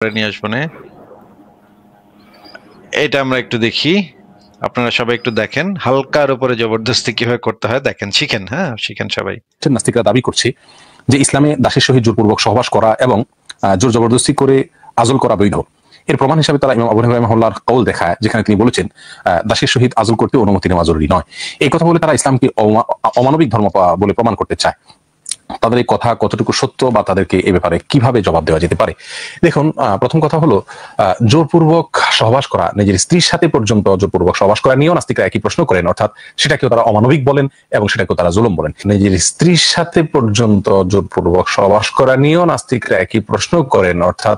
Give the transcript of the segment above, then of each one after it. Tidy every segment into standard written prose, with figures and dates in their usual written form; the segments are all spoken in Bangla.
নিয়ে আসবো না, এটা আমরা একটু দেখি, আপনারা সবাই একটু দেখেন হালকার উপরে জবরদস্তি কিভাবে করতে হয়, দেখেন, শিখেন। হ্যাঁ, শিখেন সবাই। নাস্তিকরা দাবি করছে যে ইসলামে দাসের সহিত জোরপূর্বক সহবাস করা এবং জোর জবরদস্তি করে আজল করা বৈধ। এর প্রমাণ হিসাবে তারা ইমাম আবু হানিফা রাহিমাহুল্লাহর কওল দেখায়, যেখানে তিনি বলেছেন দাসের সহিত আজল করতে অনুমতি নেওয়া জরুরি নয়। এই কথা বলে তারা ইসলামকে অমানবিক ধর্ম বলে প্রমাণ করতে চায়। তাদের এই কথা কতটুকু সত্য বা তাদেরকে এ ব্যাপারে কিভাবে জবাব দেওয়া যেতে পারে? দেখুন, প্রথম কথা হলো, জোরপূর্বক সহবাস করা, নিজের স্ত্রীর সাথে পর্যন্ত জোরপূর্বক সহবাস করা নিয়েও নাস্তিকরা একই প্রশ্ন করেন, অর্থাৎ সেটাকেও তারা অমানবিক বলেন এবং সেটাকেও তারা জুলুম বলেন। নিজের স্ত্রীর সাথে পর্যন্ত জোরপূর্বক সহবাস করা নিয়েও নাস্তিকরা একই প্রশ্ন করেন, অর্থাৎ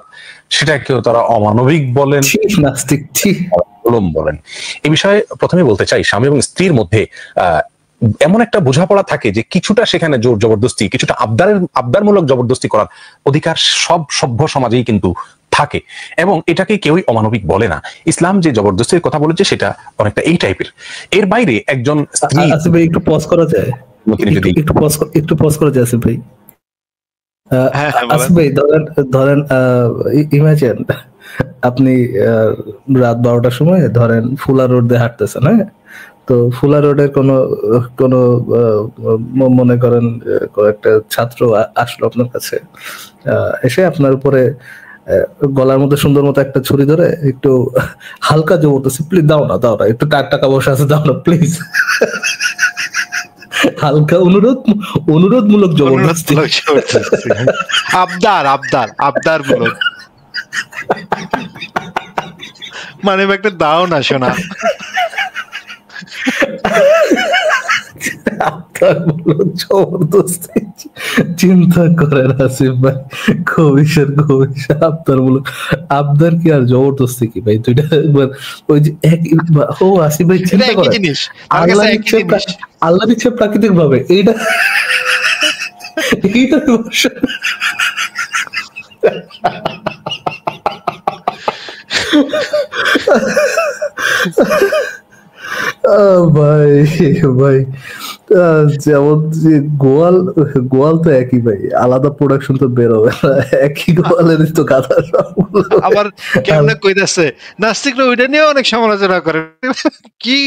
সেটাকেও তারা অমানবিক বলেন, নাস্তিক জুলুম বলেন। এই বিষয়ে প্রথমে বলতে চাই, স্বামী এবং স্ত্রীর মধ্যে এমন একটা বোঝাপড়া থাকে যে কিছুটা সেখানে জোর জবরদস্তি, কিছুটা আবদারমূলক জবরদস্তি করার অধিকার সব সভ্য সমাজেই কিন্তু থাকে, এবং এটাকে কেউই অমানবিক বলে না। ইসলাম যে জবরদস্তির কথা বলেছে সেটা অনেকটা এই টাইপের। এর বাইরে একজন স্ত্রী, একটু পজ করা যায়, একটু পজ করা যায় আসিফ ভাই। আসিফ ভাই, ধরেন ইমাজিন আপনি রাত 12টার সময় ধরেন ফুলা রোড দিয়ে হাঁটতেছেন। হ্যাঁ, তো ফুলা রোডের কোনো মনে করেন একটা ছাত্র আসলো আপনার কাছে, এসে আপনার উপরে গলার মধ্যে সুন্দর মতো একটা ছুরি ধরে একটু হালকা জবরদস্তি, প্লিজ দাও না একটু টাকা পয়সা আছে, দাও না প্লিজ, হালকা অনুরোধমূলক জবরদস্তি, আবদার মূলক, মানে একটা দাও না শোনা, জবরদস্তি। চিন্তা করেন আসিফ ভাই, কবিশার আবদারমূলক, আবদার কি আর জবরদস্তি কি ভাই? দুইটা ওই যে আসিফ ভাই চিন্তা করেন, আল্লাহ দিচ্ছে প্রাকৃতিক ভাবে, এইটা ভাই যেমন যে গোয়াল তো একই ভাই, আলাদা প্রোডাকশন তো বেরোবে না, একই গোয়ালের তো গাধা। আবার কেমনে কইতাছে নাস্তিকরা ওইটা নিয়ে অনেক সমালোচনা করে, কি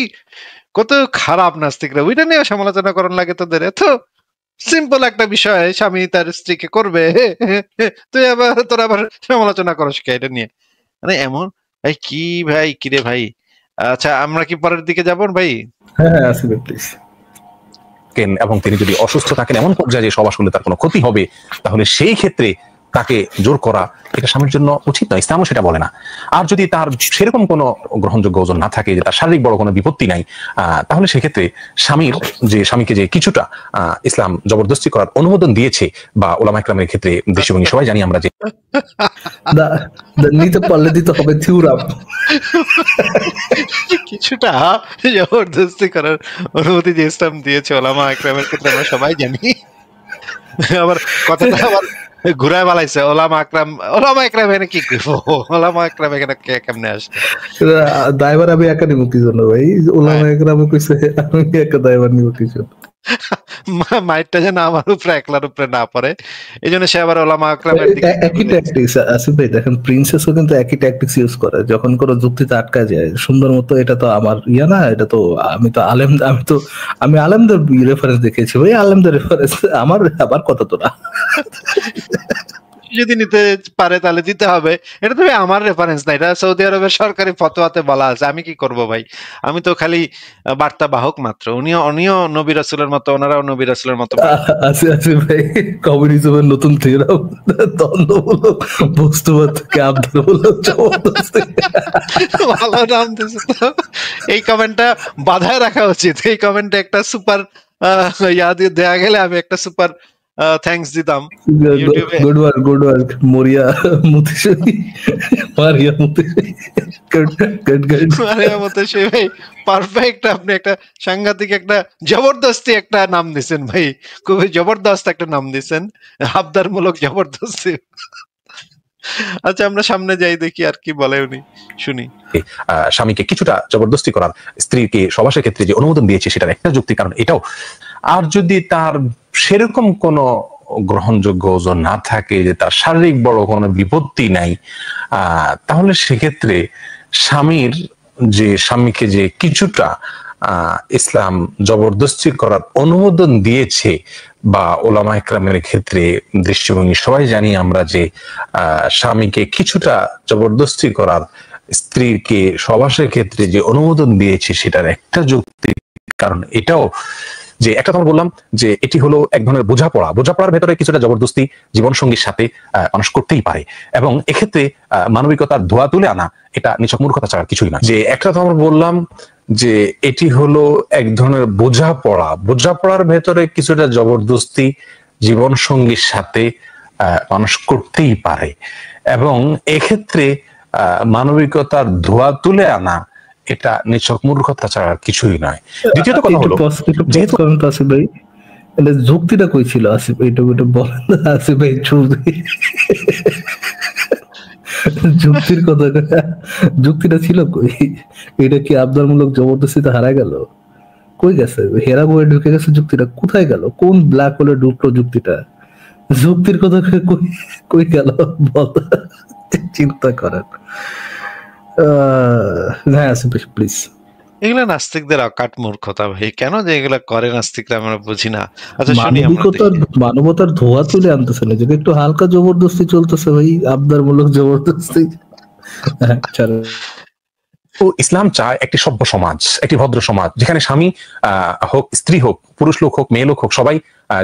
কত খারাপ নাস্তিকরা, ওইটা নিয়ে সমালোচনা করার লাগে তোদের? এত সিম্পল একটা বিষয়, স্বামী তার স্ত্রীকে করবে, তোর আবার সমালোচনা করস কে এটা নিয়ে? মানে এমন ভাই, কি ভাই, কিরে ভাই? আচ্ছা, আমরা কি পরের দিকে যাবো ভাই? হ্যাঁ, আসিফ প্লিজ। এবং তিনি যদি অসুস্থ থাকেন এমন পর্যায়ে যে সহবাস করলে তার কোনো ক্ষতি হবে, তাহলে সেই ক্ষেত্রে তাকে জোর করা এটা স্বামীর জন্য উচিত নয়, ইসলামও সেটা বলে না। আর যদি তার সেরকম কোনো গ্রহণযোগ্য ওজন না থাকে, যে তার শারীরিক বড় কোনো বিপত্তি নাই, তাহলে সেক্ষেত্রে স্বামীকে যে কিছুটা ইসলাম জবরদস্তি করার অনুমোদন দিয়েছে, বা ওলামা ইকরামের ক্ষেত্রে দৃষ্টিভঙ্গি সবাই জানি আমরা যে নিতে পারলে দিতে হবে থিউরাম, কিছুটা জবরদস্তি করার অনুমতি যে ইসলাম দিয়েছে ওলামা ইকরামের ক্ষেত্রে আমরা সবাই জানি। আবার কথাটা আবার ঘুরায় বালাইছে, ওলামা ইকরাম এখানে কি করবো? ওলামা ইকরাম এখানে কেমনে আসছে? দায়ভার আমি একা নিব কি জন্য ভাই? ওলামা ইকরাম কইছে আমি একা দায়ভার নিব কি জন্য? মাইটটা যেন আমার উপরে একলার উপরে না পড়ে, এই জন্য সে আবার ওলামা ইকরামের দিকে একই ট্যাকটিক্স। আসিফ ভাই দেখেন, প্রিন্সেসও কিন্তু একই ট্যাকটিক্স ইউজ করে, যখন কোনো যুক্তিতে আটকা যায় সুন্দর মতো, এটা তো আমার না, এটা তো আমি আলেমদের রেফারেন্স দেখেছি ভাই, আলেমদের রেফারেন্স, আমার কথা তো না। যদি নিতে পারে তাহলে দিতে হবে, এটা তো আমার রেফারেন্স না, এটা সৌদি আরবের সরকারি ফতোয়াতে বলা আছে। আমি কি করব ভাই? আমি তো খালি বার্তা বাহক মাত্র। উনিও নবী রাসূলের মতো, ওনারাও নবী রাসূলের মতো। আছে ভাই, কমিউনিজমের নতুন থিওরাম, দ্বন্দ্বমূলক বস্তুবাদ থেকে আবদারমূলক জবরদস্তি। ভালো নাম দিয়েছে তো। এই কমেন্টটা বাধায় রাখা উচিত। এই কমেন্টে একটা সুপার দিয়ে দেয়া গেলে আমি একটা সুপার থ্যাঙ্কস দিতাম। গুড ওয়ার্ক মারিয়া মুতেশি ভাই, পারফেক্ট। আপনি একটা সাংঘাতিক একটা জবরদস্তি একটা নাম দিছেন ভাই, খুবই জবরদস্ত একটা নাম দিছেন, আবদারমূলক জবরদস্তি। আচ্ছা, আমরা সামনে যাই, দেখি আর কি বলে উনি, শুনি। স্বামীকে কিছুটা জবরদস্তি করার, স্ত্রীকে সহবাসের ক্ষেত্রে যে অনুমোদন দিয়েছে সেটার একটা যুক্তি, কারণ এটাও। আর যদি তার সেরকম কোনো গ্রহণযোগ্য ওজন না থাকে, যে তার শারীরিক বড় কোনো বিপত্তি নাই, তাহলে সেক্ষেত্রে স্বামীকে যে কিছুটা ইসলাম জবরদস্তি করার অনুমোদন দিয়েছে, বা ওলামা ইকরামের ক্ষেত্রে দৃষ্টিভঙ্গি সবাই জানি আমরা যে স্বামীকে কিছুটা জবরদস্তি করার স্ত্রীকে সহবাসের ক্ষেত্রে যে অনুমোদন দিয়েছে সেটার একটা যুক্তি, কারণ এটাও যে একটা তোমার বললাম যে এটি হলো এক ধরনের বোঝাপড়ার ভেতরে কিছুটা জবরদস্তি জীবনসঙ্গীর সাথে মানুষ করতেই পারে, এবং এক্ষেত্রে মানবিকতার ধোয়া তুলে আনা এটা নিছক মূর্খতা ছাড়া কিছুই না। যে একটা তোমার বললাম যে এটি হলো এক ধরনের বোঝাপড়ার ভেতরে কিছুটা জবরদস্তি জীবনসঙ্গীর সাথে মানুষ করতেই পারে, এবং এক্ষেত্রে মানবিকতার ধোয়া তুলে আনা এটা নিছক মূর্খতা ছাড়া কিছুই নয়। দ্বিতীয়ত কথা হলো যেহেতু ভাই যুক্তিটা কই ছিল আসিফ, এইটা বলেন আসিফ ভাই, যুক্তির কথা, যুক্তিটা ছিল কই? এটা কি আবদারমূলক জবরদস্তিতে হারা গেল? কই গেছে? হেরা বয়ে ঢুকে গেছে, যুক্তিটা কোথায় গেল? কোন ব্ল্যাক হোলে ঢুকলো যুক্তিটা? যুক্তির কথা কই গেল বল, চিন্তা করেন। হ্যাঁ আসিফ প্লিজ। এগুলা নাস্তিকদের অকাট মূর্খতা ভাই, কেন যে এগুলা করে নাস্তিকরা আমরা বুঝি না। আচ্ছা মানবতার ধোয়া তুলে আনতেছে না, যদি একটু হালকা জবরদস্তি চলতেছে ভাই, আবদারমূলক জবরদস্তি। ইসলাম চায় একটি সভ্য সমাজ, একটি ভদ্র সমাজ, যেখানে স্বামী হোক, স্ত্রী হোক, পুরুষ লোক হোক, মেয়ে লোক হোক, সবাই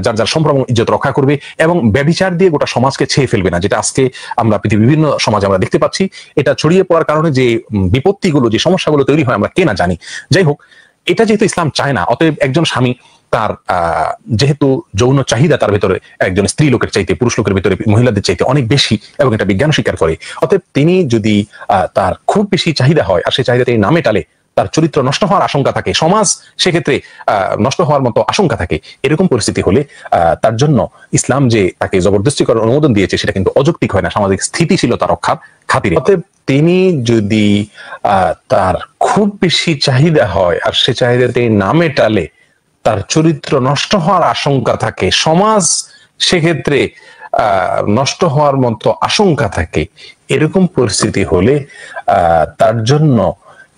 যার যার সম্ভ্রম ইজ্জত রক্ষা করবে এবং ব্যভিচার দিয়ে গোটা সমাজকে ছেয়ে ফেলবে না, যেটা আজকে আমরা পৃথিবীর বিভিন্ন সমাজে আমরা দেখতে পাচ্ছি। এটা ছড়িয়ে পড়ার কারণে যে বিপত্তিগুলো, যে সমস্যাগুলো তৈরি হয় আমরা কে না জানি। যাই হোক, এটা যেহেতু ইসলাম চায় না, অতএব একজন স্বামী তার যেহেতু যৌন চাহিদা তার ভেতরে একজন স্ত্রী লোকের চাইতে, পুরুষ লোকের ভেতরে মহিলাদের চাইতে অনেক বেশি, এবং এটা বিজ্ঞান স্বীকার করে, অতএব তিনি যদি তার খুব বেশি চাহিদা হয় আর সেই চাহিদা তিনি নামে টালে, তার চরিত্র নষ্ট হওয়ার আশঙ্কা থাকে, সমাজ সেক্ষেত্রে নষ্ট হওয়ার মতো আশঙ্কা থাকে। এরকম পরিস্থিতি হলে তার জন্য ইসলাম যে তাকে জবরদস্তি করার অনুমোদন দিয়েছে সেটা কিন্তু অযৌক্তিক হয় না, সামাজিক স্থিতিশীলতা রক্ষার খাতিরে। অতএব তিনি যদি তার খুব বেশি চাহিদা হয় আর সে চাহিদা তিনি নামে টালে, তার চরিত্র নষ্ট হওয়ার আশঙ্কা থাকে, সমাজ সেক্ষেত্রে নষ্ট হওয়ার মতো আশঙ্কা থাকে, এরকম পরিস্থিতি হলে তার জন্য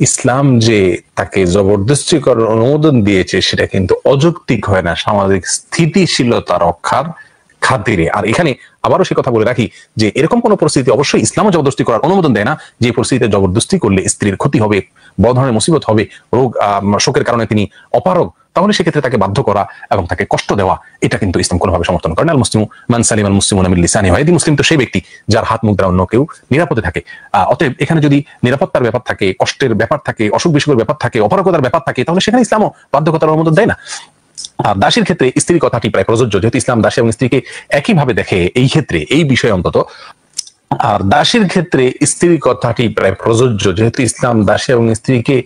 ইসলাম যে তাকে জবরদস্তি করার অনুমোদন দিয়েছে সেটা কিন্তু অযৌক্তিক হয় না, সামাজিক স্থিতিশীলতা রক্ষার খাতিরে। আর এখানে আবারও সে কথা বলে রাখি যে এরকম কোন পরিস্থিতি অবশ্যই ইসলামও জবরদস্তি করার অনুমোদন দেয় না, যে পরিস্থিতিতে জবরদস্তি করলে স্ত্রীর ক্ষতি হবে, বড় ধরনের মুসিবত হবে, রোগ শোকের কারণে তিনি অপারগ, তাহলে সেক্ষেত্রে তাকে বাধ্য করা এবং তাকে কষ্ট দেওয়া, এটা কিন্তু ইসলাম কোনোভাবে সমর্থন করে না। আল মুসলিমু মান সালিম আল মুসলিমুনা মিন লিসানিহি ওয়া ইয়াদিহি, মুসলিম তো সেই ব্যক্তি যার হাত মুখ দ্বারা অন্য কেউ নিরাপদে থাকে। অতএব এখানে যদি নিরাপত্তার ব্যাপার থাকে, কষ্টের ব্যাপার থাকে, অসুখ বিসুখের ব্যাপার থাকে, অপারগতার ব্যাপার থাকে, তাহলে সেখানে ইসলামও বাধ্যকতার অনুমোদন দেয় না। আর দাসীর ক্ষেত্রে স্ত্রীর কথাটি প্রায় প্রযোজ্য, যেহেতু ইসলাম দাসী এবং স্ত্রীকে একইভাবে দেখে এই ক্ষেত্রে, এই বিষয়ে অন্তত। আর দাসীর ক্ষেত্রে স্ত্রীর কথাটি প্রায় প্রযোজ্য, যেহেতু ইসলাম দাসী এবং স্ত্রীকে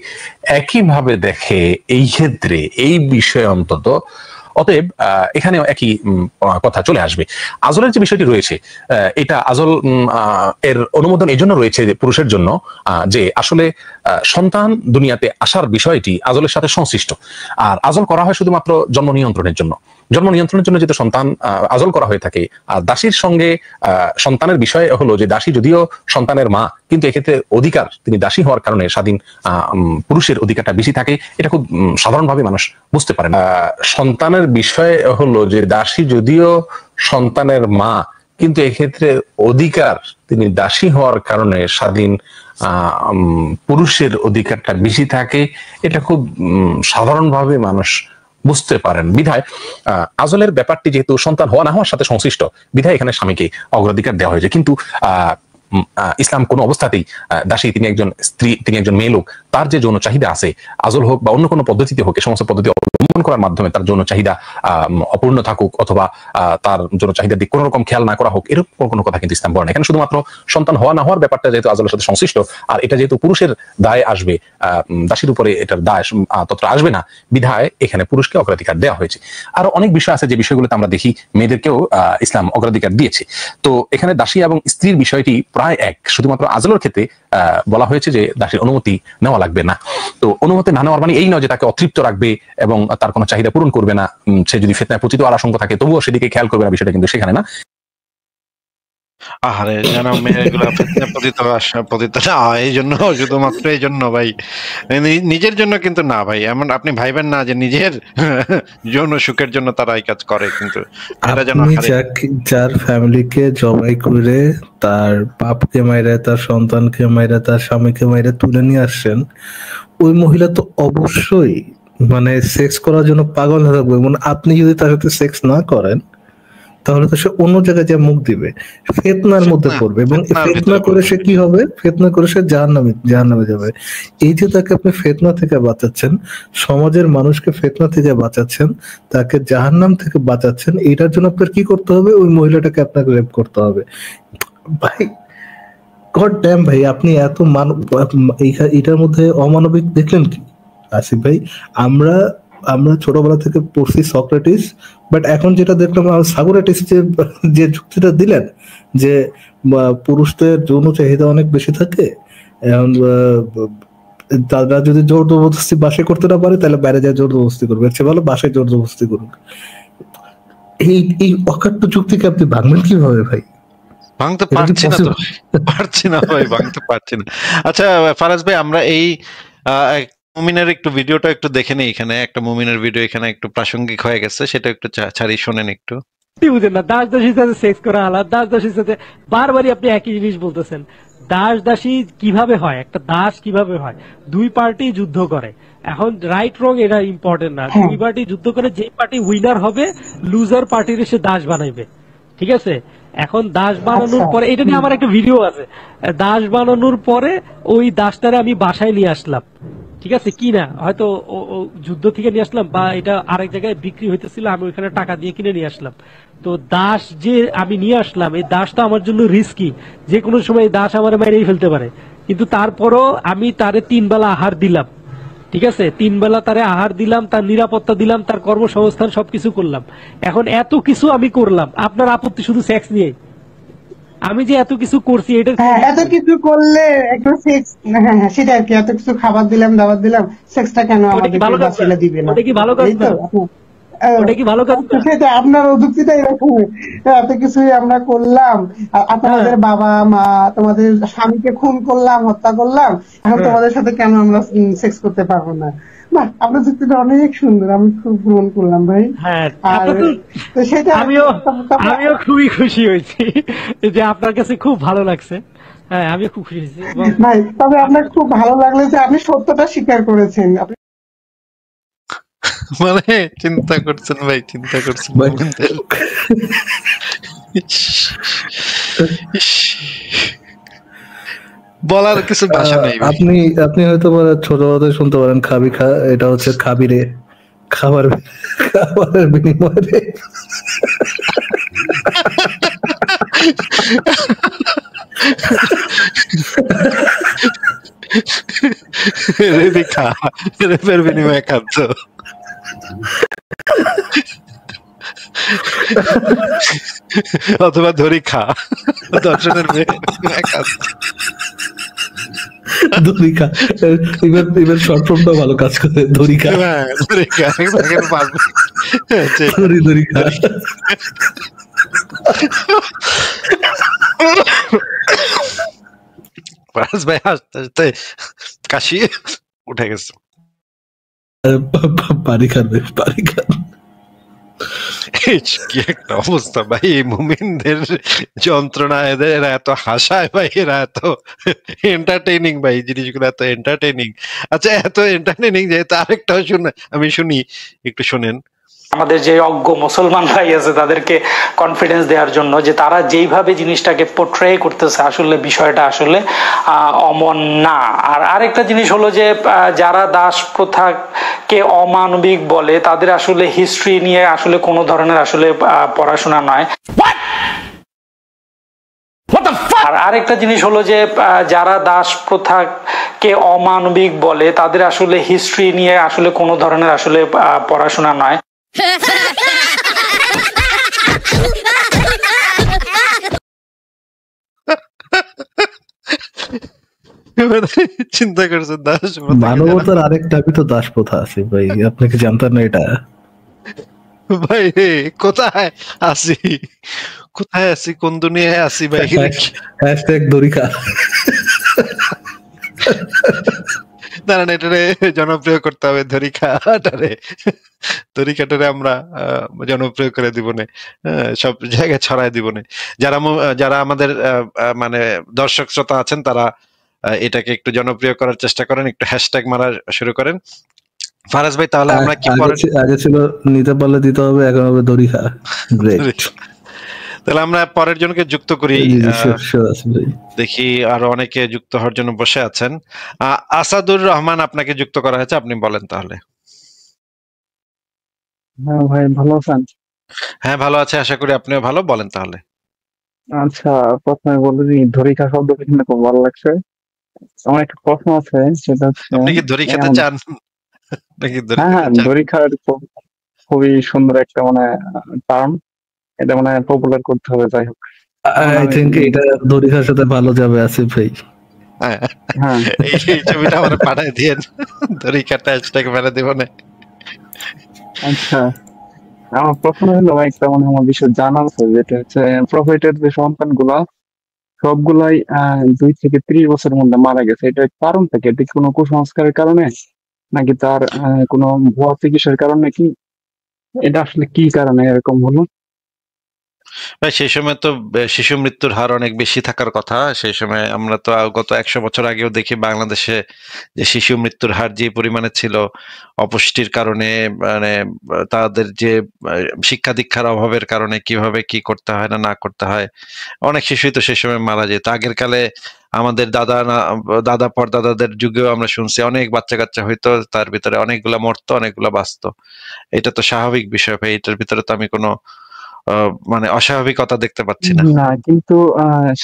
একইভাবে দেখে এই ক্ষেত্রে, এই বিষয়ে অন্তত। অতএব এখানেও একই কথা চলে আসবে। আজলের যে বিষয়টি রয়েছে, এটা আজল এর অনুমোদন এই জন্য রয়েছে যে পুরুষের জন্য, যে আসলে সন্তান দুনিয়াতে আসার বিষয়টি আজলের সাথে সংশ্লিষ্ট। আর আজল করা হয় শুধুমাত্র জন্ম নিয়ন্ত্রণের জন্য, জন্ম নিয়ন্ত্রণের জন্য যেহেতু সন্তান আজল করা হয়ে থাকে। আর দাসীর সঙ্গে সন্তানের বিষয় হলো যে দাসী যদিও সন্তানের মা, কিন্তু এক্ষেত্রে অধিকার, তিনি দাসী হওয়ার কারণে স্বাধীন পুরুষের অধিকারটা বেশি থাকে, এটা খুব সাধারণভাবে মানুষ বুঝতে পারেন। সন্তানের বিষয় হলো যে দাসী যদিও সন্তানের মা, কিন্তু এক্ষেত্রে অধিকার, তিনি দাসী হওয়ার কারণে স্বাধীন পুরুষের অধিকারটা বেশি থাকে, এটা খুব সাধারণভাবে মানুষ বুঝতে পারেন। বিধায় আজলের ব্যাপারটি যেহেতু সন্তান হওয়া না হওয়ার সাথে সংশ্লিষ্ট, বিধায় এখানে স্বামীকে অগ্রাধিকার দেওয়া হয়েছে। কিন্তু ইসলাম কোনো অবস্থাতেই দাসী, তিনি একজন স্ত্রী, তিনি একজন মেয়ে লোক, তার যে যৌন চাহিদা আছে, আজল হোক বা অন্য কোনো পদ্ধতিতে হোক, এই সমস্ত পদ্ধতি অবলম্বন করার মাধ্যমে তার যৌন চাহিদা অপূর্ণ থাকুক, অথবা তার যৌন চাহিদার দিক কোনো রকম খেয়াল না করা হোক, এরকম কোনো কথা কিন্তু ইসলাম বলে না। এখানে শুধুমাত্র সন্তান হওয়া না হওয়ার ব্যাপারটা যেহেতু আজলের সাথে সংশ্লিষ্ট, আর এটা যেহেতু পুরুষের দায় আসবে, দাসীর উপরে এটার দায় ততটা আসবে না, বিধায় এখানে পুরুষকে অগ্রাধিকার দেওয়া হয়েছে। আরো অনেক বিষয় আছে যে বিষয়গুলোতে আমরা দেখি মেয়েদেরকেও ইসলাম অগ্রাধিকার দিয়েছে। তো এখানে দাসী এবং স্ত্রীর বিষয়টি প্রায় প্রায় এক, শুধুমাত্র আজলের ক্ষেত্রে বলা হয়েছে যে দাসের অনুমতি নেওয়া লাগবে না। তো অনুমতি না নেওয়ার মানে এই নয় যে তাকে অতৃপ্ত রাখবে এবং তার কোনো চাহিদা পূরণ করবে না, সে যদি ফিতনায় পতিত হওয়ার আশঙ্কা থাকে তবুও সেদিকে খেয়াল করবে না, বিষয়টা কিন্তু সেখানে না। আহারে যেন মেয়েগুলা ফিতনায় পতিত না হয়, এই জন্য, শুধুমাত্র এই জন্য ভাই, নিজের জন্য কিন্তু না ভাই, এমন আপনি ভাইবেন না যে নিজের যৌন সুখের জন্য তারা এই কাজ করে, কিন্তু এটা যেন যার ফ্যামিলিকে জবাই করে তার বাপকে মাইরে, তার সন্তানকে মাইরে, তার স্বামীকে মাইরে তুলে নিয়ে আসছেন, ওই মহিলা তো অবশ্যই মানে সেক্স করার জন্য পাগল হয়ে থাকবে। মানে আপনি যদি তার সাথে সেক্স না করেন তাহলে তো সে অন্য জায়গায় যা মুখ দিবে, ফিতনার মধ্যে পড়বে, এবং ফিতনা করে সে কি হবে, ফিতনা করে সে জাহান্নামে যাবে। এই যে তাকে আপনি ফিতনা থেকে বাঁচাচ্ছেন, সমাজের মানুষকে ফিতনা থেকে বাঁচাচ্ছেন, তাকে জাহান্নাম থেকে বাঁচাচ্ছেন, এটার জন্য আপনার কি করতে হবে, ওই মহিলাটাকে আপনাকে রেপ করতে হবে। ভাই গড ড্যাম ভাই, আপনি এত এটার মধ্যে অমানবিক দেখলেন কি আসিফ ভাই? আমরা ছোটবেলা থেকে পড়ছি সক্রেটিস, বাট এখন যেটা দেখলাম সাগরেটিস যে যুক্তিটা দিলেন যে পুরুষদের যৌন চাহিদা অনেক বেশি থাকে, এখন তারা যদি জোর জবরদস্তি বাসে করতে না পারে তাহলে বাইরে যায় জোর জবরদস্তি করবে, সে ভালো বাসায় জোর জবরদস্তি করুক। এই অকাট্য যুক্তিকে আপনি ভাঙবেন কিভাবে ভাই? ভাঙতে পারছি না ভাই, ভাঙতে পারছি না। আচ্ছা ফারাজ ভাই, আমরা এই মুমিনের একটু ভিডিওটা একটু দেখে নেই। এখানে একটা মুমিনের ভিডিও এখানে একটু প্রাসঙ্গিক হয়ে গেছে, সেটা একটু ছাড়ি শোনেন একটু। বুঝেন না, দাস দাসীর সাথে সেক্স করা আলাদা, দাস দাসীর সাথে বারবারই আপনি একই জিনিস বলতেছেন। দাস দাসী কিভাবে হয়, একটা দাস কিভাবে হয়? দুই পার্টি যুদ্ধ করে, এখন রাইট রং এটা ইম্পর্টেন্ট না, দুই পার্টি যুদ্ধ করে, যে পার্টি উইনার হবে লুজার পার্টির সে দাস বানাইবে, ঠিক আছে? এখন দাস বানানোর পরে, এটা নিয়ে আমার একটা ভিডিও আছে, দাস বানানোর পরে ওই দাসটারে আমি বাসায় নিয়ে আসলাম, ঠিক আছে কি না, হয়তো যুদ্ধ থেকে নিয়ে আসলাম বা এটা আরেক জায়গায় বিক্রি হইতেছিল, আমি ওইখানে টাকা দিয়ে কিনে নিয়ে আসলাম। তো দাস যে আমি নিয়ে আসলাম, এই দাসটা আমার জন্য রিস্কি, যে কোনো সময় দাস আমার মেরেই ফেলতে পারে, কিন্তু তারপরও আমি তারে 3 বেলা আহার দিলাম, ঠিক আছে, 3 বেলা তারে আহার দিলাম, তার নিরাপত্তা দিলাম, তার কর্মসংস্থান সবকিছু করলাম। এখন এত কিছু আমি করলাম, আপনার আপত্তি শুধু সেক্স নিয়ে? আমি যে এত কিছু করছি, এটা এত কিছু করলে একটু সেক্স, হ্যাঁ সেটা আর কি, এত কিছু খাবার দিলাম, দাওয়াত দিলাম, সেক্সটা কেন আমাদেরকে বাঁচিয়ে দিবে না? ওটা কি ভালো কাজ না? ওটা কি ভালো কাজ না? সেটা আপনার যুক্তিটা এরকম, এত কিছুই আমরা করলাম, তোমাদের বাবা মা, তোমাদের স্বামীকে খুন করলাম, হত্যা করলাম, এখন তোমাদের সাথে কেন আমরা সেক্স করতে পারবো না? বাহ, আপনার যুক্তিটা অনেক সুন্দর, আমি খুব গ্রহণ করলাম ভাই। আর সেটা আমিও খুবই খুশি হয়েছি যে আপনার কাছে খুব ভালো লাগছে। হ্যাঁ, আমিও খুব খুশি হয়েছি ভাই। তবে আপনার খুব ভালো লাগলো যে আপনি সত্যটা স্বীকার করেছেন। মানে চিন্তা করছেন ভাই, চিন্তা করছেন বলার কিছু ভাষা নেই। আপনি হয়তো ছোটবেলাতে শুনতে পারেন খাবি খা, এটা হচ্ছে খাবিরে, খাবারের বিনিময়ে। রেপের বিনিময়ে খাদ্য। অথবা ধরি খা, দর্শনের দরিকা, এবার শর্ট ফর্মটা ভালো কাজ করে, দরিকা, দরিকা। ভাই আস্তে আস্তে কাশি উঠে গেছে। পানি খাবে, পানি খাবে। কি একটা অবস্থা ভাই, মুমিনদের যন্ত্রণা, এরা এত হাসায় ভাই, এরা এত এন্টারটেইনিং ভাই, জিনিসগুলো এত এন্টারটেইনিং। আচ্ছা, এত এন্টারটেইনিং যেহেতু আরেকটাও আমি শুনি, একটু শোনেন। আমাদের যে অজ্ঞ মুসলমান ভাই আছে তাদেরকে কনফিডেন্স দেওয়ার জন্য যে তারা যেইভাবে জিনিসটাকে পোট্রে করতেছে, আসলে বিষয়টা আসলে অমন না। আর আরেকটা জিনিস হলো যে যারা দাস প্রথাকে অমানবিক বলে, তাদের আসলে হিস্ট্রি নিয়ে আসলে কোনো ধরনের আসলে পড়াশোনা নয়। আর আরেকটা জিনিস হলো যে যারা দাস প্রথাকে অমানবিক বলে, তাদের আসলে হিস্ট্রি নিয়ে আসলে কোনো ধরনের আসলে পড়াশোনা নয়। চিন্তা করছেন দাস মানবতার আরেকটা তো দাস প্রথা আছে ভাই, আপনি কি জানতেন না এটা? ভাই রে, কোথায় আছি, কোথায় আছি, কোন দুনিয়ায় আছি ভাই? হ্যাশট্যাগ দরিকা। দাঁড়ান, এটারে জনপ্রিয় করতে হবে, তরিকাটারে আমরা জনপ্রিয় করে দিব না, সব জায়গায় ছড়াই দিব না। যারা আমাদের মানে দর্শক শ্রোতা আছেন তারা এটাকে একটু জনপ্রিয় করার চেষ্টা করেন, একটু হ্যাশট্যাগ মারা শুরু করেন। ফারাজ ভাই, তাহলে আমরা কি আগে ছিল নিতে পারলে দিতে হবে, এখন হবে দরিকা। গ্রেট। তাহলে আমরা পরের জনকে যুক্ত করি, দেখি আরো অনেকে যুক্ত হওয়ার জন্য বসে আছেন। আসাদুর রহমান, আপনাকে যুক্ত করা হয়েছে, আপনি বলেন তাহলে। হ্যাঁ ভাই, ভালো আছেন? হ্যাঁ ভালো আছে, আশা করি আপনিও ভালো, বলেন তাহলে। আচ্ছা, প্রথমে বলি যে ধরিকা শব্দটা শুনে খুব ভালো লাগছে। আমার একটা প্রশ্ন আছে, সেটা হচ্ছে আপনি কি দড়ি খেতে চান? হ্যাঁ, ধরিকার খুবই সুন্দর একটা মানে টার্ম, এটা মানে পপুলার করতে হবে। যাই হোক, আই থিংক এটা দরিকার সাথে ভালো যাবে আসিফ ভাই। হ্যাঁ, এই ছবিটা আমারে পাঠায় দিয়েন, দরিকাটা হ্যাশট্যাগ মেরে দেব না। আচ্ছা, আমার প্রশ্ন হলো একটা মানে আমার বিষয় জানা আছে, যেটা হচ্ছে প্রফেটের যে সন্তানগুলা সবগুলাই 2 থেকে 30 বছরের মধ্যে মারা গেছে। এটা কারণ থেকে, এটা কোনো কুসংস্কারের কারণে নাকি তার কোনো ভুয়া চিকিৎসার কারণে, কি এটা আসলে কি কারণে এরকম হলো? ভাই, সেই সময় তো শিশু মৃত্যুর হার অনেক বেশি থাকার কথা। সেই সময় আমরা তো গত 100 বছর আগেও দেখি বাংলাদেশে যে শিশু মৃত্যুর হার যে পরিমাণে ছিল, অপুষ্টির কারণে, মানে তাদের যে শিক্ষা দীক্ষার অভাবের কারণে কিভাবে কি করতে হয় না করতে হয়, অনেক শিশুই তো সেই সময় মারা যেত। আগের কালে আমাদের দাদা পরদাদাদের যুগেও আমরা শুনছি অনেক বাচ্চা কাচ্চা হইতো, তার ভিতরে অনেকগুলা মরতো, অনেকগুলা বাঁচতো। এটা তো স্বাভাবিক বিষয় ভাই, এটার ভিতরে তো আমি কোনো মানে অস্বাভাবিকতা দেখতে পাচ্ছি না। না, কিন্তু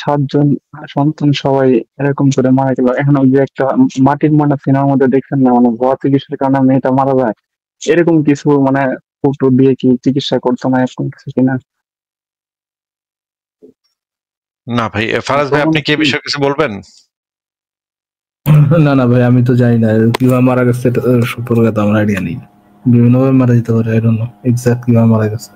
7 জন সন্তান সবাই এরকম করে মারা গেল। এখন ওই যে একটা মাটির মানা সিনেমার মধ্যে দেখছেন না, মানে ভুয়া চিকিৎসার কারণে মেয়েটা মারা যায়, এরকম কিছু মানে ফটো দিয়ে কি চিকিৎসা করতো না, এরকম কিছু কিনা? না ভাই, ফারাজ ভাই, আপনি কি এই বিষয়ে কিছু বলবেন? না ভাই, আমি তো জানি না কিভাবে মারা গেছে, এটা সম্পর্কে তো আমার আইডিয়া নেই। বিভিন্ন ভাবে মারা যেতে পারে, আই ডোন্ট নো এক্সাক্ট কিভাবে মারা গেছে।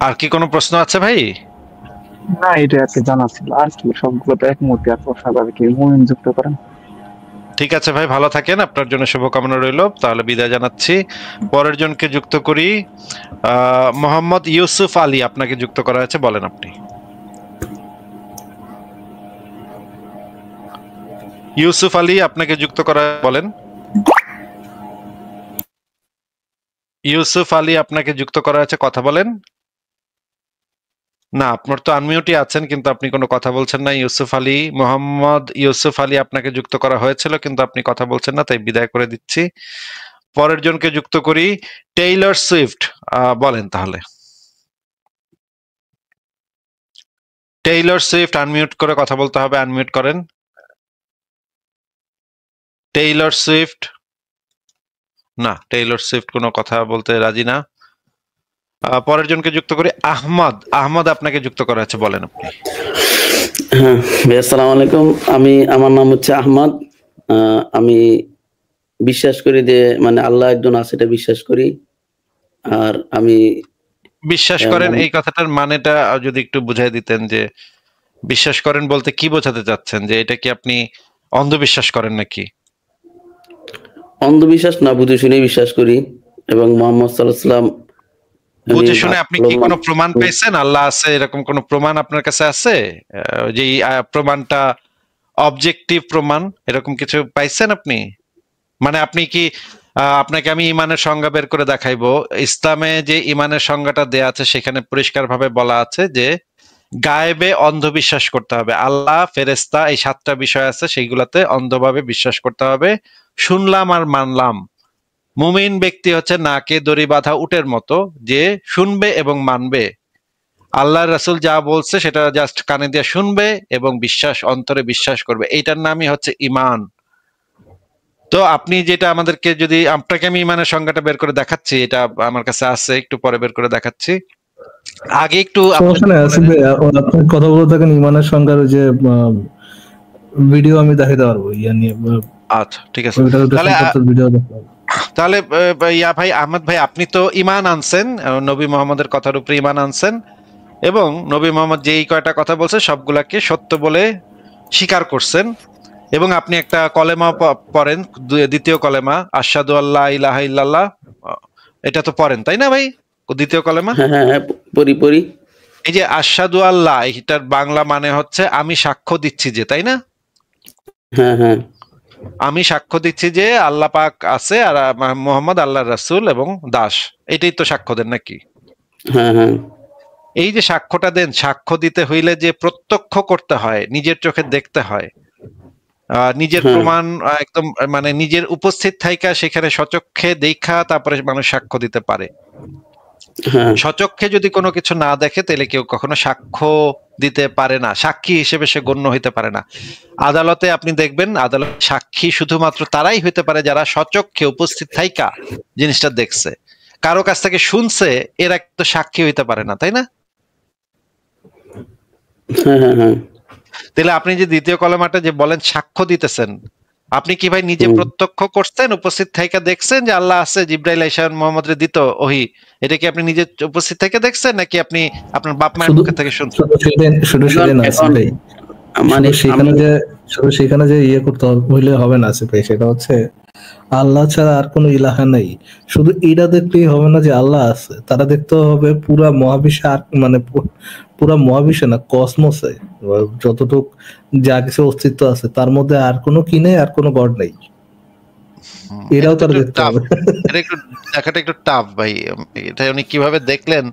আর কি কোনো প্রশ্ন আছে ভাই? না, এটা আর কি জানা ছিল, আর কি সবগুলো তো একমত। আর প্রশ্ন আর কি মুমিন যুক্ত করেন। ঠিক আছে ভাই, ভালো থাকেন, আপনার জন্য শুভকামনা রইল। তাহলে বিদায় জানাচ্ছি। পরের জনকে যুক্ত করি, মোহাম্মদ ইউসুফ আলী, আপনাকে যুক্ত করা হয়েছে, বলেন আপনি। ইউসুফ আলী, আপনাকে যুক্ত করা, বলেন। ইউসুফ আলী, আপনাকে যুক্ত করা হয়েছে, কথা বলেন। না, আপনার তো আনমিউটই আছেন, কিন্তু আপনি কোনো কথা বলছেন না। ইউসুফ আলী, মোহাম্মদ ইউসুফ আলী, আপনাকে যুক্ত করা হয়েছিল কিন্তু আপনি কথা বলছেন না, তাই বিদায় করে দিচ্ছি। পরের জনকে যুক্ত করি, টেইলর সুইফট, বলেন তাহলে। টেইলর সুইফট, আনমিউট করে কথা বলতে হবে, আনমিউট করেন। টেইলর সুইফট, না, টেইলর সুইফট কোনো কথা বলতে রাজি না। পরের জনকে যুক্ত করি, আহমদ। আহমদ, আপনাকে যুক্ত করা আছে, বলেন আপনি। হ্যাঁ ভাই, আসসালামু আলাইকুম। আমার নাম হচ্ছে আহমদ। আমি বিশ্বাস করি যে মানে আল্লাহ একজন আছে, এটা বিশ্বাস করি। আর আমি বিশ্বাস করেন, এই কথাটার মানেটা যদি একটু বুঝাই দিতেন, যে বিশ্বাস করেন বলতে কি বোঝাতে চাচ্ছেন? যে এটা কি আপনি অন্ধবিশ্বাস করেন নাকি? অন্ধবিশ্বাস না, বুঝে শুনে বিশ্বাস করি। এবং মুহাম্মদ সাল্লাল্লাহু আলাইহি ওয়াসাল্লাম, বুঝে শুনে আপনি কি কোনো প্রমাণ পেয়েছেন আল্লাহ আছে, এরকম কোনো প্রমাণ আপনার কাছে আছে? যে প্রমাণটা অবজেক্টিভ প্রমাণ, এরকম কিছু পাইছেন আপনি? মানে আপনি কি, আপনাকে আমি ইমানের সংজ্ঞা বের করে দেখাইবো। ইসলামে যে ইমানের সংজ্ঞাটা দেয়া আছে সেখানে পরিষ্কারভাবে বলা আছে যে গায়েবে অন্ধবিশ্বাস করতে হবে। আল্লাহ, ফেরেশতা, এই 7টা বিষয় আছে, সেইগুলাতে অন্ধভাবে বিশ্বাস করতে হবে। শুনলাম আর মানলাম। মুমিন ব্যক্তি হচ্ছে নাকে দড়ি বাঁধা উটের মতো, যে শুনবে এবং মানবে। আল্লাহর রাসূল যা বলছে সেটা জাস্ট কানে দিয়ে শুনবে এবং বিশ্বাস, অন্তরে বিশ্বাস করবে। এইটার নামই হচ্ছে ঈমান। তো আপনি যেটা আমাদেরকে, যদি আপনাকে আমি ইমানের সংজ্ঞাটা বের করে দেখাচ্ছি, এটা আমার কাছে আছে, একটু পরে বের করে দেখাচ্ছি। আগে একটু সমস্যা নেই, আসিফ ভাই আপনি কথা বলে থাকেন ইমানের সংজ্ঞার ওই যে ভিডিও আমি দেখাতে পারবো ইয়া নিয়ে। আচ্ছা ঠিক আছে। ওইটা তাহলে ভিডিও দেখাতে পারবো। তাহলে ইয়া ভাই আহমদ ভাই, আপনি তো ইমান আনছেন, নবী মোহাম্মদের কথার উপরে ইমান আনছেন, এবং নবী মোহাম্মদ যেই কয়টা কথা বলছে সবগুলাকে সত্য বলে স্বীকার করছেন, এবং আপনি একটা কলেমা পড়েন, দ্বিতীয় কলেমা আশহাদু আল্লা ইলাহা ইল্লাল্লাহ, এটা তো পড়েন তাই না ভাই, দ্বিতীয় কলেমা? হ্যাঁ পরি। এই যে আশহাদু আল্লাহ, এটার বাংলা মানে হচ্ছে আমি সাক্ষ্য দিচ্ছি যে, তাই না? হ্যাঁ আমি সাক্ষ্য দিচ্ছি যে আল্লাহ পাক আছে আর মোহাম্মদ আল্লাহর রাসূল এবং দাস, এটাই তো সাক্ষ্য দেন নাকি? হ্যাঁ এই যে সাক্ষ্যটা দেন, সাক্ষ্য দিতে হইলে যে প্রত্যক্ষ করতে হয়, নিজের চোখে দেখতে হয়, নিজের প্রমাণ একদম মানে নিজের উপস্থিত থাইকা সেখানে সচক্ষে দেখা তারপরে মানুষ সাক্ষ্য দিতে পারে। সচক্ষে যদি কোনো কিছু না দেখে তাহলে কেউ কখনো সাক্ষ্য দিতে পারে না, সাক্ষী হিসেবে সে গণ্য হইতে পারে না। আদালতে আপনি দেখবেন, আদালত সাক্ষী শুধুমাত্র তারাই হইতে পারে যারা সচক্ষে উপস্থিত থাইকা জিনিসটা দেখছে। কারো কাছ থেকে শুনছে এরা তো সাক্ষী হইতে পারে না, তাই না? হ্যাঁ। তাহলে আপনি যে দ্বিতীয় কলেমাটা যে বলেন সাক্ষ্য দিতেছেন, আপনি কি ভাই নিজে প্রত্যক্ষ করছেন, উপস্থিত থেকে দেখছেন যে আল্লাহ আছে, জিবরাইল আইসা মুহাম্মদের দিত ওহী, এটা কি আপনি নিজে উপস্থিত থেকে দেখছেন নাকি আপনি আপনার বাপ মায়ের মুখ থেকে শুনছেন? শুধু সেখানে যে ইয়ে করতে হইলে হবে না আসিফ ভাই, সেটা হচ্ছে আল্লাহ ছাড়া আর কোনো ইলাহা নাই। শুধু এটা দেখলেই হবে না যে আল্লাহ আছে, তারা দেখতে হবে পুরা মহাবিশ্বে, আর মানে পুরা মহাবিশ্বে না, কসমোসে যতটুক যা কিছু অস্তিত্ব আছে তার মধ্যে আর কোনো কি নেই, আর কোনো গড নেই, এটাও তারা দেখতে হবে। এটা একটু দেখাটা একটু টাফ ভাই, এটা উনি কিভাবে দেখলেন,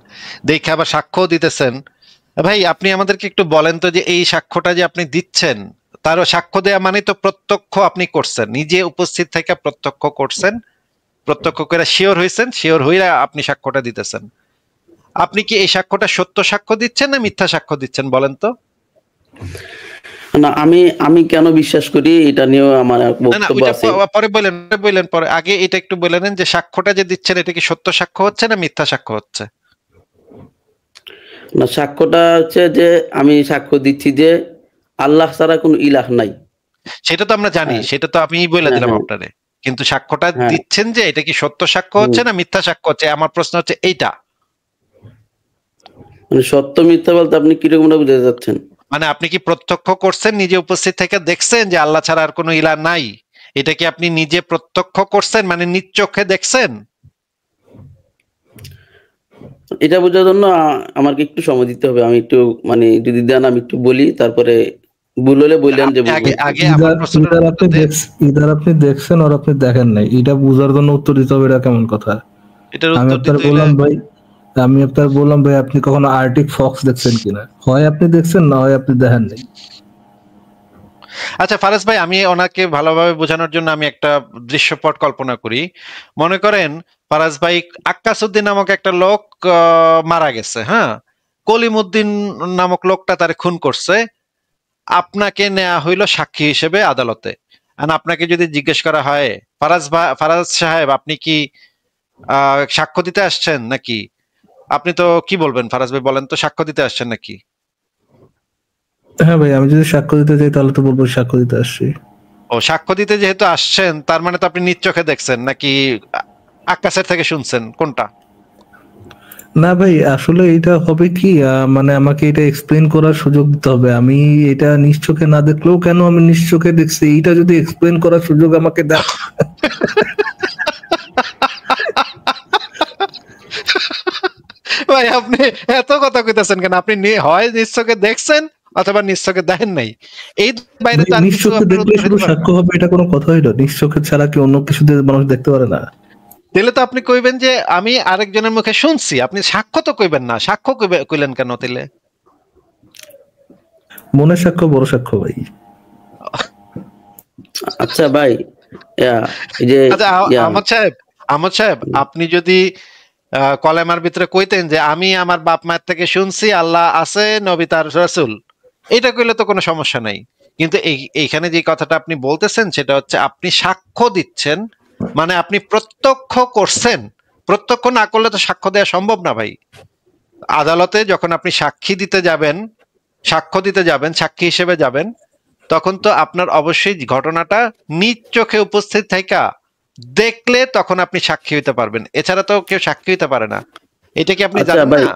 দেখে আবার সাক্ষ্য দিতেছেন। ভাই আপনি আমাদেরকে একটু বলেন তো যে এই সাক্ষ্যটা যে আপনি দিচ্ছেন, তারও সাক্ষ্য দেয়া মানে তো প্রত্যক্ষ আপনি করছেন, নিজে উপস্থিত থেকে প্রত্যক্ষ করছেন, প্রত্যক্ষ করে শিওর হয়েছেন, শিওর হইয়া আপনি সাক্ষ্যটা দিতেছেন। আপনি কি এই সাক্ষ্যটা সত্য সাক্ষ্য দিচ্ছেন না মিথ্যা সাক্ষ্য দিচ্ছেন বলেন তো? না, আমি কেন বিশ্বাস করি এটা নিয়েও আমার বক্তব্য আছে। পরে বলেন পরে, আগে এটা একটু বলে নেন যে সাক্ষ্যটা যে দিচ্ছেন এটা কি সত্য সাক্ষ্য হচ্ছে না মিথ্যা সাক্ষ্য হচ্ছে? না, সাক্ষ্যটা হচ্ছে যে আমি সাক্ষ্য দিচ্ছি যে আল্লাহ ছাড়া কোনো ইলাহ নাই। সেটা তো আমরা জানি, সেটা তো আমি বলে দিলাম আপনারে, কিন্তু সাক্ষ্যটা দিচ্ছেন যে এটা কি সত্য সাক্ষ্য হচ্ছে না মিথ্যা সাক্ষ্য হচ্ছে, আমার প্রশ্ন হচ্ছে এইটা। মানে সত্য মিথ্যা বলতে আপনি কিরকম বুঝাতে যাচ্ছেন? মানে আপনি কি প্রত্যক্ষ করছেন, নিজে উপস্থিত থেকে দেখছেন যে আল্লাহ ছাড়া আর কোনো ইলাহ নাই, এটা কি আপনি নিজে প্রত্যক্ষ করছেন, মানে নিজ চোখে দেখছেন? এটা বোঝার জন্য আমাকে একটু সময় দিতে হবে, আমি একটু মানে যদি দেন আমি একটু বলি, তারপরে ভুল হলে বললেন যে ইদার আপনি দেখছেন আর আপনি দেখেন নাই, এটা বুঝার জন্য উত্তর দিতে হবে, এটা কেমন কথা? আমি আপনার বললাম ভাই আপনি কখনো আর্টিক ফক্স দেখছেন কিনা, হয় আপনি দেখছেন না হয় আপনি দেখেন নাই। আচ্ছা ফারাজ ভাই, আমি ওনাকে ভালোভাবে বোঝানোর জন্য আমি একটা দৃশ্যপট কল্পনা করি। মনে করেন ফারাজ ভাই আক্কাসউদ্দিন নামক একটা লোক মারা গেছে, হ্যাঁ, কলিমউদ্দিন নামক লোকটা তারে খুন করছে, আপনাকে নেওয়া হইলো সাক্ষী হিসেবে আদালতে। আর আপনাকে যদি জিজ্ঞেস করা হয় ফারাজ সাহেব আপনি কি সাক্ষ্য দিতে আসছেন নাকি, আপনি তো কি বলবেন ফারাজ ভাই, বলেন তো, সাক্ষ্য দিতে আসছেন নাকি? হ্যাঁ ভাই, আমি যদি সাক্ষ্য দিতে যাই তাহলে তো বলবো সাক্ষ্য দিতে আসছি। ও, সাক্ষ্য দিতে যেহেতু আসছেন তার মানে তো আপনি নিজ চোখে দেখছেন নাকি আকাশের থেকে শুনছেন, কোনটা? না ভাই, আসলে এটা হবে কি, মানে আমাকে এটা এক্সপ্লেইন করার সুযোগ দিতে হবে। আমি এটা নিজ চোখে না দেখলেও কেন আমি নিজ চোখে দেখছি, এটা যদি এক্সপ্লেইন করার সুযোগ আমাকে দেয়। ভাই আপনি এত কথা কইতাছেন কেন? আপনি হয় নিজ চোখে দেখছেন অথবা নিজ চোখে দেখেন নাই, এই বাইরে তো নিজ চোখে দেখলে শুধু সাক্ষ্য হবে, এটা কোনো কথা হইলো? নিজ চোখে ছাড়া কি অন্য কিছু দিয়ে মানুষ দেখতে পারে না? তাহলে তো আপনি কইবেন যে আমি আরেকজনের মুখে শুনছি, আপনি সাক্ষ্য তো কইবেন না, সাক্ষ্য কইলেন কেন তাহলে? মনের সাক্ষ্য বড় সাক্ষ্য ভাই। আচ্ছা ভাই, আহমদ সাহেব আপনি যদি কলেমার ভিতরে কইতেন যে আমি আমার বাপ মায়ের থেকে শুনছি আল্লাহ আছে, নবী তার রাসূল, এটা কইলে তো কোনো সমস্যা নাই। কিন্তু এইখানে যে কথাটা আপনি বলতেছেন সেটা হচ্ছে আপনি সাক্ষ্য দিচ্ছেন, মানে আপনি প্রত্যক্ষ করছেন। প্রত্যক্ষ না করলে তো সাক্ষ্য দেওয়া সম্ভব না ভাই। আদালতে যখন আপনি সাক্ষী দিতে যাবেন, সাক্ষ্য দিতে যাবেন, সাক্ষী হিসেবে যাবেন, তখন তো আপনার অবশ্যই ঘটনাটা নিজ চোখে উপস্থিত থাকা দেখলে তখন আপনি সাক্ষী হইতে পারবেন, এছাড়া তো কেউ সাক্ষী হইতে পারে না। এটা কি আপনি জানেন না?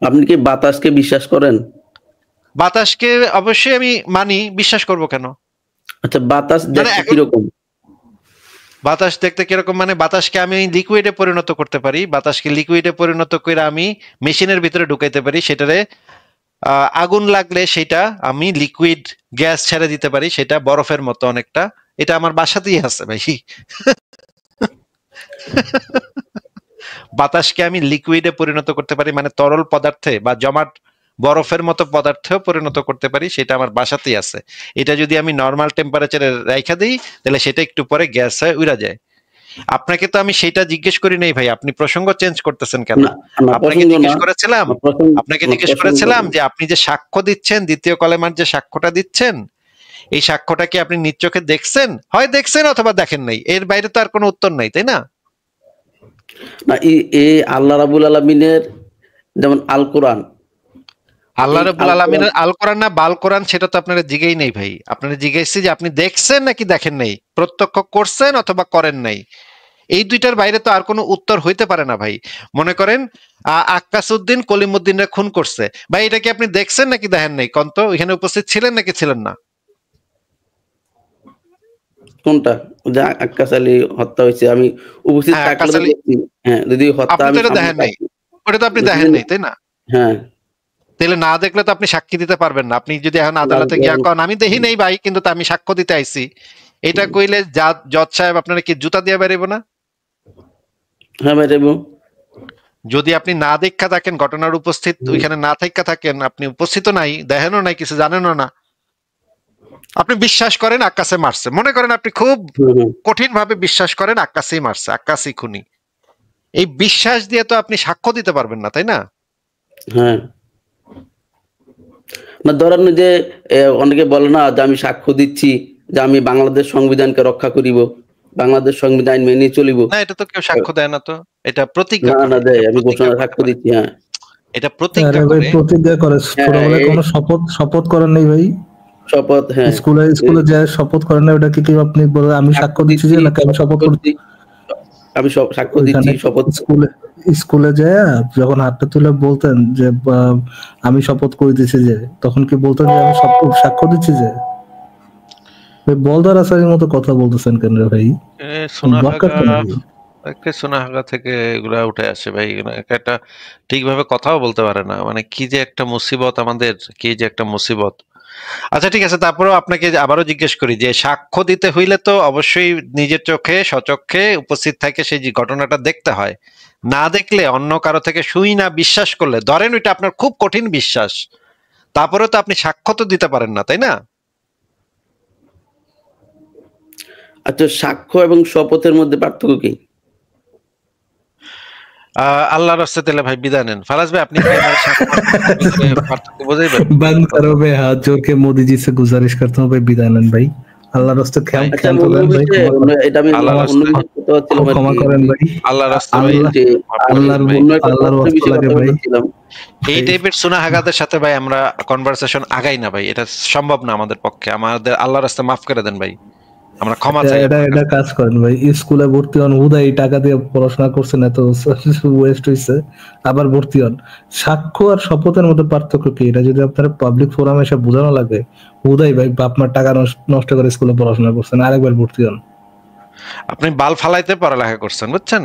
আপনি কি বাতাসকে বিশ্বাস করেন? বাতাসকে অবশ্যই আমি মানি, বিশ্বাস করব কেন? আচ্ছা, বাতাস দেখতে কিরকম? বাতাস দেখতে কিরকম মানে বাতাসকে আমি লিকুইডে পরিণত করতে পারি, বাতাসকে লিকুইডে পরিণত করে আমি মেশিনের ভিতরে ঢুকাইতে পারি, সেটারে আগুন লাগলে সেটা আমি লিকুইড গ্যাস ছেড়ে দিতে পারি, সেটা বরফের মতো অনেকটা। এটা আমার বাসাতেই আছে ভাই। বাতাসকে আমি লিকুইডে পরিণত করতে পারি, মানে তরল পদার্থে বা জমাট বরফের মতো পদার্থেও পরিণত করতে পারি, সেটা আমার বাসাতেই আছে। এটা যদি আমি নর্মাল টেম্পারেচারে রাইখা দিই তাহলে সেটা একটু পরে গ্যাস হয়ে উড়া যায়। আপনাকে তো আমি সেটা জিজ্ঞেস করি নাই ভাই, আপনি প্রসঙ্গ চেঞ্জ করতেছেন কেন? আপনাকে জিজ্ঞেস করেছিলাম যে আপনি যে সাক্ষ্য দিচ্ছেন, দ্বিতীয় কলেমার যে সাক্ষ্যটা দিচ্ছেন, এই সাক্ষ্যটা কি আপনি নিজ চোখে দেখছেন? হয় দেখছেন অথবা দেখেন নাই, এর বাইরে তো আর কোনো উত্তর নাই, তাই না? না, এই আল্লাহ রাব্বুল আলামিনের যেমন আল কোরআন, আল্লাহ রাব্বুল আলামিনের আল কোরআন না বাল কোরআন, সেটা তো আপনারা জিজ্ঞেই নেই ভাই। আপনারা জিজ্ঞাসছি যে আপনি দেখছেন নাকি দেখেন নাই, প্রত্যক্ষ করছেন অথবা করেন নাই, এই দুইটার বাইরে তো আর কোনো উত্তর হইতে পারে না ভাই। মনে করেন আক্কাসউদ্দিন কলিমউদ্দিনরা খুন করছে, ভাই এটা কি আপনি দেখছেন নাকি দেখেন নাই? কন্ত ওইখানে উপস্থিত ছিলেন নাকি ছিলেন না? কোনটা যে আক্কাস আলী হত্যা হয়েছে আমি উপস্থিত থাকলে, হ্যাঁ, যদি হত্যা আমি দেখেন নাই, ওটা তো আপনি দেখেন নাই, তাই না? হ্যাঁ, তাহলে না দেখলে তো আপনি সাক্ষী দিতে পারবেন না। আপনি যদি এখন আদালতে গিয়া কন আমি দেখি নাই ভাই, কিন্তু আমি সাক্ষ্য দিতে আইছি, এটা কইলে জজ সাহেব আপনারা কি জুতা দিয়ে বেরিব না? হ্যাঁ বেরিব। যদি আপনি না দেখা থাকেন, ঘটনার উপস্থিত ওইখানে না থাকা থাকেন, আপনি উপস্থিত নাই, দেখেনও নাই, কিছু জানেনও না, আপনি বিশ্বাস করেন আক্কাসে মারছে, মনে করেন আপনি খুব কঠিন ভাবে বিশ্বাস করেন আক্কাসেই মারছে, আক্কাসই খুনি, এই বিশ্বাস দিয়ে তো আপনি সাক্ষ্য দিতে পারবেন না, তাই না? হ্যাঁ, না ধরেন যে অনেকে বলে না যে আমি সাক্ষ্য দিচ্ছি যে আমি বাংলাদেশ সংবিধানকে রক্ষা করিব, বাংলাদেশ সংবিধান মেনে চলিব, না এটা তো কেউ সাক্ষ্য দেয় না, তো এটা প্রতিজ্ঞা না দেয়, আমি ঘোষণা সাক্ষ্য দিচ্ছি। হ্যাঁ, এটা প্রতিজ্ঞা করে। ছোটবেলায় কোনো শপথ করেন নাই ভাই? শপথ, হ্যাঁ, স্কুলে যায় শপথ করেন না, ওটা কি আপনি বলে আমি সাক্ষ্য দিচ্ছি যে নাকি আমি শপথ করছি? আমি সাক্ষ্য দিচ্ছি, শপথ। স্কুলে যায় যখন হাতটা তুলে বলতেন যে আমি শপথ করে দিচ্ছি, যে তখন কি বলতেন যে আমি সাক্ষ্য দিচ্ছি? যে বলদার আসার মতো কথা বলতেছেন কেন রে ভাই? সোনাহাগা থেকে এগুলা উঠে আসে ভাই, একটা ঠিকভাবে কথাও বলতে পারে না, মানে কি যে একটা মুসিবত আমাদের, কি যে একটা মুসিবত। আচ্ছা ঠিক আছে, তারপরেও আপনাকে আবারও জিজ্ঞেস করি যে সাক্ষ্য দিতে হইলে তো অবশ্যই নিজের চোখে সচক্ষে উপস্থিত থাকে সেই ঘটনাটা দেখতে হয়, না দেখলে অন্য কারো থেকে শুই না বিশ্বাস করলে, ধরেন ওইটা আপনার খুব কঠিন বিশ্বাস, তারপরেও তো আপনি সাক্ষ্য তো দিতে পারেন না, তাই না? আচ্ছা, সাক্ষ্য এবং শপথের মধ্যে পার্থক্য কি? আল্লাহর রাস্তায় তাহলে ভাই বিদায় নেন। ফারাজ ভাই আপনি পার্থক্য বুঝাইবেন? बंद करो भाई, हाथ जोड़ के मोदी जी से गुजारिश करता हूँ भाई, विदाय नेन भाई। আল্লাহর রাস্তায় খ্যাম করেন ভাই, এটা আমি ক্ষমা করেন ভাই, আল্লাহর রাস্তায় ভাই, আল্লাহর ওয়াস্তে লাগে ভাই। এই টাইপের সুনাহাগাদের সাথে ভাই আমরা কনভারসেশন আগাই না ভাই, এটা সম্ভব না আমাদের পক্ষে। আমাদের আল্লাহর রাস্তায় মাফ করে দেন ভাই, আমরা ক্ষমা চাই। এটা কাজ করেন ভাই, স্কুলে ভর্তি হন, উদয় টাকা দিয়ে পড়াশোনা করছেন, এত ওয়েস্ট হইছে, আবার ভর্তি হন। সাক্ষ্য আর শপথের মধ্যে পার্থক্য কি? এটা যদি আপনার পাবলিক ফোরামে এসে বোঝানো লাগে, উদয় ভাই আপনার টাকা নষ্ট করে স্কুলে পড়াশোনা করছেন, আরেকবার ভর্তি হন। আপনি বাল ফালাইতে পড়ালেখা করছেন, বুঝছেন?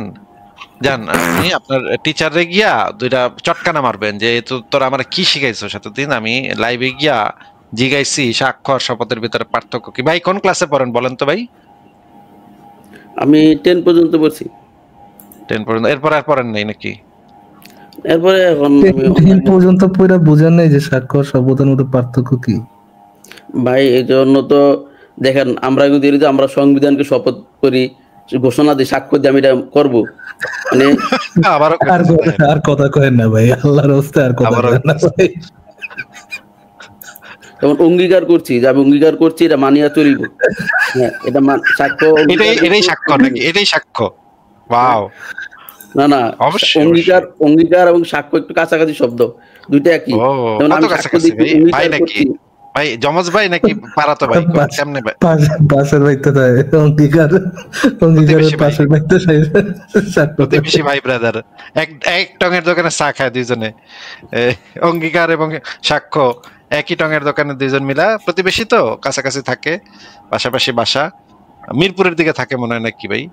জান আপনি আপনার টিচারে গিয়া দুইটা চটকানা মারবেন যে তোরা আমার কি শিখাইছো সাতদিন, আমি লাইভে গিয়া জিগাইছি সাক্ষ্য আর শপথের ভিতরে পার্থক্য কি। ভাই কোন ক্লাসে পড়েন বলেন তো ভাই? আমি 10 পর্যন্ত পড়ছি। 10 পর্যন্ত, এরপর আর পড়েন নাই নাকি? এরপরে এখন 10 পর্যন্ত পড়া বুঝেন নাই যে সাক্ষ্য আর শপথের মধ্যে পার্থক্য কি? ভাই এই জন্য তো দেখেন আমরা যদি আমরা সংবিধানকে শপথ করি, ঘোষণা দিই, সাক্ষ্য দিয়ে আমি এটা করবো, মানে আর কথা কয়েন না ভাই, আল্লাহর রাস্তায় আর কথা কয়েন না ভাই। যেমন অঙ্গীকার করছি যে আমি অঙ্গীকার করছি এটা মানিয়া চলিব, হ্যাঁ এটা সাক্ষ্য, এটাই সাক্ষ্য নাকি? এটাই সাক্ষ্য। ওয়াও, না না, অবশ্যই অঙ্গীকার অঙ্গীকার এবং সাক্ষ্য একটু কাছাকাছি শব্দ, দুইটা একই। ও যেমন কত আমি সাক্ষ্য কাছাকাছি দিচ্ছি, ভাই? ভাই অঙ্গীকার নাকি করছি। ভাই জমজ ভাই নাকি পাড়াতো ভাই কেমনে ভাই? পাশের বাড়িতে তাই অঙ্গীকারের প্রতিবেশী ভাই পাশের বাড়িতে সাক্ষ্য করে। প্রতিবেশী ভাই ব্রাদার এক এক টঙের দোকানে চা খায় দুইজনে, অঙ্গীকার এবং সাক্ষ্য একই টঙের দোকানে দুইজন মিলা, প্রতিবেশী তো কাছাকাছি থাকে, পাশাপাশি বাসা। মিরপুরের দিকে থাকে মনে হয় নাকি ভাই?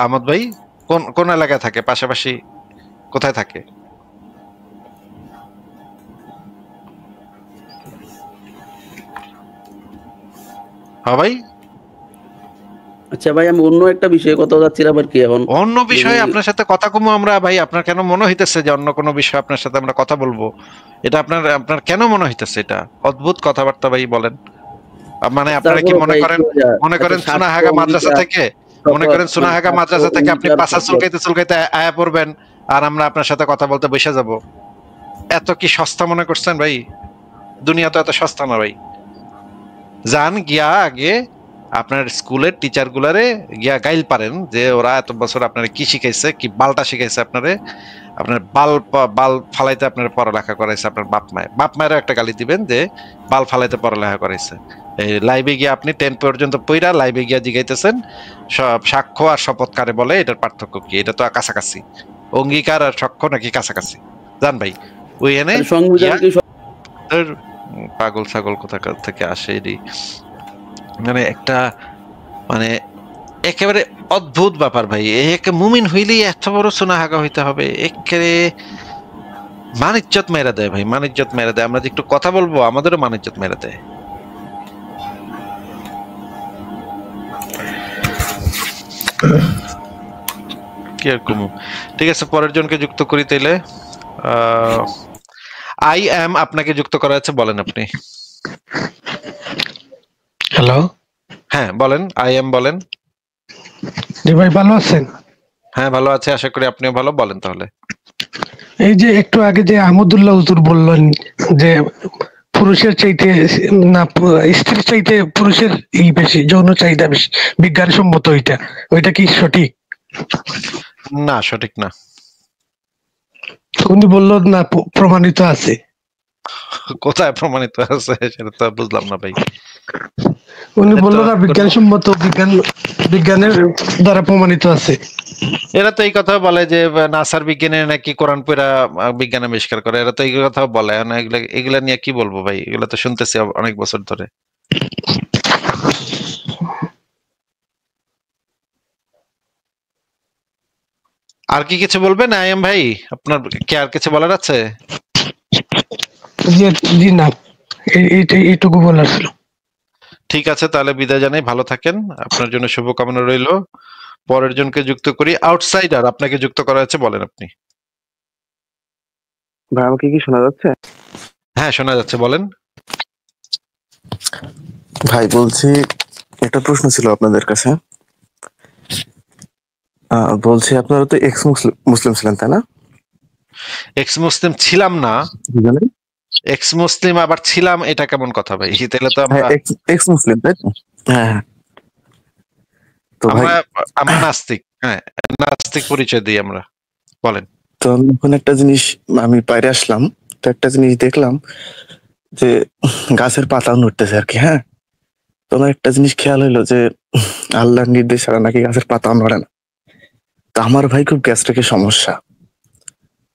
আহমদ ভাই কোন কোন এলাকায় থাকে, পাশাপাশি কোথায় থাকে? হ্যাঁ ভাই, আচ্ছা ভাই, আমি অন্য একটা বিষয়ে কথা যাচ্ছিলাম আর কি। এখন অন্য বিষয়ে আপনার সাথে কথা কমো আমরা ভাই? আপনার কেন মনে হইতেছে যে অন্য কোনো বিষয়ে আপনার সাথে আমরা কথা বলবো? এটা আপনার আপনার কেন মনে হইতেছে? এটা অদ্ভুত কথাবার্তা ভাই, বলেন। মানে আপনারা কি মনে করেন সোনাহাগা মাদ্রাসা থেকে, মনে করেন সোনাহাগা মাদ্রাসা থেকে আপনি পাশা চুলকাইতে চুলকাইতে আয়া পড়বেন আর আমরা আপনার সাথে কথা বলতে বসে যাব? এত কি সস্তা মনে করছেন ভাই? দুনিয়া তো এত সস্তা না ভাই। যান গিয়া আগে আপনার স্কুলের টিচার গুলারে গিয়া গাইল পারেন যে ওরা এত বছর আপনার কি শিখাইছে, কি বালটা শিখাইছে আপনারে। আপনার বাল ফালাইতে আপনার পড়ালেখা করাইছে আপনার বাপ মায়েরও একটা গালি দিবেন যে বাল ফালাইতে পড়ালেখা করাইছে। এই লাইভে গিয়া আপনি 10 পর্যন্ত পইরা লাইভে গিয়া জিগাইতেছেন সব সাক্ষ্য আর শপথ কারে বলে, এটার পার্থক্য কি? এটা তো কাছাকাছি, অঙ্গীকার আর সাক্ষ্য নাকি কাছাকাছি? জান ভাই ওই এনে পাগল ছাগল কোথাকার থেকে আসে এটি, মানে একটা মানে একেবারে অদ্ভুত ব্যাপার ভাই। একে মুমিন হইলেই এত বড় সোনাহাগা হইতে হবে? একেবারে মানিজ্জত মেরে দেয় ভাই, মানিজ্জত মেরে দেয়। আমরা যে একটু কথা বলবো আমাদেরও মানিজ্জত মেরে দেয়। কি আর কমু? ঠিক আছে, পরের জনকে যুক্ত করি তাইলে। আই এম আপনাকে যুক্ত করা আছে, বলেন আপনি। হ্যালো, হ্যাঁ বলেন, আই এম বলেন। জি ভাই, ভালো আছেন? হ্যাঁ ভালো আছে, আশা করি আপনিও ভালো। বলেন তাহলে। এই যে একটু আগে যে আহমদুল্লাহ হুজুর বললেন যে পুরুষের চাইতে না স্ত্রীর চাইতে পুরুষের বেশি যৌন চাহিদা বেশি, বিজ্ঞানসম্মত ওইটা কি সঠিক? না, সঠিক না। উনি বললো না প্রমাণিত আছে। কোথায় প্রমাণিত আছে সেটা তো বুঝলাম না ভাই। উনি বললো না বিজ্ঞানসম্মত, বিজ্ঞানের দ্বারা প্রমাণিত আছে। এরা তো এই কথা বলে যে নাসার বিজ্ঞানে নাকি কোরআন পড়া বিজ্ঞান আবিষ্কার করে, এরা তো এই কথা বলে। এগুলা নিয়ে কি বলবো ভাই? এগুলা তো শুনতেছি অনেক বছর ধরে। আর কি কিছু বলবেন আইএম ভাই? আপনার কি আর কিছু বলার আছে? জি না, এইটুকু বলার ছিল। ঠিক আছে, তাহলে বিদায় জানাই, ভালো থাকেন, আপনার জন্য শুভকামনা রইল। পরের জনকে যুক্ত করি। আউটসাইডার আপনাকে যুক্ত করা আছে, বলেন আপনি। ভাই আমাকে কি শোনা যাচ্ছে? হ্যাঁ শোনা যাচ্ছে, বলেন। ভাই বলছি, একটা প্রশ্ন ছিল আপনাদের কাছে। বলছি আপনারা তো এক্স মুসলিম ছিলেন তাই না? এক্স মুসলিম ছিলাম না, এক্স মুসলিম আবার ছিলাম, এটা কেমন কথা ভাই? তাহলে তো আমরা এক্স মুসলিম তাই তো? হ্যাঁ। তো আমরা নাস্তিক। হ্যাঁ, নাস্তিক পরিচয় দিই আমরা। বলেন। তো এখন একটা জিনিস আমি বাইরে আসলাম, তো একটা জিনিস দেখলাম যে গাছের পাতা নড়তেছে আর কি। হ্যাঁ, তো আমার একটা জিনিস খেয়াল হইলো যে আল্লাহর নির্দেশ ছাড়া নাকি গাছের পাতা নড়ে না। তো আমার ভাই খুব গ্যাস্ট্রিকের সমস্যা,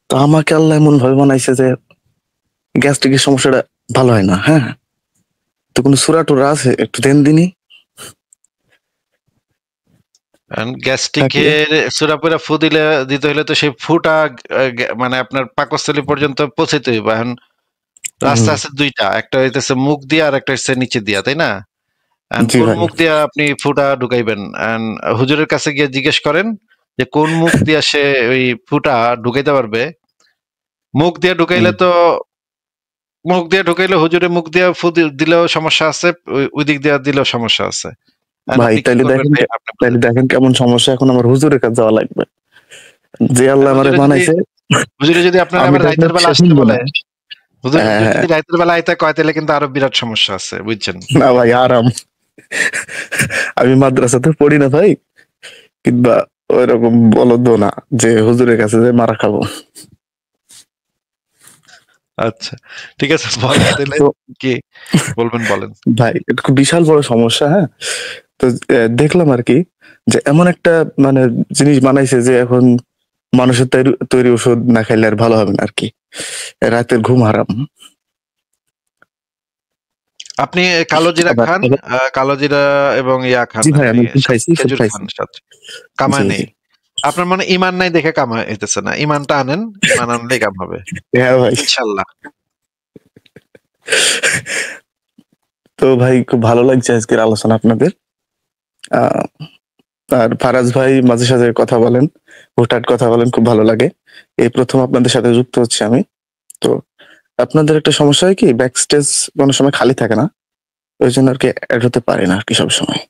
তো আমাকে আল্লাহ এমন ভাবে বানাইছে যে গ্যাস্ট্রিকের সমস্যাটা ভালো হয় না। হ্যাঁ, তো কোন সূরা টুরা আছে একটু দেন দিনই। গ্যাস্ট্রিকের সূরা পড়া ফু দিতে হলে তো সেই ফুটা মানে আপনার পাকস্থলী পর্যন্ত পৌঁছাইতে হইবে। এখন রাস্তা আছে দুইটা, একটা হইতেছে মুখ দিয়া আর একটা হচ্ছে নিচে দিয়া, তাই না? কোন মুখ দিয়া আপনি ফুটা ঢুকাইবেন? হুজুরের কাছে গিয়ে জিজ্ঞেস করেন যে কোন মুখ দিয়া সে ওই ফুটা ঢুকাইতে পারবে। মুখ দিয়ে ঢুকাইলে তো হুজুরের মুখ দিয়ে ফু দিলেও সমস্যা আছে, ওই দিক দিয়ে দিলেও সমস্যা আছে। ভাই তাইলে দেখেন কেমন সমস্যা। এখন আমার হুজুরের কাছে যাওয়া লাগবে, যে আল্লাহ আমারে বানাইছে। হুজুরে যদি আপনার আবার রাতের বেলা আসতে বলে, হুজুর যদি রাতের বেলা আইতে কয়, তাহলে কিন্তু আরো বিরাট সমস্যা আছে, বুঝছেন? না ভাই আরাম, আমি মাদ্রাসাতে পড়ি না ভাই, কিংবা ওইরকম বলদ না যে হুজুরের কাছে যে মারা খাবো। আচ্ছা ঠিক আছে, বলেন তাহলে তো কি বলবেন বলেন। ভাই এটা খুব বিশাল বড় সমস্যা। হ্যাঁ, তো দেখলাম আর কি যে এমন একটা মানে জিনিস বানাইছে যে এখন মানুষের তৈরি ওষুধ না খাইলে আর ভালো হবে না আর কি, রাতের ঘুম হারাম। আপনি কালো জিরা খান, কালো জিরা এবং ইয়া খান, জি ভাই আমি খাইছি, খুব খেজুর খাইছি। খান সাথে, কামায় জি নেই। জি আপনার মনে ইমান নাই দেখে কামাই হইতেছে না, ইমানটা আনেন, ইমান আনলেই কাম হবে হ্যাঁ ভাই। ইনশাল্লাহ। তো ভাই খুব ভালো লাগছে আজকের আলোচনা আপনাদের। আর ফারাজ ভাই মাঝে সাঝে কথা বলেন, হুটহাট কথা বলেন, খুব ভালো লাগে। এই প্রথম আপনাদের সাথে যুক্ত হচ্ছে আমি। তো আপনাদের একটা সমস্যা হয় কি, ব্যাক স্টেজ কোনো সময় খালি থাকে না, ওই জন্য আর কি অ্যাড হতে পারে না আর কি সবসময়।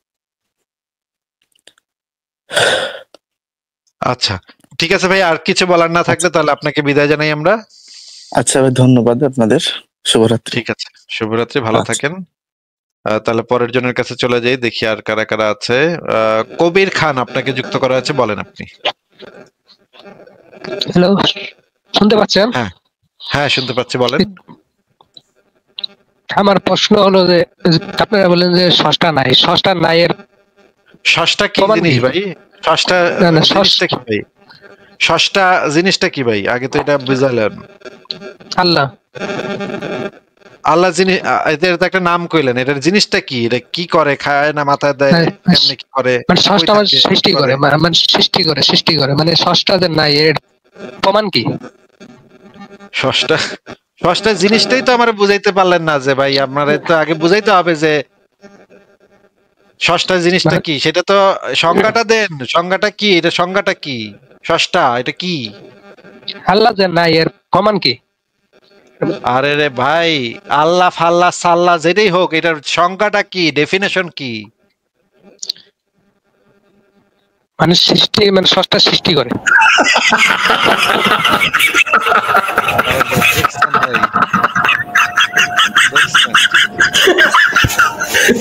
আচ্ছা ঠিক আছে ভাই, আর কিছু বলার না থাকলে তাহলে আপনাকে বিদায় জানাই আমরা। আচ্ছা ভাই, ধন্যবাদ আপনাদের, শুভরাত্রি। ঠিক আছে, শুভরাত্রি, ভালো থাকেন। তাহলে পরের জনের কাছে চলে যাই, দেখি আর কারা কারা আছে। কবির খান আপনাকে যুক্ত করা আছে, বলেন আপনি। হ্যালো, শুনতে পাচ্ছেন? হ্যাঁ হ্যাঁ শুনতে পাচ্ছি, বলেন। আমার প্রশ্ন হলো যে আপনারা বলেন যে ষষ্ঠা নাই, ষষ্ঠা নাই এর ষষ্ঠা কি জিনিস ভাই? ষষ্ঠা জিনিসটা কি ভাই? ষষ্ঠা জিনিসটা কি ভাই? আগে তো এটা বুঝালেন। আল্লাহ। আল্লাহ জিনিস, এদের তো একটা নাম কইলেন, এটার জিনিসটা কি? এটা কি করে? খায় না মাথায় দেয়? কেমনে কি করে? মানে ষষ্ঠা মানে সৃষ্টি করে, মানে সৃষ্টি করে মানে ষষ্ঠা যে নাই এর প্রমাণ কি? ষষ্ঠা জিনিসটাই তো আমার বুঝাইতে পারলেন না যে ভাই, আপনারা তো আগে বুঝাইতে হবে যে ষষ্ঠা জিনিসটা কি, সেটা তো সংজ্ঞাটা দেন। সংজ্ঞাটা কি? এটা সংজ্ঞাটা কি? ষষ্ঠা এটা কি? আল্লাহ যে নাই এর প্রমাণ কি? আরে রে ভাই, আল্লাহ ফাল্লাহ সাল্লাহ যেটাই হোক, এটার সংজ্ঞাটা কি? ডেফিনেশন কি? মানে সৃষ্টি, মানে ষষ্ঠা সৃষ্টি করে।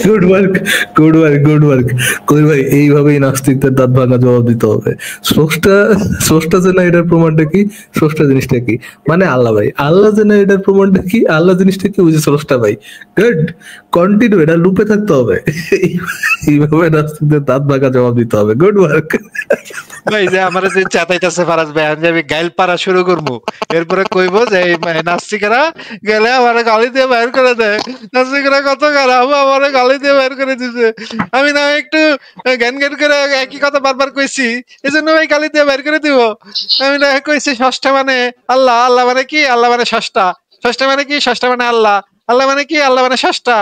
Good work, good work, good work. Kabir ভাই এইভাবেই নাস্তিকদের দাঁত ভাঙা জবাব দিতে হবে। স্রষ্টা যে না এটার প্রমাণটা কি? স্রষ্টা জিনিসটা কি? মানে আল্লাহ ভাই, আল্লাহ যে না এটার প্রমাণটা কি? আল্লাহ জিনিসটা কি? বুঝি স্রষ্টা ভাই। গুড, কন্টিনিউ, এটা লুপে থাকতে হবে। এইভাবে নাস্তিকদের দাঁত ভাঙা জবাব দিতে হবে। গুড ওয়ার্ক ভাই। যে আমার যে চাতাইতেছে ফারাজ ভাই, আমি আমি গাইল পাড়া শুরু করবো, এরপরে কইবো যে এই নাস্তিকেরা গেলে আমার গালি দিয়ে বাইর করে দেয়, নাস্তিকেরা কত খারাপ, আমার গালি দিয়ে বাইর করে দিছে। আমি না একটু জ্ঞান জ্ঞান করে একই কথা বারবার কইছি, এই জন্য ভাই গালি দিয়ে বাইর করে দিব। আমি না কইছি ষষ্ঠা মানে আল্লাহ, আল্লাহ মানে কি? আল্লাহ মানে ষষ্ঠা, ষষ্ঠা মানে কি? ষষ্ঠা মানে আল্লাহ, আল্লাহ মানে কি? আল্লাহ মানে ষষ্ঠা।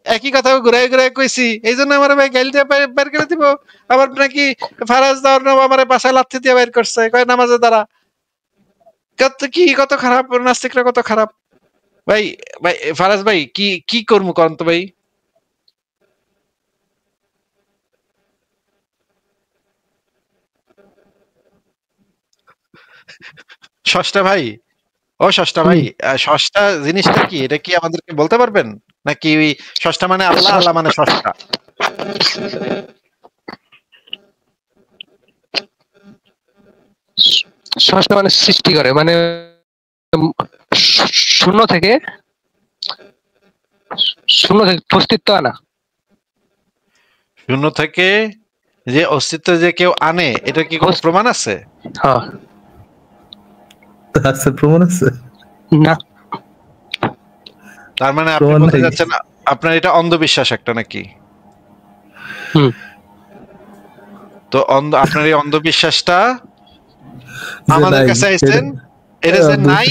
একই কথা ঘুরাই ঘুরাই কইছি, এই জন্য আমার ভাই গাইল দিয়ে বের করে দিব। আবার নাকি ফারাজ দাওয়ার নাম আমার বাসায় লাথি দিয়ে বের করছে, কয় নামাজের দ্বারা। কত খারাপ নাস্তিকরা, কত খারাপ ভাই। ভাই ফারাজ ভাই, কি কি করবো করেন তো ভাই? ষষ্ঠা ভাই, ও ষষ্ঠা ভাই, ষষ্ঠা জিনিসটা কি? এটা কি আমাদেরকে বলতে পারবেন নাকি? ষষ্ঠা মানে আল্লাহ, আল্লাহ মানে ষষ্ঠা? ষষ্ঠা মানে সৃষ্টি করে, মানে শূন্য থেকে অস্তিত্ব আনা। শূন্য থেকে যে অস্তিত্ব যে কেউ আনে, এটা কি কোনো প্রমাণ আছে? হ্যাঁ আছে, প্রমাণ আছে না। তার মানে আপনি বলতে যাচ্ছেন আপনার এটা অন্ধবিশ্বাস একটা নাকি? তো আপনার এই অন্ধবিশ্বাসটা আমাদের কাছে আইছেন, এটা যে নাই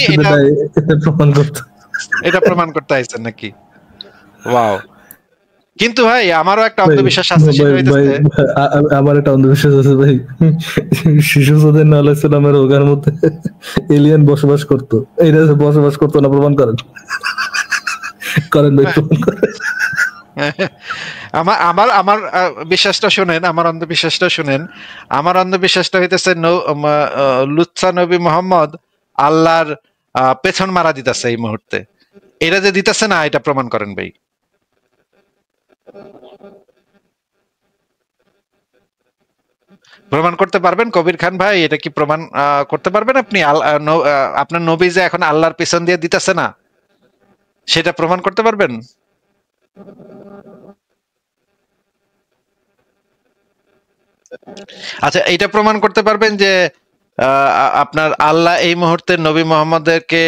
এটা প্রমাণ করতে আইছেন নাকি? ওয়াও। কিন্তু ভাই আমারও একটা অন্ধবিশ্বাস আছে, সেটা হইতেছে আমার একটা অন্ধবিশ্বাস আছে ভাই, শিশু সদের আলাইহিস সালামের ওগার মধ্যে এলিয়েন বসবাস করতো, এইটা বসবাস করতো না, প্রমাণ করেন। করেন ভাই, প্রমাণ করেন। আমার আমার আমার বিশ্বাসটা শুনেন, আমার অন্ধবিশ্বাসটা শুনেন। আমার অন্ধবিশ্বাসটা হইতেছে লুৎসা নবী মোহাম্মদ আল্লাহর পেছন মারা দিতেছে এই মুহূর্তে। এটা যে দিতেছে না, এটা প্রমাণ করেন ভাই। প্রমাণ করতে পারবেন কবির খান ভাই? এটা কি প্রমাণ করতে পারবেন আপনি? আপনার নবী যে এখন আল্লাহর পিছন দিয়ে দিতেছে না, সেটা প্রমাণ করতে পারবেন? আচ্ছা, এটা প্রমাণ করতে পারবেন যে আপনার আল্লাহ এই মুহূর্তে নবী মোহাম্মদকে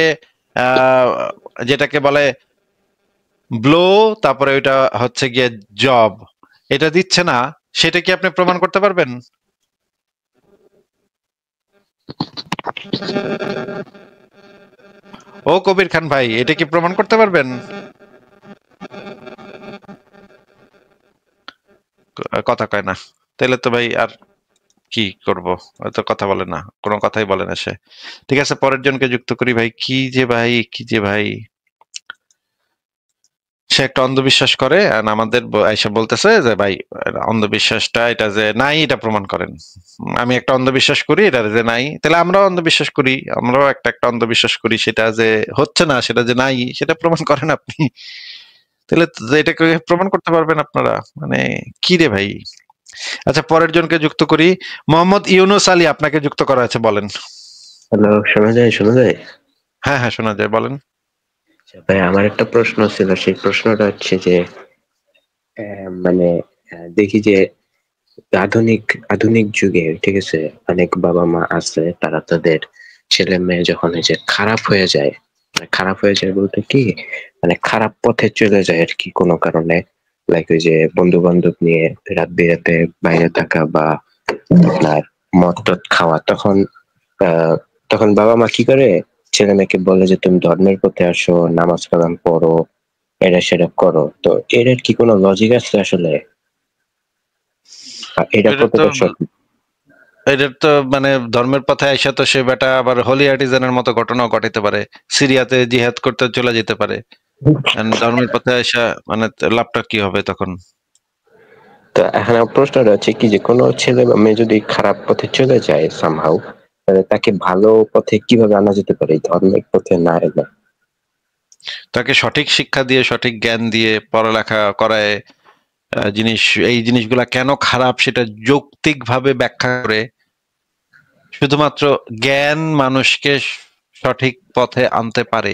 যেটাকে বলে ব্লো, তারপরে ওইটা হচ্ছে গিয়ে জব, এটা দিচ্ছে না, সেটা কি আপনি প্রমাণ করতে পারবেন? ও কবির খান ভাই, এটা কি প্রমাণ করতে পারবেন? কথা কয় না, তাহলে তো ভাই আর কি করব, হয়তো কথা বলে না, কোনো কথাই বলে না সে। ঠিক আছে, পরের জনকে যুক্ত করি ভাই। কি যে ভাই, সে একটা অন্ধবিশ্বাস করে আর আমাদের এসে বলতেছে যে ভাই অন্ধবিশ্বাসটা এটা যে নাই এটা প্রমাণ করেন। আমি একটা অন্ধবিশ্বাস করি, এটা যে নাই, তাহলে আমরাও অন্ধবিশ্বাস করি, আমরাও একটা অন্ধবিশ্বাস করি, সেটা যে হচ্ছে না, সেটা যে নাই, সেটা প্রমাণ করেন আপনি। তাহলে এটাকে প্রমাণ করতে পারবেন আপনারা? মানে কি রে ভাই। আচ্ছা, পরের জনকে যুক্ত করি। মোহাম্মদ ইউনুস আলী, আপনাকে যুক্ত করা আছে, বলেন। হ্যালো, শোনা যায়? হ্যাঁ শোনা যায়, বলেন। ভাই, আমার একটা প্রশ্ন ছিল, সেই প্রশ্নটা হচ্ছে যে মানে দেখি যে আধুনিক যুগে, ঠিক আছে, অনেক বাবা মা আছে, তারা তাদের ছেলে মেয়ে যখন এই যে খারাপ হয়ে যায় বলতে কি, মানে খারাপ পথে চলে যায় আর কি কোনো কারণে, লাইক ওই যে বন্ধু বান্ধব নিয়ে রাত বিরাতে বাইরে থাকা বা আপনার মদ টদ খাওয়া, তখন বাবা মা কি করে, ছেলে মেয়েকে বলে যে তুমি ধর্মের পথে আসো, নামাজ কালাম পড়ো, এটা সেটা করো। তো এর কি কোনো লজিক আছে আসলে? এটা তো মানে ধর্মের পথে আইসা তো সে বেটা আবার হোলি আর্টিজানের মতো ঘটনাও ঘটাইতে পারে, সিরিয়াতে জিহাদ করতে চলে যেতে পারে। ধর্মের পথে আইসা মানে লাভটা কি হবে তখন? তো এখানে প্রশ্নটা হচ্ছে কি, যে কোনো ছেলে বা মেয়ে যদি খারাপ পথে চলে যায় সামহাউ, তাহলে তাকে ভালো পথে কিভাবে আনা যেতে পারে, ধর্মের পথে না এলে? তাকে সঠিক শিক্ষা দিয়ে, সঠিক জ্ঞান দিয়ে, পড়ালেখা করায়, এই জিনিসগুলা কেন খারাপ সেটা যৌক্তিক ভাবে ব্যাখ্যা করে, শুধুমাত্র জ্ঞান মানুষকে সঠিক পথে আনতে পারে,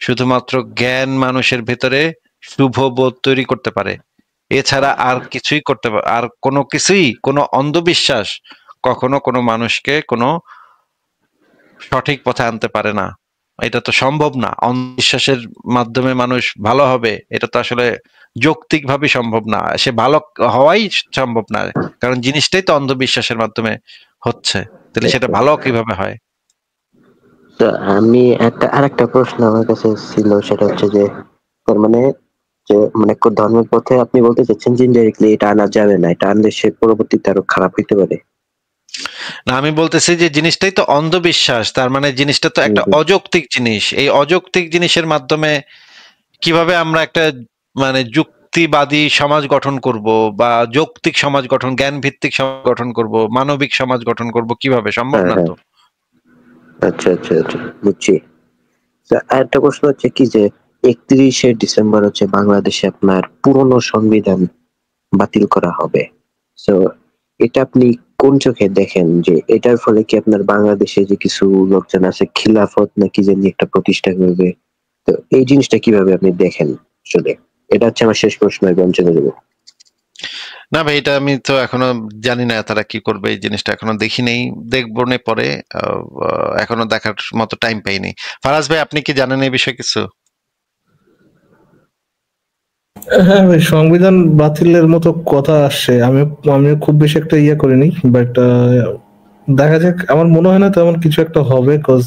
শুধুমাত্র জ্ঞান মানুষের ভেতরে শুভ বোধ তৈরি করতে পারে, এছাড়া আর কিছুই করতে পারে, আর কোনো অন্ধবিশ্বাস কখনো কোনো মানুষকে কোনো সঠিক পথে আনতে পারে না। এটা তো সম্ভব না। অন্ধবিশ্বাসের মাধ্যমে মানুষ ভালো হবে, এটা তো আসলে যৌক্তিক ভাবে সম্ভব না, সে ভালো হওয়াই সম্ভব না, কারণ জিনিসটাই তো অন্ধবিশ্বাসের মাধ্যমে হচ্ছে, তাহলে সেটা ভালো কিভাবে হয়? তো আমি আরেকটা প্রশ্ন আমার কাছে ছিল, সেটা হচ্ছে যে তার মানে যে মানে ধর্মের পথে আপনি বলতে চাচ্ছেন যে ইনডাইরেক্টলি এটা আনা যাবে না, এটা আনলে সে পরবর্তীতে আরো খারাপ হইতে পারে? না, আমি বলতেছি যে জিনিসটাই তো অন্ধবিশ্বাস, তার মানে জিনিসটা তো একটা অযৌক্তিক জিনিস। এই অযৌক্তিক জিনিসের মাধ্যমে কিভাবে আমরা একটা মানে যুক্তিবাদী সমাজ গঠন করব, বা যৌক্তিক সমাজ গঠন, জ্ঞান ভিত্তিক সমাজ গঠন করব, মানবিক সমাজ গঠন করব, কিভাবে? সম্ভব না তো। আচ্ছা, বুঝছি। আরেকটা প্রশ্ন হচ্ছে কি, যে 31শে ডিসেম্বর হচ্ছে বাংলাদেশে আপনার পুরনো সংবিধান বাতিল করা হবে। তো এটা আপনি কোন চোখে দেখেন, যে এটার ফলে কি আপনার বাংলাদেশে যে কিছু লোকজন আছে খিলাফত নাকি জানি একটা প্রতিষ্ঠা করবে, তো এই জিনিসটা কিভাবে আপনি দেখেন আসলে? এটা হচ্ছে আমার শেষ প্রশ্ন, এবং চলে যাবো। না ভাই, এটা আমি তো এখনো জানি না তারা কি করবে, এই জিনিসটা এখনো দেখি নেই, দেখবো না পরে, এখনো দেখার মতো টাইম পাইনি। ফারাজ ভাই, আপনি কি জানেন এই বিষয়ে কিছু? হ্যাঁ ভাই, সংবিধান বাতিলের মতো কথা আসছে, আমি খুব বেশি একটা করিনি, বাট দেখা যাক। আমার মনে হয় না তেমন কিছু একটা হবে, কজ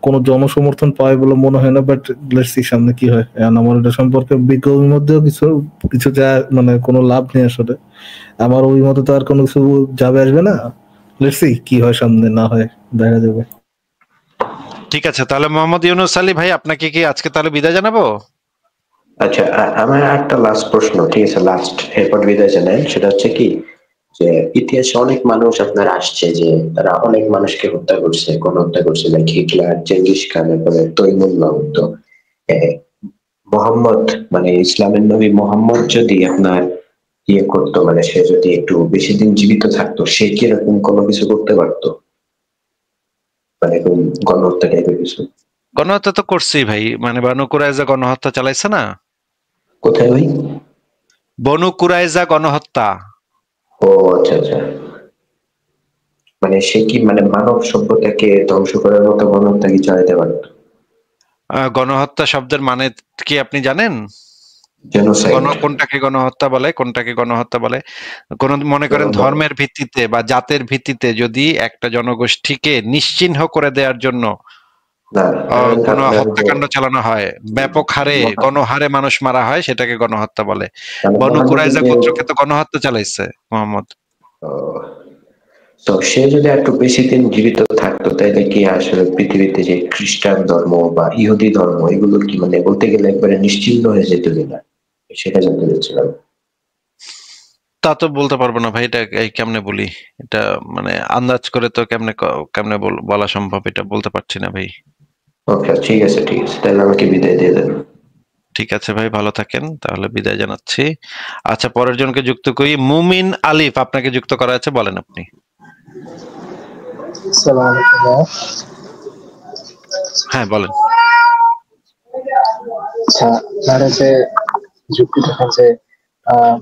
কোনো জনসমর্থন পায় বলে মনে হয় না, বাট লেটস সি সামনে কি হয়। আমার এটা সম্পর্কে বিজ্ঞানের মধ্যেও কিছু যা মানে কোনো লাভ নেই আসলে, আমার ওই মতো তো আর কোনো কিছু যাবে আসবে না। লেটস সি কি হয়, সামনে না হয় দেখা যাবে। ঠিক আছে, তাহলে মোহাম্মদ ইউনুস আলী ভাই, আপনাকে কি আজকে তাহলে বিদায় জানাবো? আচ্ছা, আমার একটা লাস্ট প্রশ্ন, ঠিক আছে, লাস্ট, এরপর বিদায় জানাই। সেটা হচ্ছে কি, যে ইতিহাসে অনেক মানুষ আপনার আসছে যে তারা অনেক মানুষকে হত্যা করছে, হত্যা করছে, লাইক হিটলার, চেঙ্গিস খান, এরপরে তৈমুর মাউদ। মোহাম্মদ মানে ইসলামের নবী মোহাম্মদ যদি আপনার ইয়ে করতো, মানে সে যদি একটু বেশি দিন জীবিত থাকতো, সে কি এরকম কোনো কিছু করতে পারতো, মানে এরকম গণহত্যা টাইপের কিছু? গণহত্যা তো করছেই ভাই, মানে বনু কুরাইজা গণহত্যা চালাইছে না? কোথায় ভাই? বনু কুরাইজা গণহত্যা। ও আচ্ছা আচ্ছা, মানে সে কি মানে মানব সভ্যতাকে ধ্বংস করার মতো গণহত্যা কি চালাতে পারতো? গণহত্যা শব্দের মানে কি আপনি জানেন? জেনোসাইড। কোনটাকে গণহত্যা বলে, কোনটাকে গণহত্যা বলে? কোন মনে করেন ধর্মের ভিত্তিতে বা জাতের ভিত্তিতে যদি একটা জনগোষ্ঠীকে নিশ্চিহ্ন করে দেওয়ার জন্য কোন হত্যাকাণ্ড চালানো হয়, ব্যাপক হারে গণহারে মানুষ মারা হয়, সেটাকে গণহত্যা বলে। বনু কুরাইজা গোত্রকে তো গণহত্যা চালাইছে মোহাম্মদ। তো সে যদি একটু বেশি দিন জীবিত থাকতো, তাইলে কি আসলে পৃথিবীতে যে খ্রিস্টান ধর্ম বা ইহুদি ধর্ম, এগুলো কি মানে বলতে গেলে একবারে নিশ্চিহ্ন হয়ে যেত কিনা, সেটা জানতে চাচ্ছিলাম। তা তো বলতে পারবো না ভাই, এটা কেমনে বলি, এটা মানে আন্দাজ করে তো কেমনে কেমনে বলা সম্ভব, এটা বলতে পারছি না ভাই। ওকে, ঠিক আছে ঠিক আছে, তাহলে আমাকে বিদায় দিয়ে দেন। ঠিক আছে ভাই, ভালো থাকেন, তাহলে বিদায় জানাচ্ছি। আচ্ছা, পরের জনকে যুক্ত করি। মুমিন আলিফ, আপনাকে যুক্ত করা আছে, বলেন আপনি। হ্যাঁ বলেন।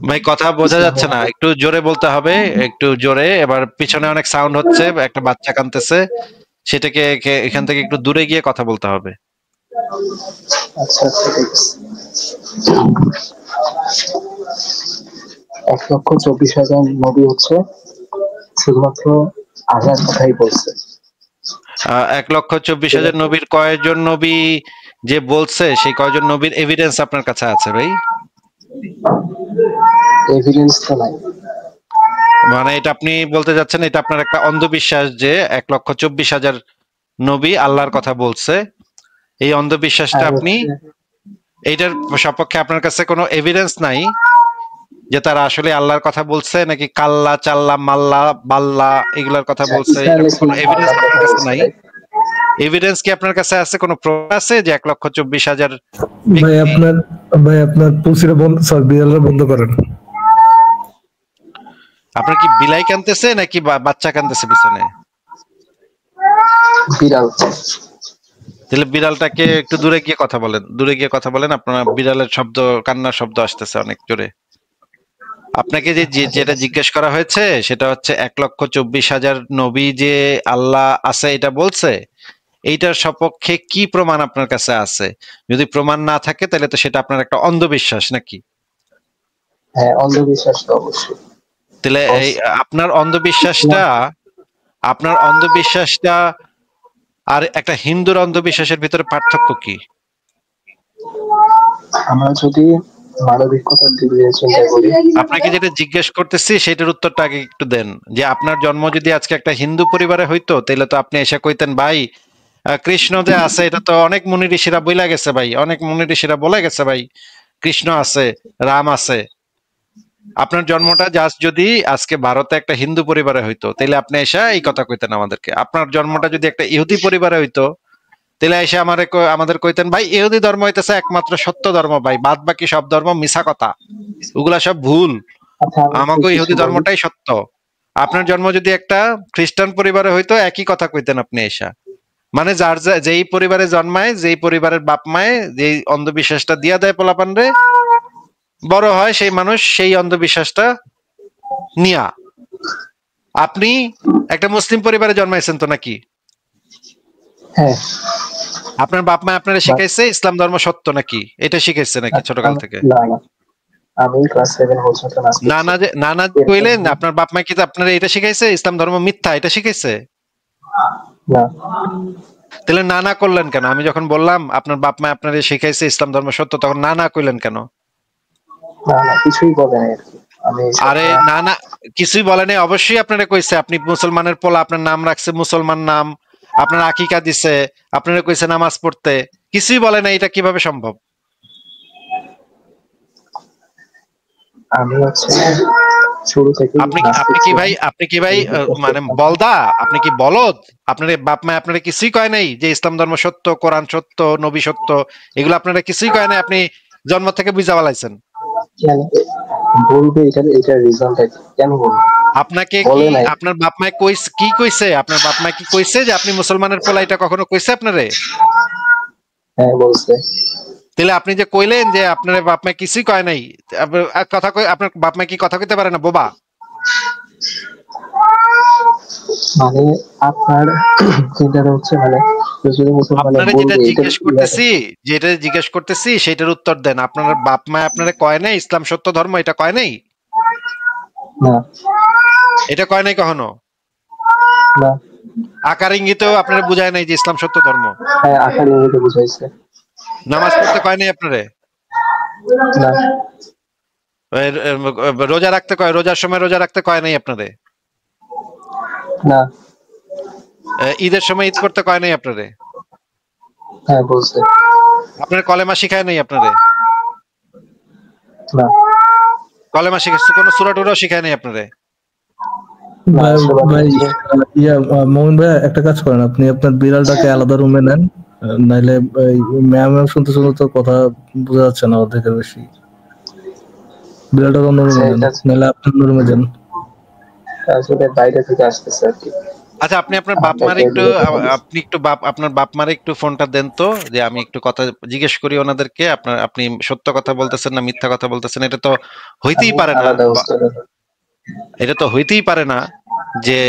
ভাই কথা বোঝা যাচ্ছে না, একটু জোরে বলতে হবে, একটু জোরে। এবার পিছনে অনেক সাউন্ড হচ্ছে, একটা বাচ্চা কাঁদতেছে, সেটাকে এখান থেকে একটু দূরে গিয়ে কথা বলতে হবে। আচ্ছা আচ্ছা, ঠিক আছে। 1,24,000 নবী হচ্ছে শুধুমাত্র আল্লাহর কথাই বলছে। 1,24,000 নবীর কয়জন নবী যে বলছে, সেই কয়জন নবীর এভিডেন্স আপনার কাছে আছে ভাই? এভিডেন্স তো নাই। মানে এটা আপনি বলতে যাচ্ছেন এটা আপনার একটা অন্ধবিশ্বাস যে 1,24,000 নবী আল্লাহর কথা বলছে, এই অন্ধবিশ্বাসটা আপনি, এইটার সপক্ষে আপনার কাছে কোনো এভিডেন্স নাই যে তারা আসলে আল্লাহর কথা বলছে, নাকি কাল্লা চাল্লা মাল্লা বাল্লা এগুলার কথা বলছে, কোনো এভিডেন্স আপনার কাছে নাই? এভিডেন্স কি আপনার কাছে আছে, কোনো প্রমাণ আছে যে 1,24,000? ভাই আপনার পুসিরা বন্ধ, সরি বিড়ালরা বন্ধ করেন। আপনার কি বিলাই কানতেছে নাকি বাচ্চা কানতেছে পিছনে? বিড়াল। তাহলে বিড়ালটাকে একটু দূরে গিয়ে কথা বলেন, দূরে গিয়ে কথা বলেন, আপনার বিড়ালের শব্দ, কান্নার শব্দ আসতেছে অনেক জোরে। আপনাকে যেটা জিজ্ঞেস করা হয়েছে সেটা হচ্ছে 1,24,000 নবী যে আল্লাহ আছে এটা বলছে, এইটার সপক্ষে কি প্রমাণ আপনার কাছে আছে? যদি প্রমাণ না থাকে তাহলে তো সেটা আপনার একটা অন্ধবিশ্বাস নাকি? হ্যাঁ, অন্ধবিশ্বাস তো অবশ্যই। তাহলে এই আপনার অন্ধবিশ্বাসটা আর একটা হিন্দুর অন্ধবিশ্বাসের ভিতরে পার্থক্য কি? আমরা যদি মানবিকতার দিক দিয়ে চিন্তা করি, আপনাকে যেটা জিজ্ঞেস করতেছি সেটার উত্তরটা আগে একটু দেন। যে আপনার জন্ম যদি আজকে একটা হিন্দু পরিবারে হইতো, তাহলে তো আপনি এসে কইতেন ভাই কৃষ্ণ যে আছে এটা তো অনেক মুনি ঋষিরা বলে গেছে ভাই, অনেক মুনি ঋষিরা বলে গেছে ভাই, কৃষ্ণ আছে, রাম আছে। আপনার জন্মটা জাস্ট যদি আজকে ভারতে একটা হিন্দু পরিবারে হইতো, তাহলে আপনি এসে এই কথা কইতেন আমাদেরকে। আপনার জন্মটা যদি একটা ইহুদি পরিবারে হইতো, তাহলে এসে আমাদের কইতেন ভাই ইহুদি ধর্ম হইতেছে একমাত্র সত্য ধর্ম ভাই, বাদ বাকি সব ধর্ম মিছা কথা, ওগুলা সব ভুল, আমাকে ইহুদি ধর্মটাই সত্য। আপনার জন্ম যদি একটা খ্রিস্টান পরিবারে হইতো, একই কথা কইতেন আপনি এসা। মানে যেই পরিবারে জন্মায়, যেই পরিবারের বাপ মায়ে যেই অন্ধবিশ্বাসটা দিয়া দেয় পোলাপান রে, বড় হয় সেই মানুষ সেই অন্ধবিশ্বাসটা নিয়া। আপনি একটা মুসলিম পরিবারে জন্মাইছেন তো নাকি? হ্যাঁ। আপনার বাপ মা আপনারা শিখাইছে ইসলাম ধর্ম সত্য নাকি, এটা শিখাইছে নাকি ছোটকাল থেকে? না না, আমি ক্লাস 7 পর্যন্ত না কইলেন, আপনার বাপ মা কি আপনারা এটা শিখাইছে ইসলাম ধর্ম মিথ্যা, এটা শিখাইছে? না। তাহলে না করলেন কেন? আমি যখন বললাম আপনার বাপ মা আপনারা শিখাইছে ইসলাম ধর্ম সত্য, তখন না কইলেন কেন? না না, কিছুই বলে নাই আমি। আরে না কিছুই বলে নাই, অবশ্যই আপনারা কইছে। আপনি মুসলমানের পোলা, আপনার নাম রাখছে মুসলমান নাম, আপনার আকিকা দিছে, আপনারা কইছে নামাজ পড়তে, কিছুই বলে নাই, এটা কিভাবে সম্ভব? আমি হচ্ছে শুরু থেকে আপনি কি ভাই মানে বলদা, আপনি কি বলদ? আপনার বাপ মা আপনারা কিছুই কয় নাই যে ইসলাম ধর্ম সত্য, কোরআন সত্য, নবী সত্য, এগুলো আপনারা কিছুই কয় নাই, আপনি জন্ম থেকে বুঝা বলাইছেন? বলবে এটার রেজাল্ট কেন বলবে? আপনাকে কি আপনার বাপ মায় কি কইছে? আপনার বাপ মা কি কইছে যে আপনি মুসলমানের পোলা, এটা কখনো কইছে আপনারে? হ্যাঁ বলছে। তাহলে আপনি যে কইলেন যে আপনার বাপ মা কিছুই কয় নাই, কথা কই, আপনার বাপ মা কি কথা কইতে পারে না? বোবা মানে আপনার চিন্তাটা হচ্ছে মানে আপনারা যেটা জিজ্ঞেস করতেছি সেটার উত্তর দেন। আপনার বাপ মা আপনারা কয় নাই ইসলাম সত্য ধর্ম, এটা কয় নাই? না, এটা কয় নাই কখনো? না, আকার ইঙ্গিতেও আপনারা বুঝায় নাই যে ইসলাম সত্য ধর্ম? হ্যাঁ, আকার ইঙ্গিতে বুঝাইছে। নামাজ পড়তে কয় নাই আপনারে? না। রোজা রাখতে কয়, রোজার সময় রোজা রাখতে কয় নাই আপনারে? না। ঈদের সময় ঈদ করতে কয় নাই আপনারে? হ্যাঁ বলছে। আপনার কলেমা শিখায় নাই আপনারে? না। কলেমা শিখাইছে, কোন সূরা টুরাও শিখায় নাই আপনারে? ভাই মোমিন ভাই একটা কাজ করেন, আপনি আপনার বিড়ালটাকে আলাদা রুমে নেন, নাইলে ম্যাম শুনতে শুনতে তো কথা বোঝা যাচ্ছে না অর্ধেকের বেশি। বিড়ালটাকে অন্য রুমে নেন, নাইলে আপনি অন্য রুমে যান। আসলে বাইরে থেকে আসতেছে আর কি। আচ্ছা, আপনি আপনার বাপ মারে আপনার বাপ মারে একটু ফোনটা দেন তো, যে আমি একটু কথা জিজ্ঞেস করি ওনাদেরকে। আপনি সত্য কথা বলতেছেন না মিথ্যা কথা বলতেছেন? এটা তো হইতেই পারে না, এটা তো হইতেই পারে না যে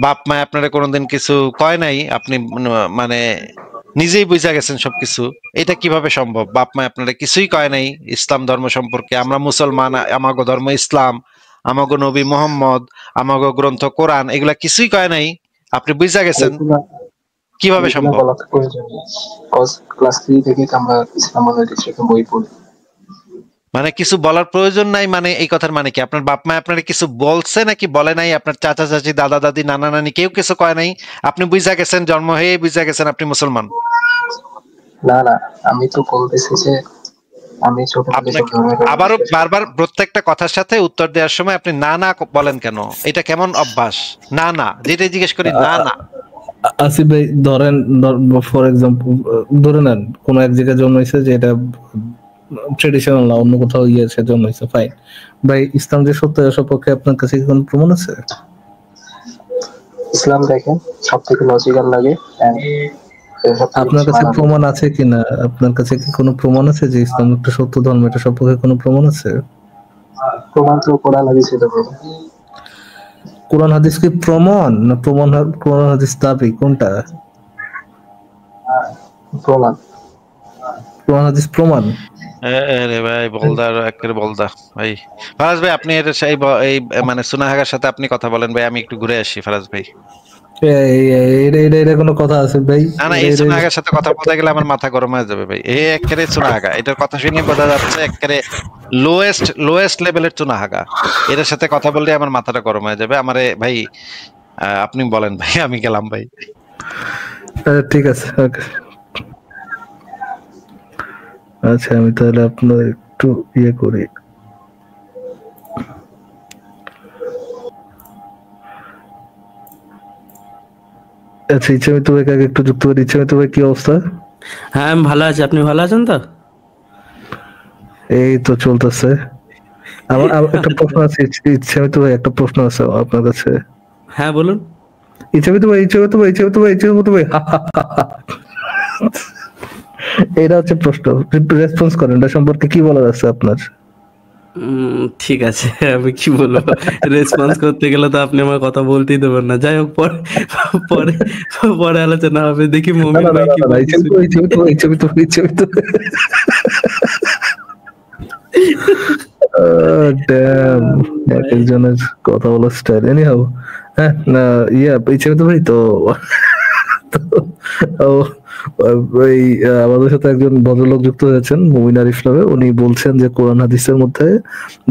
বাপ মা আপনারা কোনোদিন কিছু কয় নাই, আপনি মানে নিজেই বুঝা গেছেন সবকিছু। এটা কিভাবে সম্ভব? বাপ মা আপনারা কিছুই কয় নাই ইসলাম ধর্ম সম্পর্কে, আমরা মুসলমান, আমাগো ধর্ম ইসলাম, আমাগো নবী মোহাম্মদ, আমাগো গ্রন্থ কোরআন, এগুলা কিছুই কয় নাই, আপনি বুঝা গেছেন, কিভাবে সম্ভব? ক্লাস 3 থেকে আমরা ইসলাম বই পড়ি। মানে কিছু বলার প্রয়োজন নাই, মানে এই কথার মানে কি? আপনার বাপ মা আপনার কিছু বলছে নাকি বলে নাই? আপনার চাচা চাচি, দাদা দাদি, নানা নানি কেউ কিছু কয় নাই? আপনি বুঝা গেছেন, জন্ম হয়ে বুঝা গেছেন আপনি মুসলমান? না না, আমি তো বলতেছি যে আমি ছোট থেকে আবারও বারবার প্রত্যেকটা কথার সাথে উত্তর দেওয়ার সময় আপনি না না বলেন কেন? এটা কেমন অভ্যাস? না না, যেটা জিজ্ঞেস করি না না। আসিফ ভাই ধরেন, ফর এক্সাম্পল ধরে নেন কোন এক জায়গায় জন্মাইছে যে এটা ট্রেডিশনাল না, অন্য কোথাও গিয়েছে জন্মাইছে, ফাইন। ভাই ইসলাম যে সত্য সপক্ষে আপনার কাছে কি কোনো প্রমাণ আছে? ইসলাম দেখেন সব থেকে লজিক্যাল লাগে। আপনার কাছে প্রমাণ আছে কিনা? আপনার কাছে কি কোনো প্রমাণ আছে যে ইসলাম একটা সত্য ধর্ম, এটা সপক্ষে কোনো প্রমাণ আছে? প্রমাণ তো কোরআন হাদিসে দেবো। কোরআন হাদিস কি প্রমাণ না প্রমাণ? কোরআন হাদিস দাবি কোনটা? প্রমাণ। কোরআন হাদিস প্রমাণ। আরে ভাই বলদা, একেবারে বলদা ভাই। ফারাজ ভাই আপনি এটা সেই এই মানে সুনাহাগার সাথে আপনি কথা বলেন ভাই, আমি একটু ঘুরে আসি। ফারাজ ভাই এটা কোনো কথা আছে ভাই? না না, এই সুনাহাগার সাথে কথা বলতে গেলে আমার মাথা গরম হয়ে যাবে ভাই। এই একেবারে সুনাহাগা, এটার কথা শুনে বোঝা যাচ্ছে একেবারে লোয়েস্ট লেভেলের সুনাহাগা। এটার সাথে কথা বললে আমার মাথাটা গরম হয়ে যাবে। আমারে ভাই আপনি বলেন ভাই, আমি গেলাম ভাই। ঠিক আছে, ওকে। আচ্ছা আমি তাহলে আপনার একটু ইয়ে করি। আচ্ছা ইচ্ছামিত ভাইকে আগে একটু যুক্ত করি। ইচ্ছামিত ভাই কি অবস্থা? হ্যাঁ আমি ভালো আছি, আপনি ভালো আছেন তো? এই তো চলতেছে। আমার একটা প্রশ্ন আছে ইচ্ছামিত ভাই, একটা প্রশ্ন আছে আপনার কাছে। হ্যাঁ বলুন। ইচ্ছামিত ভাই এটা হচ্ছে প্রশ্ন, রেসপন্স করেন, এটা সম্পর্কে কি বলা যাচ্ছে আপনার? ঠিক আছে, আমি কি বলবো? রেসপন্স করতে গেলে তো আপনি আমার কথা বলতেই দেবেন না। যাই হোক, পরে পরে আলোচনা হবে। দেখি মুমিন ভাই কি একজনের কথা বলার স্টাইল। এনিহাউ হ্যাঁ, ইচ্ছামিত ভাই তো আমাদের সাথে একজন ভদ্রলোক যুক্ত হয়েছেন, মুমিন আরিফ নামে। উনি বলছেন যে কোরআন হাদিসের মধ্যে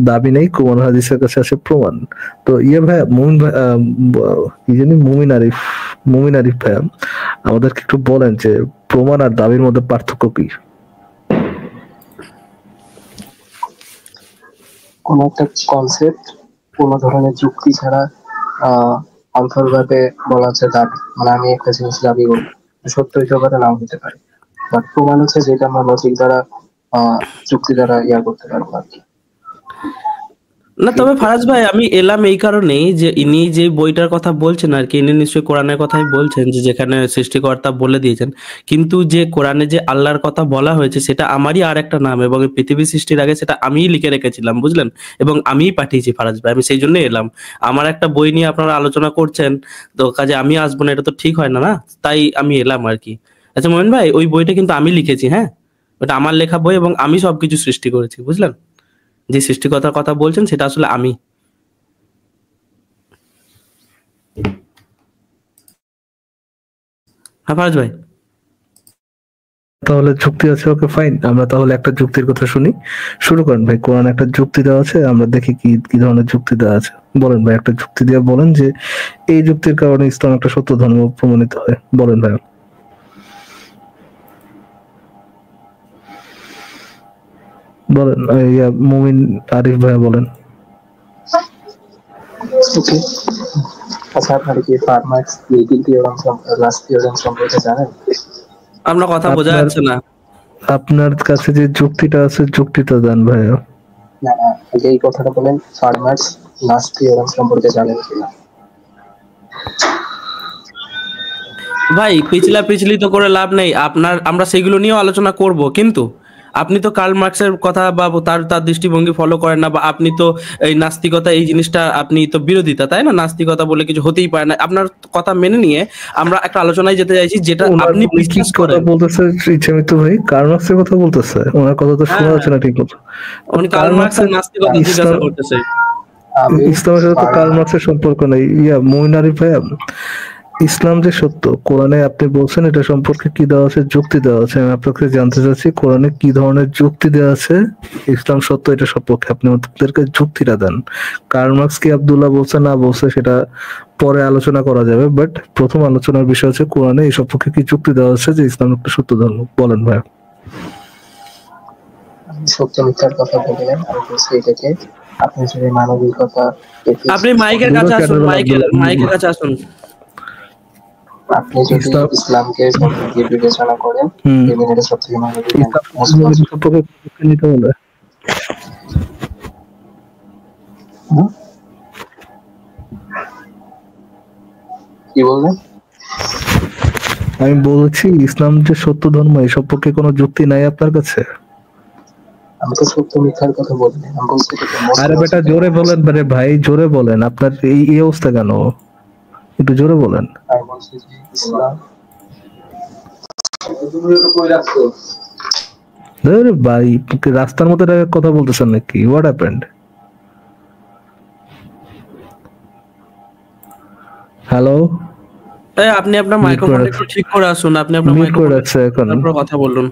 দাবি নেই, কোরআন হাদিসের কাছে আছে প্রমাণ। তো ভাই মুমিন ভাই, কি জানি মুমিন আরিফ ভাই আমাদেরকে একটু বলেন যে প্রমাণ আর দাবির মধ্যে পার্থক্য কি? কোন একটা কনসেপ্ট কোন ধরনের যুক্তি ছাড়া অন্তর্ভাবে বলা হচ্ছে দাবি, মানে আমি একটা জিনিস দাবি করি, সত্য হইতে পারে নাও হতে পারে, বাট প্রমাণ হচ্ছে যেটা আমরা লজিক দ্বারা যুক্তি দ্বারা করতে পারবো আর কি। না তবে ফারাজ ভাই আমি এলাম এই কারণেই যে ইনি যে বইটার কথা বলছেন আর কি, ইনি নিশ্চয়ই কোরআনের কথাই বলছেন যে যেখানে সৃষ্টিকর্তা বলে দিয়েছেন, কিন্তু যে কোরআনে যে আল্লাহর কথা বলা হয়েছে সেটা আমারই আর একটা নাম, এবং এই পৃথিবী সৃষ্টির আগে সেটা আমিই লিখে রেখেছিলাম, বুঝলেন, এবং আমিই পাঠিয়েছি ফারাজ ভাই, আমি সেই জন্যই এলাম। আমার একটা বই নিয়ে আপনারা আলোচনা করছেন, তো কাজে আমি আসবো না, এটা তো ঠিক হয় না, না, তাই আমি এলাম আর কি। আচ্ছা মোমিন ভাই, ওই বইটা কিন্তু আমি লিখেছি, হ্যাঁ, ওটা আমার লেখা বই এবং আমি সবকিছু সৃষ্টি করেছি, বুঝলেন, যে সৃষ্টিকর্তার কথা বলছেন সেটা আসলে আমি। হ্যাঁ ফারাজ ভাই, তাহলে যুক্তি আছে, ওকে ফাইন, আমরা তাহলে একটা যুক্তির কথা শুনি। শুরু করেন ভাই, কোরআন একটা যুক্তি দেওয়া আছে, আমরা দেখি কি কি ধরনের যুক্তি দেওয়া আছে। বলেন ভাই, একটা যুক্তি দিয়ে বলেন যে এই যুক্তির কারণে ইসলাম একটা সত্য ধর্ম প্রমাণিত হয়, বলেন ভাই। বলেন মুমিন আরিফ ভাই বলেন। ওকে, আচ্ছা আপনারা কি ফার্মাক্স লিগেল থিওরাম লাস্ট থিওরাম সম্পর্কে জানেন? আপনার কথা বোঝা যাচ্ছে না। আপনার কাছে যে যুক্তিটা আছে যুক্তিটা দেন ভাই। না না, এই কথাটা বলেন, ফার্মাক্স লাস্ট থিওরাম সম্পর্কে জানেন কিনা? ভাই পিছলি তো করে লাভ নেই, আমরা সেগুলো নিয়েও আলোচনা করব, কিন্তু আপনি তো কার্ল মার্কসের কথা বা তার দৃষ্টিভঙ্গি ফলো করেন না, বা আপনি তো এই নাস্তিকতা এই জিনিসটা আপনি তো বিরোধিতা, তাই না? নাস্তিকতা বলে কিছু হতেই পারে না। আপনার কথা মেনে নিয়ে আমরা একটা আলোচনায় যেতে চাইছি যেটা আপনি বিশ্বাস করেন। বলতেছে ইচ্ছামিত ভাই কার্ল মার্কসের কথা বলতেছে, ওনার কথা তো শোনা যাচ্ছে না ঠিক মতো। উনি কার্ল মার্কসের নাস্তিকতা জিজ্ঞাসা করতেছে। ইসলামের সাথে তো কার্ল মার্কসের সম্পর্ক নেই। মুমিন আরিফ ভাই, ইসলাম যে সত্য, কোরআনে আপনি বলছেন এটা সম্পর্কে কি দেওয়া আছে, যুক্তি দেওয়া আছে। আমি আপনাকে জানতে চাচ্ছি কোরআনে কি ধরনের যুক্তি দেওয়া আছে ইসলাম সত্য এটা সম্পর্কে, আপনি আমাদেরকে যুক্তিটা দেন। কার্ল মার্কস কি আব্দুল্লাহ বলছে না বলছে সেটা পরে আলোচনা করা যাবে, বাট প্রথম আলোচনার বিষয় হচ্ছে কোরআনে এই সম্পর্কে কি যুক্তি দেওয়া আছে যে ইসলাম একটা সত্য ধর্ম, বলেন ভাই। সত্য মিথ্যার কথা বললেন, আমি বলছি এটাকে আপনি যদি মানবিকতা, আপনি মাইকের কাছে আসুন, মাইকের কাছে আসুন। আপনি যদি ইসলামকে সম্পর্কে বিবেচনা করেন, এটা সবথেকে মানবিক কি বললেন? আমি বলছি ইসলাম যে সত্য ধর্ম এই সম্পর্কে কোনো যুক্তি নাই আপনার কাছে? আমি তো সত্য মিথ্যার কথা বলি, আমি বলছি আরে বেটা জোরে বলেন, আরে ভাই জোরে বলেন, আপনার এই অবস্থা কেন, একটু জোরে বলেন। আমি বলছি যে ইসলাম ভাই রাস্তার মধ্যে কথা বলতেছেন নাকি? What happened? হ্যালো, আপনি আপনার মাইক্রোফোনটা একটু ঠিক করে আসুন, আপনি আপনার মাইক্রোফোন কথা বলুন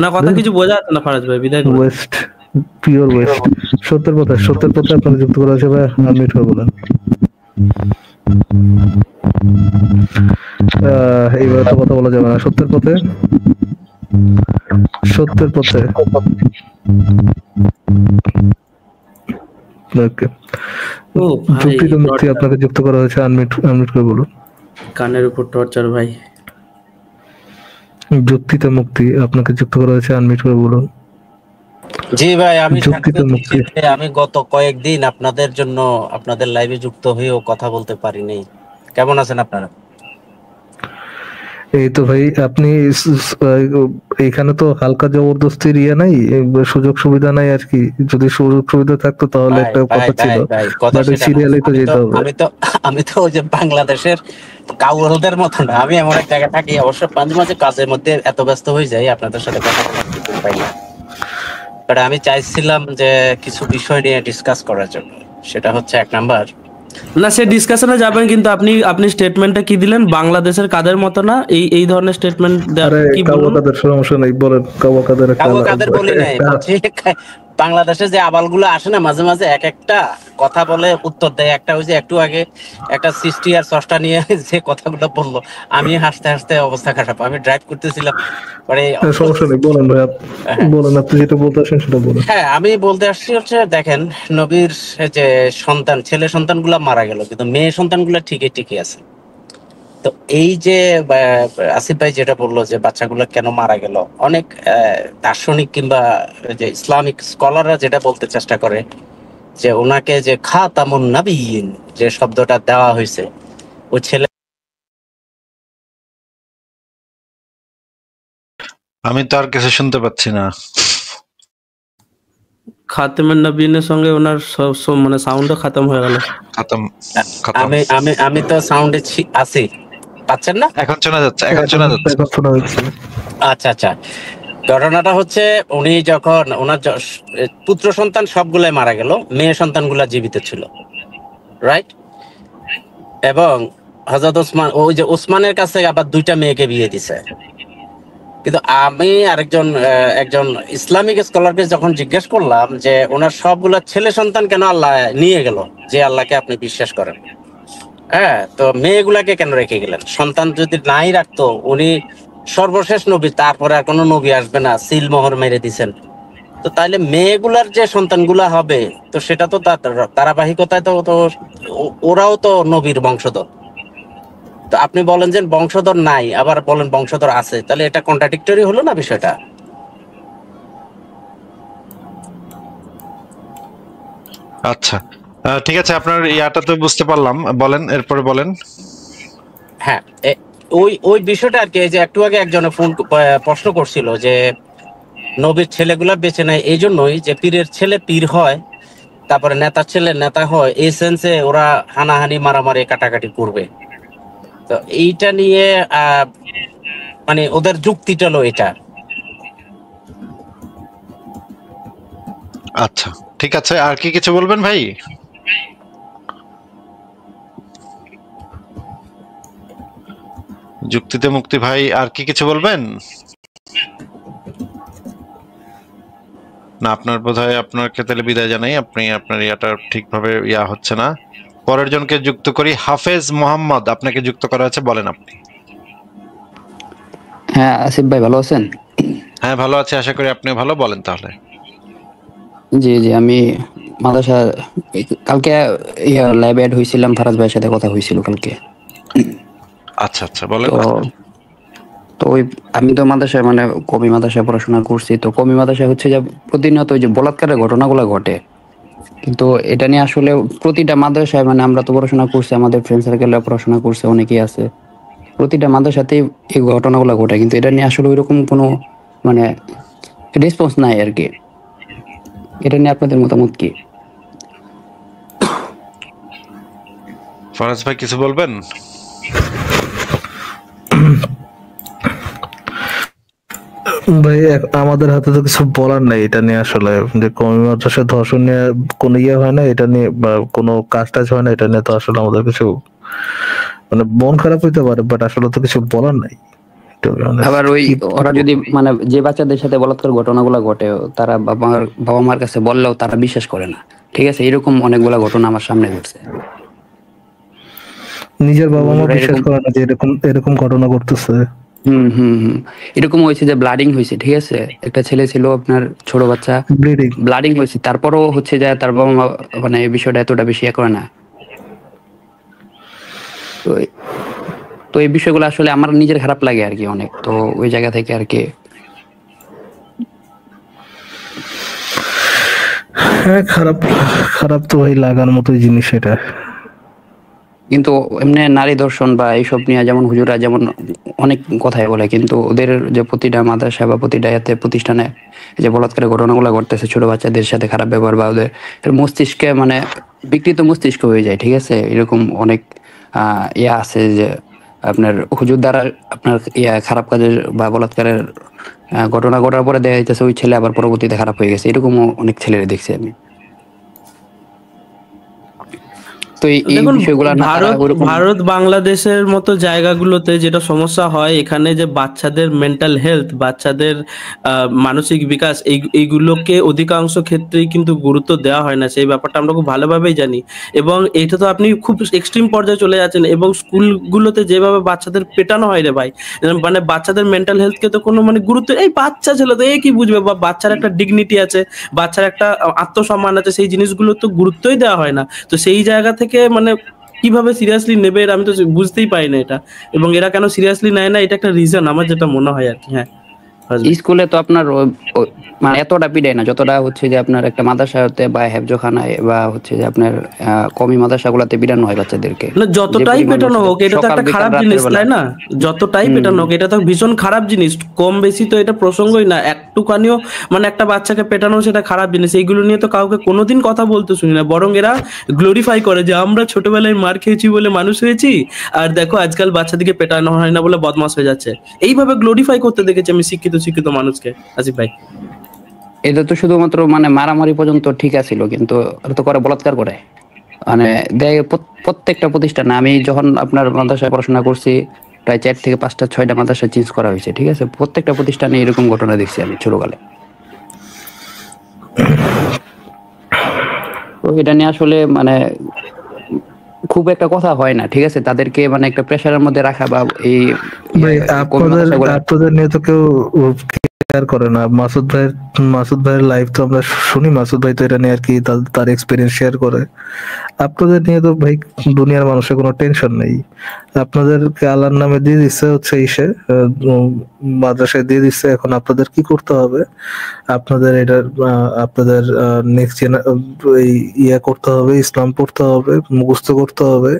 না, কথা কিছু বোঝা যাচ্ছে না ফারাজ ভাই, বিদায় করুন। ওয়েস্ট, পিওর ওয়েস্ট, সত্যের পথে আপনাকে যুক্ত করা আছে ভাই, আনমিউট করে বলেন। এইভাবে তো কথা বলা যাবে না, সত্যের পথে যুক্তি তো মুক্তি আপনাকে যুক্ত করা হয়েছে, আনমিউট করে বলুন। কানের উপর টর্চার ভাই। যুক্তিতে মুক্তি আপনাকে যুক্ত করা হয়েছে, আনমিউট করে বলুন। জি ভাই, আমি গত কয়েকদিন আপনাদের জন্য আপনাদের লাইভে যুক্ত হয়েও কথা বলতে পারিনি। কেমন আছেন আপনারা? এই তো ভাই, আপনি এখানে তো হালকা জবরদস্তির নাই, সুযোগ সুবিধা নাই আর কি। যদি সুযোগ সুবিধা থাকতো তাহলে একটা কথা ছিল, বাট সিরিয়ালে তো যেতে হবে। আমি তো ওই যে বাংলাদেশের কাউলদের মতো না, আমি এমন এক জায়গায় থাকি, অবশ্য মাঝে মাঝে কাজের মধ্যে এত ব্যস্ত হয়ে যাই আপনাদের সাথে কথা বলতে পারি না। বাট আমি চাইছিলাম যে কিছু বিষয় নিয়ে ডিসকাস করার জন্য, সেটা হচ্ছে এক নাম্বার না, সে ডিসকাশনে যাবেন, কিন্তু আপনি স্টেটমেন্টটা কি দিলেন, বাংলাদেশের কাদের মতো না, এই ধরনের স্টেটমেন্ট কি বলুন? কাদের সমস্যা নাই, বলেন কাদের বলি নাই, বাংলাদেশে যে আবালগুলো আসে না মাঝে মাঝে এক একটা কথা বলে উত্তর দেয়, একটা ওই যে একটু আগে একটা সৃষ্টি আর ষষ্ঠা নিয়ে যে কথাগুলো বললো, আমি হাসতে হাসতে অবস্থা খারাপ। আমি ড্রাইভ করতেছিলাম, সমস্যা নেই, বলেন ভাই, বলেন আপনি যেটা বলতে আসেন সেটা বলেন। হ্যাঁ, আমি বলতে আসছি হচ্ছে দেখেন, নবীর যে সন্তান, ছেলে সন্তানগুলা মারা গেল, কিন্তু মেয়ে সন্তানগুলা ঠিকই আছে। তো এই যে আসিফ ভাই যেটা বললো যে বাচ্চাগুলো কেন মারা গেল, অনেক দার্শনিক কিংবা যে ইসলামিক স্কলাররা যেটা বলতে চেষ্টা করে যে ওনাকে যে খাতামুন নাবিয়িন যে শব্দটা দেওয়া হয়েছে, ও ছেলে আমি তো আর কিছু শুনতে পাচ্ছি না। খাতেমের নবীনের সঙ্গে ওনার মানে সাউন্ডও খতম হয়ে গেল। আমি আমি আমি তো সাউন্ডে আছি, পাচ্ছেন না? এখন শোনা যাচ্ছে, এখন শোনা যাচ্ছে। আচ্ছা আচ্ছা, ঘটনাটা হচ্ছে উনি যখন ওনার পুত্র সন্তান সবগুলাই মারা গেল, মেয়ে সন্তানগুলা জীবিত ছিল, রাইট? এবং হযরত ওসমান, ওই যে ওসমানের কাছে আবার 2টা মেয়েকে বিয়ে দিছে। কিন্তু আমি একজন ইসলামিক স্কলারকে যখন জিজ্ঞেস করলাম যে ওনার সবগুলা ছেলে সন্তান কেন আল্লাহ নিয়ে গেল, যে আল্লাহকে আপনি বিশ্বাস করেন, হ্যাঁ, তো মেয়েগুলাকে কেন রেখে গেলেন? সন্তান যদি নাই রাখতো, উনি সর্বশেষ নবী, তারপরে আর কোনো নবী আসবে না, সিল মোহর মেরে দিছেন, তো তাইলে মেয়েগুলার যে সন্তানগুলা হবে, তো সেটা তো ধারাবাহিকতায় তো ওরাও তো নবীর বংশধর। তো আপনি বলেন যে বংশধর নাই, আবার বলেন বংশধর আছে, তাহলে এটা কন্ট্রাডিক্টরি হলো না বিষয়টা? আচ্ছা ঠিক আছে, আপনার ইয়াটা তো বুঝতে পারলাম, বলেন এরপরে বলেন। হ্যাঁ, ওই বিষয়টা আর কি, যে একটু আগে একজনে প্রশ্ন করছিল যে নবীর ছেলেগুলা বেঁচে নেয় এই জন্যই যে পীরের ছেলে পীর হয়, তারপরে নেতার ছেলে নেতা হয়, এই সেন্সে ওরা হানাহানি মারামারি কাটাকাটি করবে। তো এইটা নিয়ে মানে ওদের যুক্তিটা হলো এটা। আচ্ছা ঠিক আছে, আর কি কিছু বলবেন ভাই? যুক্তিতে মুক্তি ভাই, আর কি কিছু বলবেন? না, আপনার বোধহয় আপনাকে তাহলে বিদায় জানাই, আপনি আপনার ইয়াটা ঠিকভাবে ইয়া হচ্ছে না। পরের জনকে যুক্ত করি, হাফেজ মোহাম্মদ, আপনাকে যুক্ত করা আছে, বলেন আপনি। হ্যাঁ আসিফ ভাই, ভালো আছেন? হ্যাঁ ভালো আছি, আশা করি আপনিও ভালো। বলেন তাহলে। জি জি, আমি মাদ্রাসা কালকে ল্যাব অ্যাড হয়েছিলাম, ফারাজ ভাইয়ের সাথে কথা হয়েছিল কালকে। আচ্ছা আচ্ছা, বলেন। তো ওই আমি তো মাদ্রাসায় মানে কমি মাদ্রাসায় পড়াশোনা করছি, তো কমি মাদ্রাসায় হচ্ছে যে প্রতিনিয়ত ওই যে বলাৎকারের ঘটনাগুলো ঘটে, কিন্তু এটা নিয়ে আসলে প্রতিটা মাদ্রাসায় মানে আমরা তো পড়াশোনা করছি, আমাদের ফ্রেন্ড সার্কেলে পড়াশোনা করছে অনেকেই আছে, প্রতিটা মাদ্রাসাতেই এই ঘটনাগুলো ঘটে, কিন্তু এটা নিয়ে আসলে ওইরকম কোনো মানে রেসপন্স নাই আর কি। এটা নিয়ে আপনাদের মতামত কি? ফরাজ ভাই কিছু বলবেন? ভাই আমাদের হাতে তো কিছু বলার নাই এটা নিয়ে, আসলে যে কমি মাদ্রাসায় ধর্ষণ নিয়ে কোনো ইয়ে হয় না, এটা নিয়ে বা কোনো কাজ টাজ হয় না, এটা নিয়ে তো আসলে আমাদের কিছু মানে মন খারাপ হইতে পারে, বাট আসলে তো কিছু বলার নাই। আবার ওই ওরা যদি মানে যে বাচ্চাদের সাথে বলাৎকার ঘটনাগুলো ঘটে, তারা বাবা মার কাছে বললেও তারা বিশ্বাস করে না, ঠিক আছে? এরকম অনেকগুলা ঘটনা আমার সামনে ঘটছে। নিজের বাবা মা বিশ্বাস করে না যে এরকম ঘটনা ঘটতেছে। এরকম হয়েছে যে ব্লাডিং হয়েছে, ঠিক আছে? একটা ছেলে ছিল আপনার, ছোট বাচ্চা, ব্লাডিং হয়েছে, তারপরও হচ্ছে যে তার বাবা মা মানে এই বিষয়টা এতটা বেশি করে না। তো এই বিষয়গুলো আসলে আমার নিজের খারাপ লাগে আর কি অনেক, তো ওই জায়গা থেকে আর কি। হ্যাঁ, খারাপ তো ভাই লাগার মতোই জিনিস এটা। কিন্তু এমনি নারী দর্শন বা এইসব নিয়ে যেমন হুজুরা যেমন অনেক কথাই বলে, কিন্তু ওদের যে প্রতিটা মাদ্রাসা বা প্রতিটা প্রতিষ্ঠানে যে বলাৎকারের ঘটনাগুলো ঘটতেছে, ছোট বাচ্চাদের সাথে খারাপ ব্যবহার বা ওদের মস্তিষ্কে মানে বিকৃত মস্তিষ্ক হয়ে যায়, ঠিক আছে? এরকম অনেক ইয়া আছে যে আপনার হুজুর দ্বারা আপনার খারাপ কাজের বা বলাৎকারের ঘটনা ঘটার পরে দেখা যাইতেছে ওই ছেলে আবার পরবর্তীতে খারাপ হয়ে গেছে, এরকমও অনেক ছেলেরা দেখছি আমি। দেখুন, ভারত বাংলাদেশের মতো জায়গাগুলোতে যেটা সমস্যা হয়, এখানে যে বাচ্চাদের মেন্টাল হেলথ, বাচ্চাদের মানসিক বিকাশ, এইগুলোকে অধিকাংশ ক্ষেত্রেই কিন্তু গুরুত্ব দেওয়া হয় না। সেই ব্যাপারটা আমরা খুব ভালোভাবেই জানি, এবং এইটা তো আপনি খুব এক্সট্রিম পর্যায়ে চলে যাচ্ছেন। এবং স্কুলগুলোতে যেভাবে বাচ্চাদের পেটানো হয় রে ভাই, মানে বাচ্চাদের মেন্টাল হেলথকে তো কোনো মানে গুরুত্ব, এই বাচ্চা ছেলে তো কি বুঝবে, বা বাচ্চার একটা ডিগনিটি আছে, বাচ্চার একটা আত্মসম্মান আছে, সেই জিনিসগুলো তো গুরুত্বই দেওয়া হয় না। তো সেই জায়গা থেকে মানে কিভাবে সিরিয়াসলি নেবে আমি তো বুঝতেই পারি না এটা, এবং এরা কেন সিরিয়াসলি নেয় না, এটা একটা রিজন আমার যেটা মনে হয় আর কি। হ্যাঁ, স্কুলে তো আপনার মানে এতটা পিড়ায় না যতটা হচ্ছে যে আপনার একটা মাদ্রাসাতে বা হেফজখানায় বা হচ্ছে যে আপনার কমি মাদ্রাসাগুলোতে পিড়ানো হয় বাচ্চাদেরকে। না যতটাই পেটানো হোক এটা তো একটা খারাপ জিনিস, তাই না? যতটাই পেটানো হোক এটা তো ভীষণ খারাপ জিনিস। কম বেশি তো এটা প্রসঙ্গই না। একটুখানিও মানে একটা বাচ্চাকে পেটানো সেটা খারাপ জিনিস। এইগুলো নিয়ে তো কাউকে কোনোদিন কথা বলতে শুনি না, বরং এরা গ্লোরিফাই করে যে আমরা ছোটবেলায় মার খেয়েছি বলে মানুষ হয়েছি, আর দেখো আজকাল বাচ্চাদেরকে পেটানো হয় না বলে বদমাশ হয়ে যাচ্ছে। এইভাবে গ্লোরিফাই করতে দেখেছি আমি শিক্ষিত মানুষকে। আসিফ ভাই, এটা তো শুধুমাত্র মানে মারামারি পর্যন্ত ঠিক আছিল, কিন্তু ওরা তো করে বলাৎকার করে। মানে প্রত্যেকটা প্রতিষ্ঠানে আমি যখন আপনার মাদ্রাসায় পড়াশোনা করছি প্রায় 4 থেকে 5টা 6টা মাদ্রাসা চেঞ্জ করা হয়েছে, ঠিক আছে? প্রত্যেকটা প্রতিষ্ঠানে এরকম ঘটনা দেখছি আমি ছোটকালে। তো এটা নিয়ে আসলে মানে খুব একটা কথা হয় না, ঠিক আছে? তাদেরকে মানে একটা প্রেসারের মধ্যে রাখা বা এই আপনাদের নিয়ে তো কেউ কেয়ার করে না। মাসুদ ভাইয়ের লাইভ তো আমরা শুনি, মাসুদ ভাই তো এটা নিয়ে আর কি তার এক্সপিরিয়েন্স শেয়ার করে। আপনাদের নিয়ে তো ভাই দুনিয়ার মানুষের কোনো টেনশন নেই। আপনাদেরকে আল্লাহর নামে দিয়ে দিচ্ছে হচ্ছে মাদ্রাসায় দিয়ে দিচ্ছে। এখন আপনাদের কি করতে হবে? আপনাদের এটা আপনাদের নেক্সট ইয়ে করতে হবে, ইসলাম পড়তে হবে, মুখস্থ করতে হবে,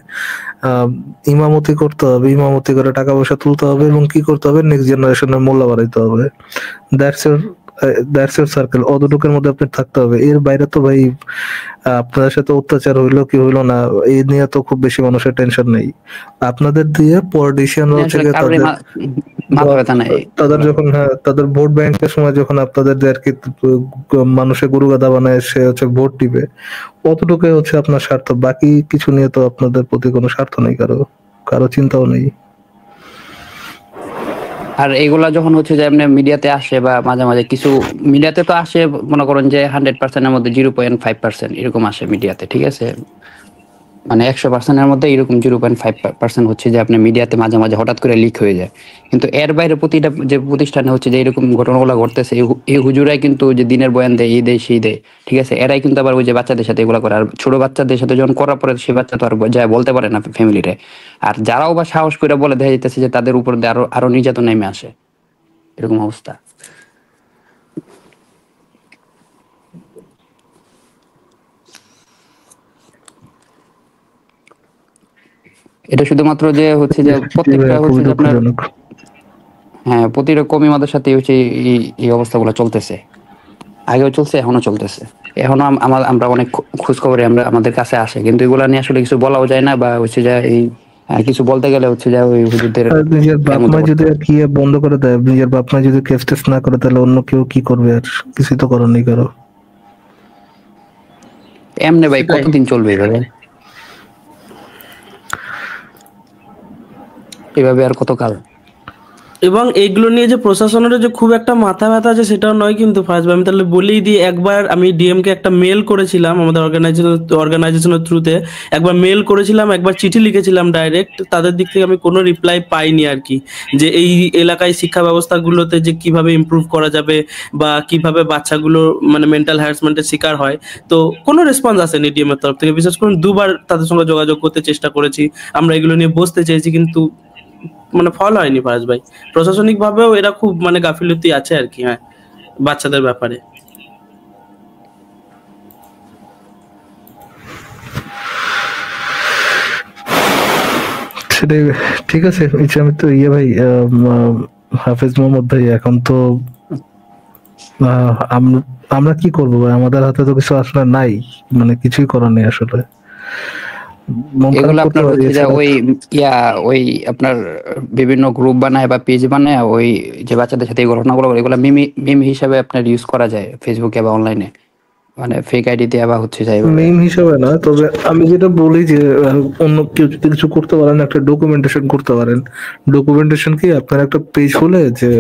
ইমামতি করতে হবে, ইমামতি করে টাকা পয়সা তুলতে হবে, এবং কি করতে হবে? নেক্সট জেনারেশনের মূল্য বাড়াইতে হবে। That's your circle. অতটুকুর মধ্যে আপনি থাকতে হবে। এর বাইরে তো ভাই আপনাদের সাথে অত্যাচার হইলো কি হইলো না এই নিয়ে তো খুব বেশি মানুষের টেনশন নেই। আপনাদের দিয়ে পলিটিশিয়ানরা হচ্ছে তাদের যখন তাদের ভোট ব্যাংকের সময় যখন আপনাদের আর কি মানুষের গরু গাদা বানায় সে হচ্ছে ভোট দিবে, অতটুকুই হচ্ছে আপনার স্বার্থ। বাকি কিছু নিয়ে তো আপনাদের প্রতি কোনো স্বার্থ নেই, কারো চিন্তাও নেই। আর এগুলা যখন হচ্ছে যে আপনি মিডিয়াতে আসে বা মাঝে মাঝে কিছু মিডিয়াতে তো আসে, মনে করেন যে 100%-এর মধ্যে 0.5% এরকম আসে মিডিয়াতে, ঠিক আছে? মানে 100%-এর মধ্যে এরকম 0.5% হচ্ছে যে আপনি মিডিয়াতে মাঝে মাঝে হঠাৎ করে লিক হয়ে যায়। কিন্তু এর বাইরে প্রতিটা যে প্রতিষ্ঠানে হচ্ছে যে এরকম ঘটনাগুলো ঘটতেছে, এই হুজুরাই কিন্তু যে দিনের বয়ান দেয়, এই দেয় সেই দেয়, ঠিক আছে? এরাই কিন্তু আবার ওই যে বাচ্চাদের সাথে এগুলো করে। আর ছোট বাচ্চাদের সাথে যখন করার পরে সে বাচ্চা তো আর যায় বলতে পারে না ফ্যামিলিতে। আর যারাও বা সাহস করে বলে, দেখা যাইতেছে যে তাদের উপর দিয়ে আরো নির্যাতন নেমে আসে। এরকম অবস্থা। এটা শুধুমাত্র যে হচ্ছে যে প্রত্যেকটা হচ্ছে যে আপনার প্রতিটা কমি মাদের সাথে হচ্ছে এই অবস্থাগুলো চলতেছে। আগেও চলছে, এখনো চলতেছে। এখনো আমরা অনেক খোঁজ খবরে আমাদের কাছে আসে, কিন্তু এগুলা নিয়ে আসলে কিছু বলাও যায় না, বা হচ্ছে যে এই কিছু বলতে গেলে হচ্ছে যে ওই হুজুরদের নিজের বাপ মা যদি কি বন্ধ করে দেয়, নিজের বাপ মা যদি কেস টেস না করে, তাহলে অন্য কেউ কি করবে? আর কিছুই তো করার নেই কারো। এমনি ভাই কতদিন চলবে এভাবে আর কতকাল? এবং এইগুলো নিয়ে যে প্রশাসনের যে খুব একটা মাথা ব্যথা আছে সেটাও নয় কিন্তু ফার্স্ট আমি তাহলে বলেই দিই। একবার আমি ডিএম কে একটা মেল করেছিলাম আমাদের অর্গানাইজেশনের থ্রুতে, একবার মেল করেছিলাম, একবার চিঠি লিখেছিলাম ডাইরেক্ট। তাদের দিক থেকে আমি কোনো রিপ্লাই পাইনি আর কি, যে এই এলাকায় শিক্ষা ব্যবস্থাগুলোতে যে কিভাবে ইমপ্রুভ করা যাবে বা কিভাবে বাচ্চাগুলো মানে মেন্টাল হ্যারাসমেন্টের শিকার হয়। তো কোনো রেসপন্স আসেনি ডিএম এর তরফ থেকে। বিশেষ করে 2বার তাদের সঙ্গে যোগাযোগ করতে চেষ্টা করেছি, আমরা এগুলো নিয়ে বসতে চেয়েছি, কিন্তু মানে ফল হয়নি ফারাজ ভাই। প্রশাসনিক ভাবেও এরা খুব মানে গাফিলতি আছে আর কি বাচ্চাদের ব্যাপারে। সেটাই ঠিক আছে। আমি তো ভাই হাফেজ মোহাম্মদ ভাই, এখন তো আমরা কি করবো ভাই? আমাদের হাতে তো কিছু আসলে নাই, মানে কিছুই করার নেই আসলে। এগুলো আপনার হচ্ছে যে ওই আপনার বিভিন্ন গ্রুপ বানায় বা পেজ বানায়, ওই যে বাচ্চাদের সাথে এই ঘটনাগুলো এগুলো মিম হিসাবে আপনার ইউজ করা যায় ফেসবুকে বা অনলাইনে, মানে ফেক আইডি দিয়ে বা হচ্ছে যাই মেইন হিসাবে না। তবে আমি যেটা বলি যে অন্য কেউ যদি কিছু করতে পারেন, একটা ডকুমেন্টেশন করতে পারেন। ডকুমেন্টেশন কি, আপনার একটা পেজ খুলে যে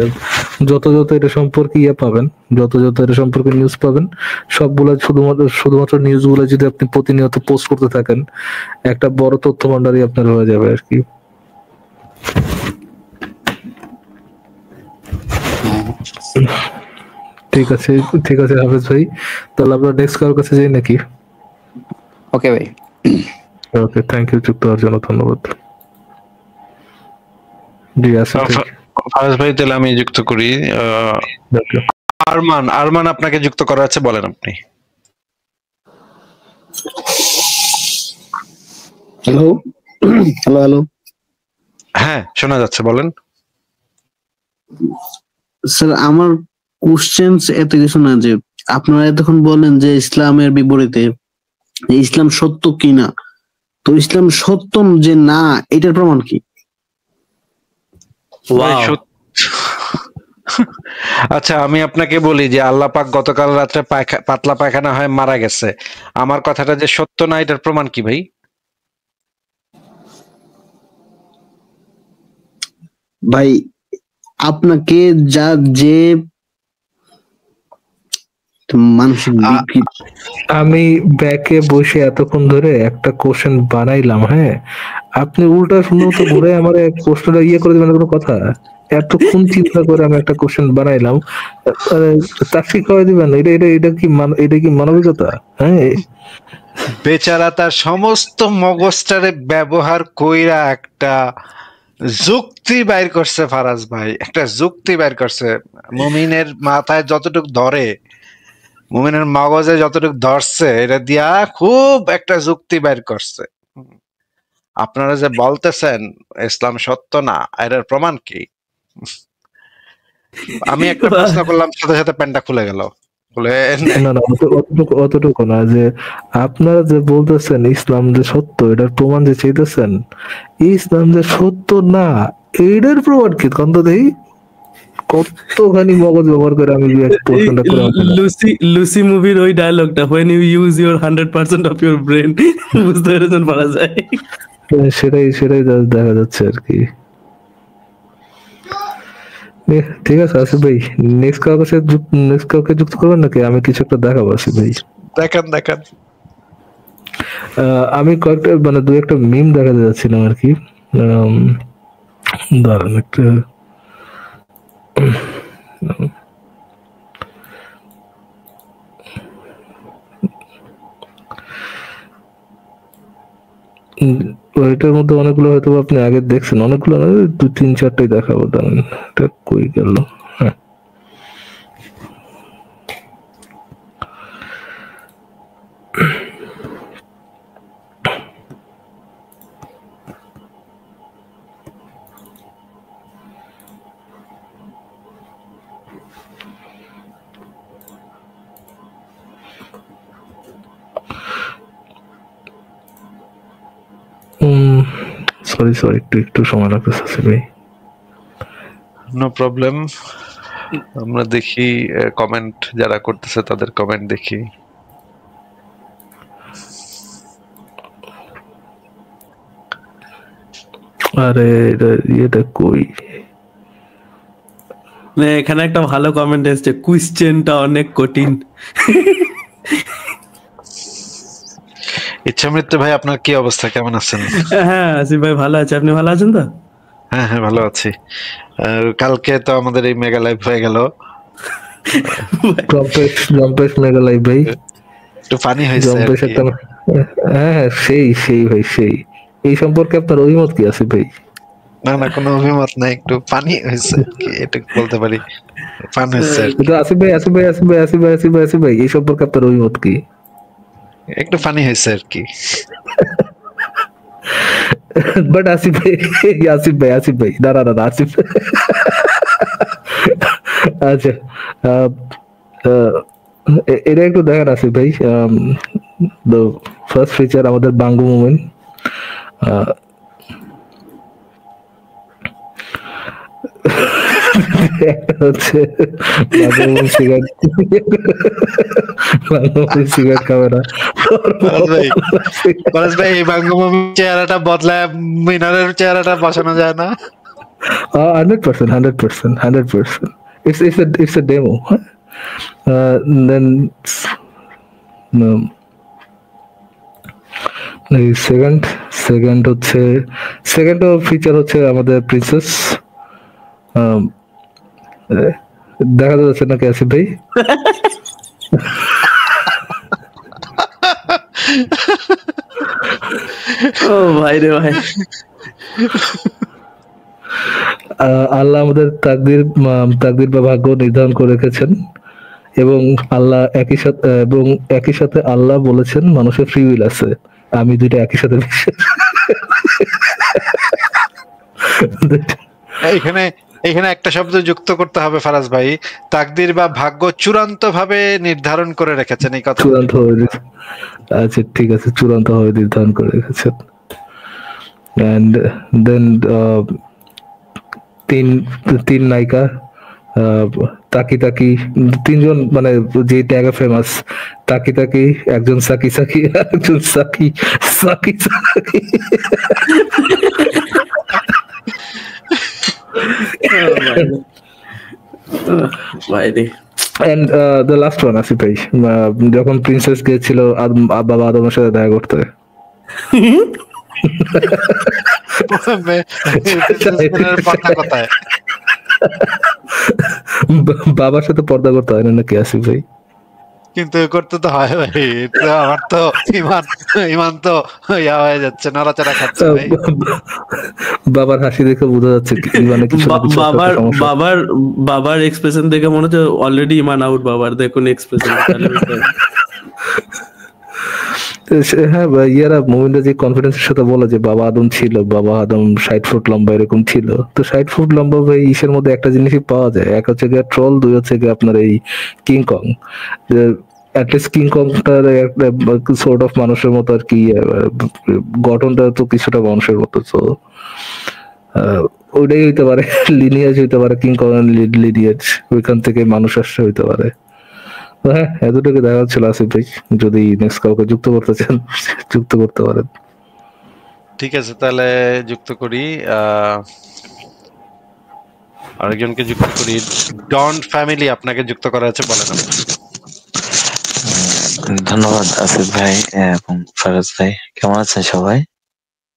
যত এটা সম্পর্কে পাবেন, যত এটা সম্পর্কে নিউজ পাবেন, সবগুলো শুধুমাত্র নিউজগুলো যদি আপনি প্রতিনিয়ত পোস্ট করতে থাকেন, একটা বড় তথ্য ভান্ডারই আপনার হয়ে যাবে আর কি। ঠিক আছে হাফেজ ভাই, তাহলে আমরা নেক্সট কারোর কাছে যাই নাকি? ওকে ভাই, ওকে, থ্যাংক ইউ। যুক্ত হওয়ার জন্য ধন্যবাদ। জি আসিফ। ফারাজ ভাই, তাহলে আমি যুক্ত করি। আরমান আপনাকে যুক্ত করা আছে, বলেন আপনি। হ্যালো হ্যালো হ্যালো, হ্যাঁ শোনা যাচ্ছে, বলেন। স্যার আমার কোশ্চেন এত কিছু না, যে আপনারা এতক্ষণ বলেন যে ইসলামের বিপরীতে ইসলাম সত্য কিনা, তো ইসলাম সত্য যে না এটার প্রমাণ কি? আচ্ছা আমি আপনাকে বলি যে আল্লাহ পাক গতকাল রাত্রে পাতলা পায়খানা হয়ে মারা গেছে, আমার কথাটা যে সত্য না এটার প্রমাণ কি ভাই? ভাই আপনাকে যা যে মানসিক আমি ব্যাকে বসে এতক্ষণ ধরে একটা কোশ্চেন বানাইলাম, হ্যাঁ আপনি উল্টা সুন্দর মতো ঘুরে আমার প্রশ্নটা করে দেবেন, কোনো কথা? এতক্ষণ চিন্তা করে আমি একটা কোশ্চেন বানাইলাম, চাকরি করে দিবেন? এটা কি মানবিকতা? হ্যাঁ, বেচারা তার সমস্ত মগজটারে ব্যবহার কইরা একটা যুক্তি বাইর করছে ফারাজ ভাই, একটা যুক্তি বাইর করছে। মুমিনের মাথায় যতটুকু ধরে, মুমিনের মগজে যতটুকু ধরছে, এটা দিয়া খুব একটা যুক্তি বাইর করছে। আপনারা যে বলতেছেন ইসলাম সত্য না, এটার প্রমাণ কি? আমি একটা প্রশ্ন করলাম, সাথে সাথে প্যান্টটা খুলে গেল। না না, অতটুকু না, যে আপনারা যে বলতেছেন ইসলাম যে সত্য, এটার প্রমাণ যে চাইতেছেন, ইসলাম যে সত্য না এটার প্রমাণ কি? কন্ত দেই কতখানি মগজ ব্যবহার করে আমি প্রশ্নটা করে লুসি মুভির ওই ডায়লগটা, when you use your 100% of your brain, বুঝতে পেরেছেন পারা যায়। সেটাই দেখা যাচ্ছে আর কি। ঠিক আছে আসিফ ভাই, নেক্সট কাউকে যুক্ত করবেন নাকি? আমি কিছু একটা দেখাবো আসিফ ভাই। দেখান। আমি কয়েকটা মানে দু একটা মিম দেখাতে যাচ্ছিলাম আর কি। দাঁড়ান একটা, এটার মধ্যে অনেকগুলো হয়তো আপনি আগে দেখছেন, অনেকগুলো না, 2-3-4টাই দেখাবো। দাঁড়ান, এটা কই গেল? হ্যাঁ, সরি একটু সময় লাগতেছে ভাই। নো প্রবলেম, আমরা দেখি কমেন্ট যারা করতেছে তাদের কমেন্ট দেখি। আরে এটা কই? এখানে একটা ভালো কমেন্ট এসেছে, কোশ্চেনটা অনেক কঠিন। ইচ্ছামৃত্যু ভাই, আপনার কি অবস্থা, কেমন আছেন? হ্যাঁ আসিফ ভাই ভালো আছে, আপনি ভালো আছেন তো? হ্যাঁ ভালো আছি। কালকে তো আমাদের এই মেগা লাইভ হয়ে গেল, মেগা লাইভ ভাই, একটু ফানি হয়েছে। হ্যাঁ সেই ভাই, সেই এই সম্পর্কে আপনার অভিমত কি আছে ভাই? না কোনো অভিমত নাই, একটু ফানি হয়েছে এটা বলতে পারি, ফান হয়েছে। আসিফ ভাই এই সম্পর্কে আপনার অভিমত কি? একটু ফানি হয়েছে আর কি। বাট আসিফ ভাই দাঁড়া আসিফ, আচ্ছা এটা একটু দেখেন আসিফ ভাই। দ্য ফার্স্ট ফিচার আমাদের বাঙ্গু মুভমেন্ট, হচ্ছে সিগারেট খাবে না। ভাই এই বাঙ্গমুভি চেহারাটা বদলায় মিনারের চেহারাটা বসানো যায় না? 100%. It's a demo. Then second feature হচ্ছে আমাদের প্রিন্সেস। দেখা যাচ্ছে নাকি আসিফ ভাই? ও ভাই রে ভাই, আল্লাহ আমাদের তাকদির বা ভাগ্য নির্ধারণ করে রেখেছেন, এবং আল্লাহ একই সাথে আল্লাহ বলেছেন মানুষের ফ্রি উইল আছে। আমি দুইটা একই সাথে এখানে একটা শব্দ যুক্ত করতে হবে ফারাজ ভাই, তাকদির বা ভাগ্য চূড়ান্ত ভাবে নির্ধারণ করে রেখেছেন, এই কথা চূড়ান্ত ভাবে। আচ্ছা ঠিক আছে, চূড়ান্ত ভাবে নির্ধারণ করে রেখেছেন। এন্ড দেন তিন নায়িকা, তাকি তাকি, তিনজন মানে যে ট্যাগে ফেমাস, তাকি তাকি, একজন সাকি সাকি, একজন সাকি সাকি সাকি। And the last one, Asif ভাই, যখন প্রিন্সেস গিয়েছিল বাবা আদমের সাথে দেখা করতে, বাবার সাথে পর্দা করতে হয় না নাকি আসিফ ভাই? কিন্তু করতে তো হয় ভাই, আমার তো ইমান তো ইয়া হয়ে যাচ্ছে, নড়াচড়া খাচ্ছে ভাই। বাবার হাসি দেখে বোঝা যাচ্ছে ইমানে কিছু না কিছু বাবার এক্সপ্রেশন দেখে মনে হচ্ছে অলরেডি ইমান আউট বাবার, দেখুন এক্সপ্রেশন। হ্যাঁ ইয়ারা মুমিনরা যে কনফিডেন্সের সাথে বলে যে বাবা আদম ছিল, বাবা আদম 60 ফুট লম্বা এরকম ছিল, তো 60 ফুট লম্বা ভাই ইসের মধ্যে একটা জিনিসই পাওয়া যায়, এক হচ্ছে গিয়ে ট্রল, দুই হচ্ছে গিয়ে আপনার এই কিং কং। অ্যাটলিস্ট কিং কংটার একটা সর্ট অফ মানুষের মতো আর কি, গঠনটা তো কিছুটা মানুষের মতো, তো ওইটাই হইতে পারে, লিনিয়াজ হইতে পারে, কিং কং লিনিয়াজ, ওইখান থেকে মানুষ আসছে হইতে পারে। হ্যাঁ এতটুকু দেখা ছিল আসিফ ভাই, যদি নেক্সট কাউকে যুক্ত করতে চান যুক্ত করতে পারেন। ঠিক আছে, তাহলে যুক্ত করি, আরেকজনকে যুক্ত করি। ডন ফ্যামিলি, আপনাকে যুক্ত করা আছে, বলেন। ধন্যবাদ আসিফ ভাই এবং ফারাজ ভাই, কেমন আছেন সবাই?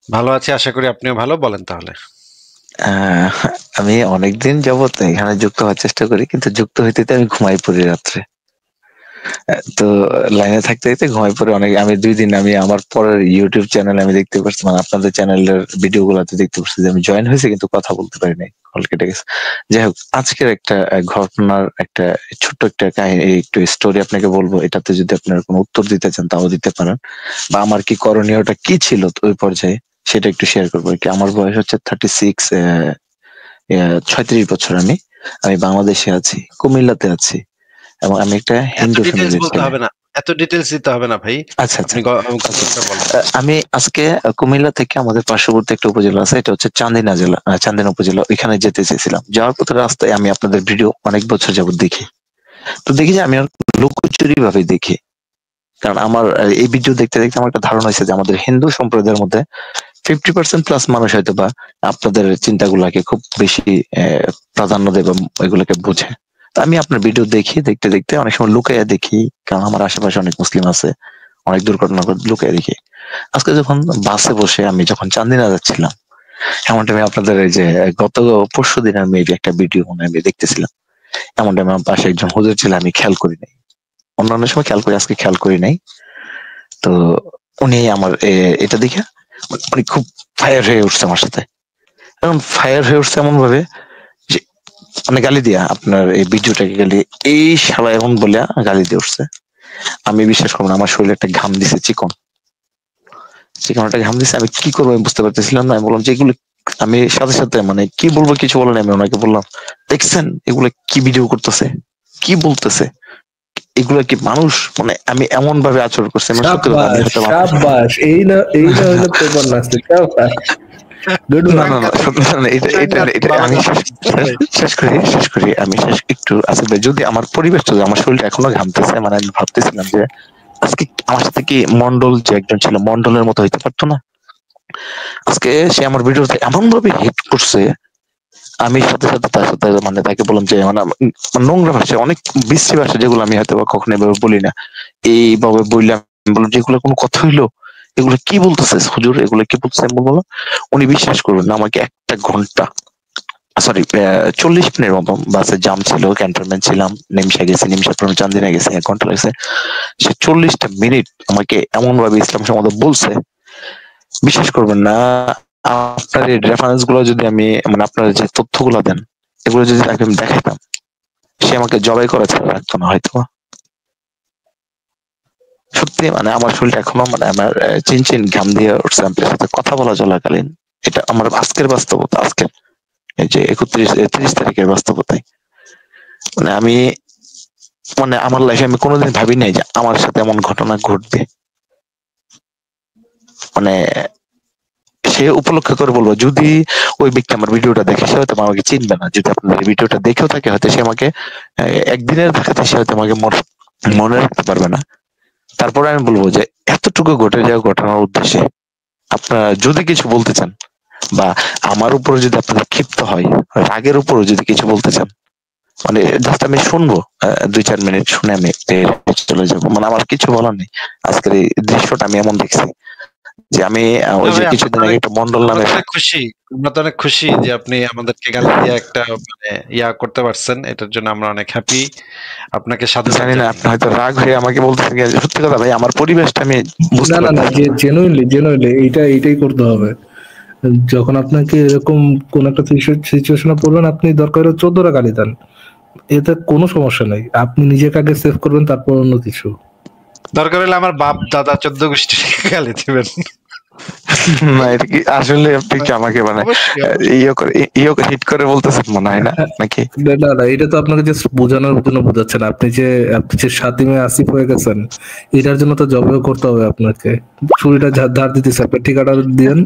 ভালো আছি, আশা করি আপনিও ভালো। বলেন তাহলে। আমি অনেকদিন যাবত এখানে যুক্ত হওয়ার চেষ্টা করি, কিন্তু যুক্ত হইতে আমি ঘুমাই পড়ি রাত্রে, তো লাইনে থাকতে থাকতে ঘুমাই পড়ে অনেক। আমি 2 দিন আমি আমার পরের ইউটিউব চ্যানেলে আমি দেখতে পাচ্ছি, মানে আপনাদের চ্যানেলের ভিডিও গুলাতে দেখতে পাচ্ছি যে আমি জয়েন হয়েছে কিন্তু কথা বলতে পারি নাই, কল কেটে গেছে। যাই হোক, আজকের একটা ঘটনার একটা ছোট্ট একটা কাহিনী, একটু স্টোরি আপনাকে বলবো, এটাতে যদি আপনার কোনো উত্তর দিতে চান তাও দিতে পারেন, বা আমার কি করণীয়টা কি ছিল ওই পর্যায়ে সেটা একটু শেয়ার করবো। কি আমার বয়স হচ্ছে 36 বছর। আমি বাংলাদেশে আছি, কুমিল্লাতে আছি, এবং আমি একটা হিন্দু ফ্যামিলি। এত ডিটেইলস দিতে হবে না ভাই। আচ্ছা, আমি আজকে কুমিল্লা থেকে আমাদের পার্শ্ববর্তী একটা উপজেলা আছে, এটা হচ্ছে চান্দিনা জেলা, চান্দিনা উপজেলা, ওইখানে যেতে চেয়েছিলাম। যাওয়ার পথে রাস্তায় আমি আপনাদের ভিডিও অনেক বছর যাবত দেখি, তো দেখি যে আমি লুকোচুরি ভাবে দেখি, কারণ আমার এই ভিডিও দেখতে দেখতে আমার একটা ধারণা হয়েছে যে আমাদের হিন্দু সম্প্রদায়ের মধ্যে 50% প্লাস মানুষ হয়তো বা আপনাদের চিন্তাগুলাকে খুব বেশি প্রাধান্য দেবে, এগুলোকে বুঝে। আমি আপনার ভিডিও দেখি, দেখতে দেখতে অনেক সময় লুকাইয়া দেখি, কারণ আমার আশেপাশে অনেক মুসলিম আছে, অনেক দুর্ঘটনা লুকাইয়া দেখি। আজকে যখন বাসে বসে আমি যখন চান্দিনা যাচ্ছিলাম, এমন টাইমে আপনাদের এই যে গত পরশু দিন আমি একটা ভিডিও আমি দেখতেছিলাম, এমন টাইমে আমার পাশে একজন হুজুর ছিল, আমি খেয়াল করি নাই, অন্যান্য সময় খেয়াল করি, আজকে খেয়াল করি নাই। তো উনি আমার এটা দেখে উনি খুব ফায়ার হয়ে উঠছে আমার সাথে, এখন ফায়ার হয়ে উঠছে এমন ভাবে যে মানে গালি দিয়া, আপনার এই ভিডিওটাকে গালি, এই শালা এমন বলে গালি দিয়ে উঠছে। আমি বিশ্বাস করবো না, আমার শরীরে একটা ঘাম দিছে, চিকন একটা ঘাম দিছে। আমি কি করবো আমি বুঝতে পারতেছিলাম না। আমি বললাম যে এগুলো, আমি সাথে সাথে মানে কি বলবো কিছু বলে না, আমি ওনাকে বললাম, দেখছেন এগুলো কি ভিডিও করতেছে, কি বলতেছে, এগুলো কি মানুষ? মানে আমি এমন ভাবে আচরণ করছি, আমি সত্যি কথা, আমি হয়তো এই না হইলো পেপার নাস্তি। আমি শেষ করি একটু আসলে, যদি আমার পরিবেশটা, আমার শরীরটা এখনো ঘামতেছে, মানে আমি ভাবতেছিলাম যে আজকে আমার সাথে কি মন্ডল যে একজন ছিল, মন্ডলের মতো হইতে পারতো না? আজকে সে আমার ভিডিওতে এমন ভাবে হিট করছে, আমি সাথে সাথে তার সাথে মানে তাকে বললাম যে মানে নোংরা ভাষা, অনেক বিশ্রী ভাষা, যেগুলো আমি হয়তো কখনো এভাবে বলি না, এইভাবে বললাম। বললাম যে এগুলো কোনো কথা হইলো, এগুলো কি বলতেছে হুজুর, এগুলো কি বলতেছে? আমি বললাম, উনি বিশ্বাস করবেন না, আমাকে 1 ঘন্টা 40 মিনিটের মতো বাসে জাম ছিল, ক্যান্টনমেন্ট ছিলাম, নিমসা গেছি, নিমসা পর চান্দিনা গেছি, 1 ঘন্টা লাগছে। সে 40টা মিনিট আমাকে এমন ভাবে ইসলাম সম্বন্ধে বলছে, বিশ্বাস করবেন না। আপনার এই রেফারেন্স গুলো যদি আমি মানে আপনার যে তথ্যগুলো দেন এগুলো যদি তাকে আমি দেখাইতাম, সে আমাকে জবাই করে ছাড়া রাখতো না হয়তো। সত্যি মানে আমার শরীরটা এখনো মানে আমার চিনচিন ঘাম দিয়ে উঠছে আপনার সাথে কথা বলা চলাকালীন। এটা আমার আজকের বাস্তবতা, আজকের এই যে 30 তারিখের বাস্তবতায়। মানে আমি মানে আমার লাইফে আমি কোনোদিন ভাবি নাই যে আমার সাথে এমন ঘটনা ঘটবে। মানে সে উপলক্ষ করে বলবো, যদি ওই ব্যক্তি আমার ভিডিওটা দেখে সে হয়তো আমাকে চিনবে না, যদি আপনাদের ভিডিওটা দেখেও থাকে হয়তো সে আমাকে একদিনের দেখাতে সে হয়তো আমাকে মনে রাখতে পারবে না। তারপরে আমি বলবো যে এতটুকু ঘটে যাওয়া ঘটনার উদ্দেশ্যে আপনারা যদি কিছু বলতে চান বা আমার উপরে যদি আপনাদের ক্ষিপ্ত হয়, রাগের উপরে যদি কিছু বলতে চান, মানে জাস্ট আমি শুনবো 2-4 মিনিট শুনে আমি চলে যাবো। মানে আমার কিছু বলার নেই। আজকের এই দৃশ্যটা আমি এমন দেখছি যে আমি ওই যে কিছুদিন আগে একটা মন্ডল নামে খুশি, আমরা তো অনেক খুশি যে আপনি আমাদেরকে গালি দিয়ে একটা মানে ইয়া করতে পারছেন, এটার জন্য আমরা অনেক হ্যাপি। আপনাকে সাথে জানি না আপনি হয়তো রাগ হয়ে আমাকে বলতেছেন, সত্যি কথা ভাই আমার পরিবেশটা আমি বুঝতে না জেনুইনলি এইটাই করতে হবে। যখন আপনাকে এরকম কোন একটা সিচুয়েশনে পড়বেন, আপনি দরকার 14টা গালি দেন, এতে কোনো সমস্যা নাই। আপনি নিজেকে আগে সেভ করবেন, তারপর অন্য কিছু। দরকার হলে আমার বাপ দাদা 14 গোষ্ঠী গালি দিবেন। না এটা কি আসলে আপনি কি আমাকে মানে হিট করে বলতেছেন মনে হয় না নাকি? না এটা তো আপনাকে জাস্ট বোঝানোর জন্য বোঝাচ্ছেন। আপনি যে সাতিমে আসিফ হয়ে গেছেন, এটার জন্য তো জবেও করতে হবে আপনাকে। ছুরিটা ধার দিতেছে, আপনি ঠিকানা দিয়েন,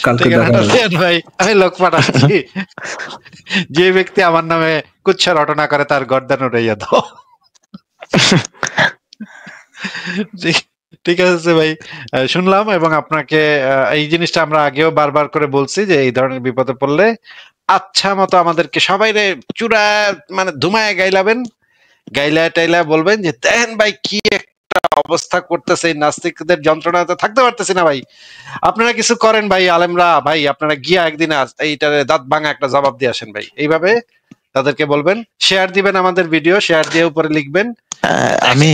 কালকে দেখা হবে। ভাই আমি লোক পাঠাচ্ছি, যে ব্যক্তি আমার নামে কুচ্ছা রটনা করে তার গর্দান উড়াইয়া দাও। ঠিক আছে ভাই, শুনলাম। এবং আপনাকে এই জিনিসটা আমরা আগেও বারবার করে বলছি যে এই ধরনের বিপদে পড়লে আচ্ছা মতো আমাদেরকে সবাই চূড়া মানে ধুমায় গাইলাবেন, গাইলা টাইলা বলবেন যে দেখেন ভাই কি একটা অবস্থা করতেছে, নাস্তিকদের যন্ত্রণাতে থাকতে পারতেছি না ভাই, আপনারা কিছু করেন ভাই আলেমরা, ভাই আপনারা গিয়া একদিন এইটারে দাঁত ভাঙা একটা জবাব দিয়ে আসেন ভাই। এইভাবে তাদেরকে বলবেন, শেয়ার দিবেন আমাদের ভিডিও, শেয়ার দিয়ে উপরে লিখবেন। আমি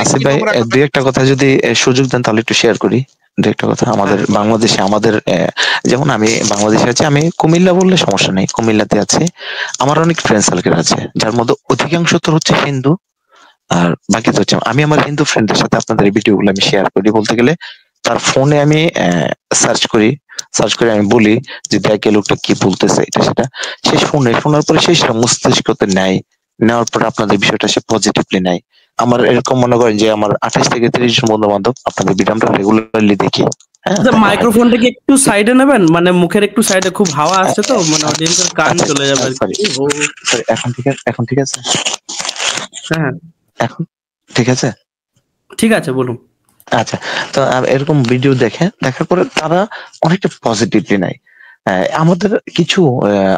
আসিফ ভাই দুই একটা কথা যদি সুযোগ দেন তাহলে একটু শেয়ার করি। দুই একটা কথা আমাদের বাংলাদেশে, আমাদের যেমন আমি বাংলাদেশে আছি, আমি কুমিল্লা বললে সমস্যা নেই, কুমিল্লাতে আছে আমার অনেক ফ্রেন্ড সার্কেল আছে, যার মধ্যে অধিকাংশ তো হচ্ছে হিন্দু আর বাকি তো হচ্ছে আমি আমার হিন্দু ফ্রেন্ডদের সাথে আপনাদের এই ভিডিওগুলো আমি শেয়ার করি। বলতে গেলে তার ফোনে আমি সার্চ করে আমি বলি যে দেখ এই লোকটা কি বলতেছে এটা সেটা, সে শোনার পরে সেই মস্তিষ্কতে নেওয়ার পর আপনাদের বিষয়টা সে পজিটিভলি নেয়। আমার এরকম মনে করেন যে আমার 28 থেকে 30 জন বন্ধু বান্ধব আপনাদের ভিডিওটা রেগুলারলি দেখি। মাইক্রোফোনটা কি একটু সাইডে নেবেন, মানে মুখের একটু সাইডে খুব হাওয়া আসছে তো, মানে অডিয়েন্সের কান চলে যাবে। এখন ঠিক আছে? হ্যাঁ এখন ঠিক আছে, ঠিক আছে বলুন। আচ্ছা, তো এরকম ভিডিও দেখার পরে তারা অনেকটা পজিটিভলি নেয়। আমাদের কিছু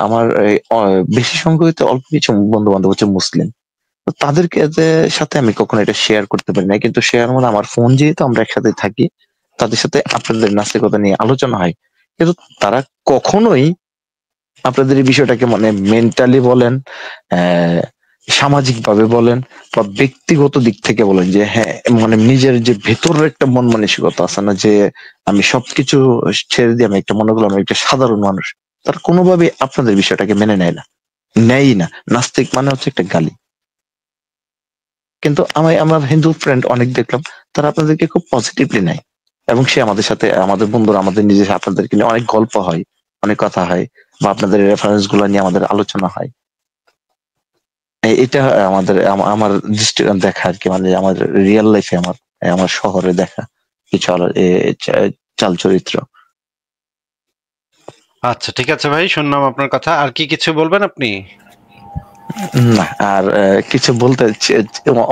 আমার বেশি সংখ্যক অল্প কিছু বন্ধু বান্ধব হচ্ছে মুসলিম, তাদেরকে সাথে আমি কখনো এটা শেয়ার করতে পারি না, কিন্তু শেয়ার মানে আমার ফোন যেহেতু আমরা একসাথে থাকি, তাদের সাথে আপনাদের নাস্তিকতা নিয়ে আলোচনা হয়, কিন্তু তারা কখনোই আপনাদের এই বিষয়টাকে মানে মেন্টালি বলেন, সামাজিক ভাবে বলেন বা ব্যক্তিগত দিক থেকে বলেন যে হ্যাঁ মানে নিজের যে ভেতরের একটা মন মানসিকতা আছে না, যে আমি সবকিছু ছেড়ে দিয়ে আমি একটা মনে করলাম একটা সাধারণ মানুষ, তারা কোনোভাবে আপনাদের বিষয়টাকে মেনে নেয় না। নাস্তিক মানে হচ্ছে একটা গালি। কিন্তু আমার হিন্দু ফ্রেন্ড অনেক দেখলাম তারা আপনাদেরকে খুব পজিটিভলি নেয়, এবং সে আমাদের সাথে, আমাদের বন্ধুরা আমাদের নিজের আপনাদেরকে নিয়ে অনেক গল্প হয়, অনেক কথা হয়, বা আপনাদের রেফারেন্স গুলো নিয়ে আমাদের আলোচনা হয়। এটা আমার দৃষ্টিকোণ দেখা আর কি, মানে আমার রিয়েল লাইফে আমার শহরে দেখা কিছু চাল চরিত্র। আচ্ছা ঠিক আছে ভাই, শুনলাম আপনার কথা। আর কি কিছু বলবেন আপনি? না আর কিছু বলতে,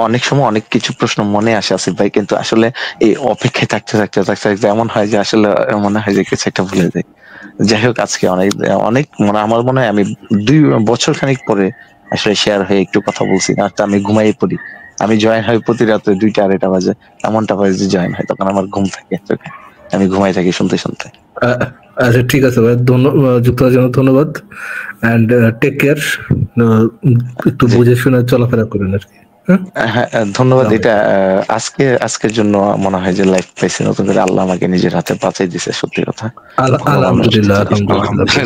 অনেক সময় অনেক কিছু প্রশ্ন মনে আসে আসিফ ভাই, কিন্তু আসলে এই অপেক্ষায় থাকতে এমন হয় যে আসলে মনে হয় যে কিছু একটা ভুলে যাই। যাই হোক, আজকে অনেক মানে আমার মনে হয় আমি 2 বছর খানিক পরে আসলে শেয়ার হয়ে একটু কথা বলছি, না আমি ঘুমাই পড়ি। আমি জয়েন হই প্রতি রাতে 2টা-2:30 বাজে, এমনটা বাজে জয়েন হয়, তখন আমার ঘুম থাকে, আমি ঘুমাই থাকি শুনতে। আচ্ছা ঠিক আছে ভাই, যুক্ত হওয়ার জন্য ধন্যবাদ, এন্ড টেক কেয়ার। একটু বুঝে শুনে চলাফেরা করুন আর কি। হ্যাঁ, ধন্যবাদ। এটা আজকের জন্য মনে হয় যে লাইফ পাইছি নতুন করে, আল্লাহ আমাকে নিজের হাতে বাঁচাই দিছে, সত্যি কথা। আলহামদুলিল্লাহ, আলহামদুলিল্লাহ।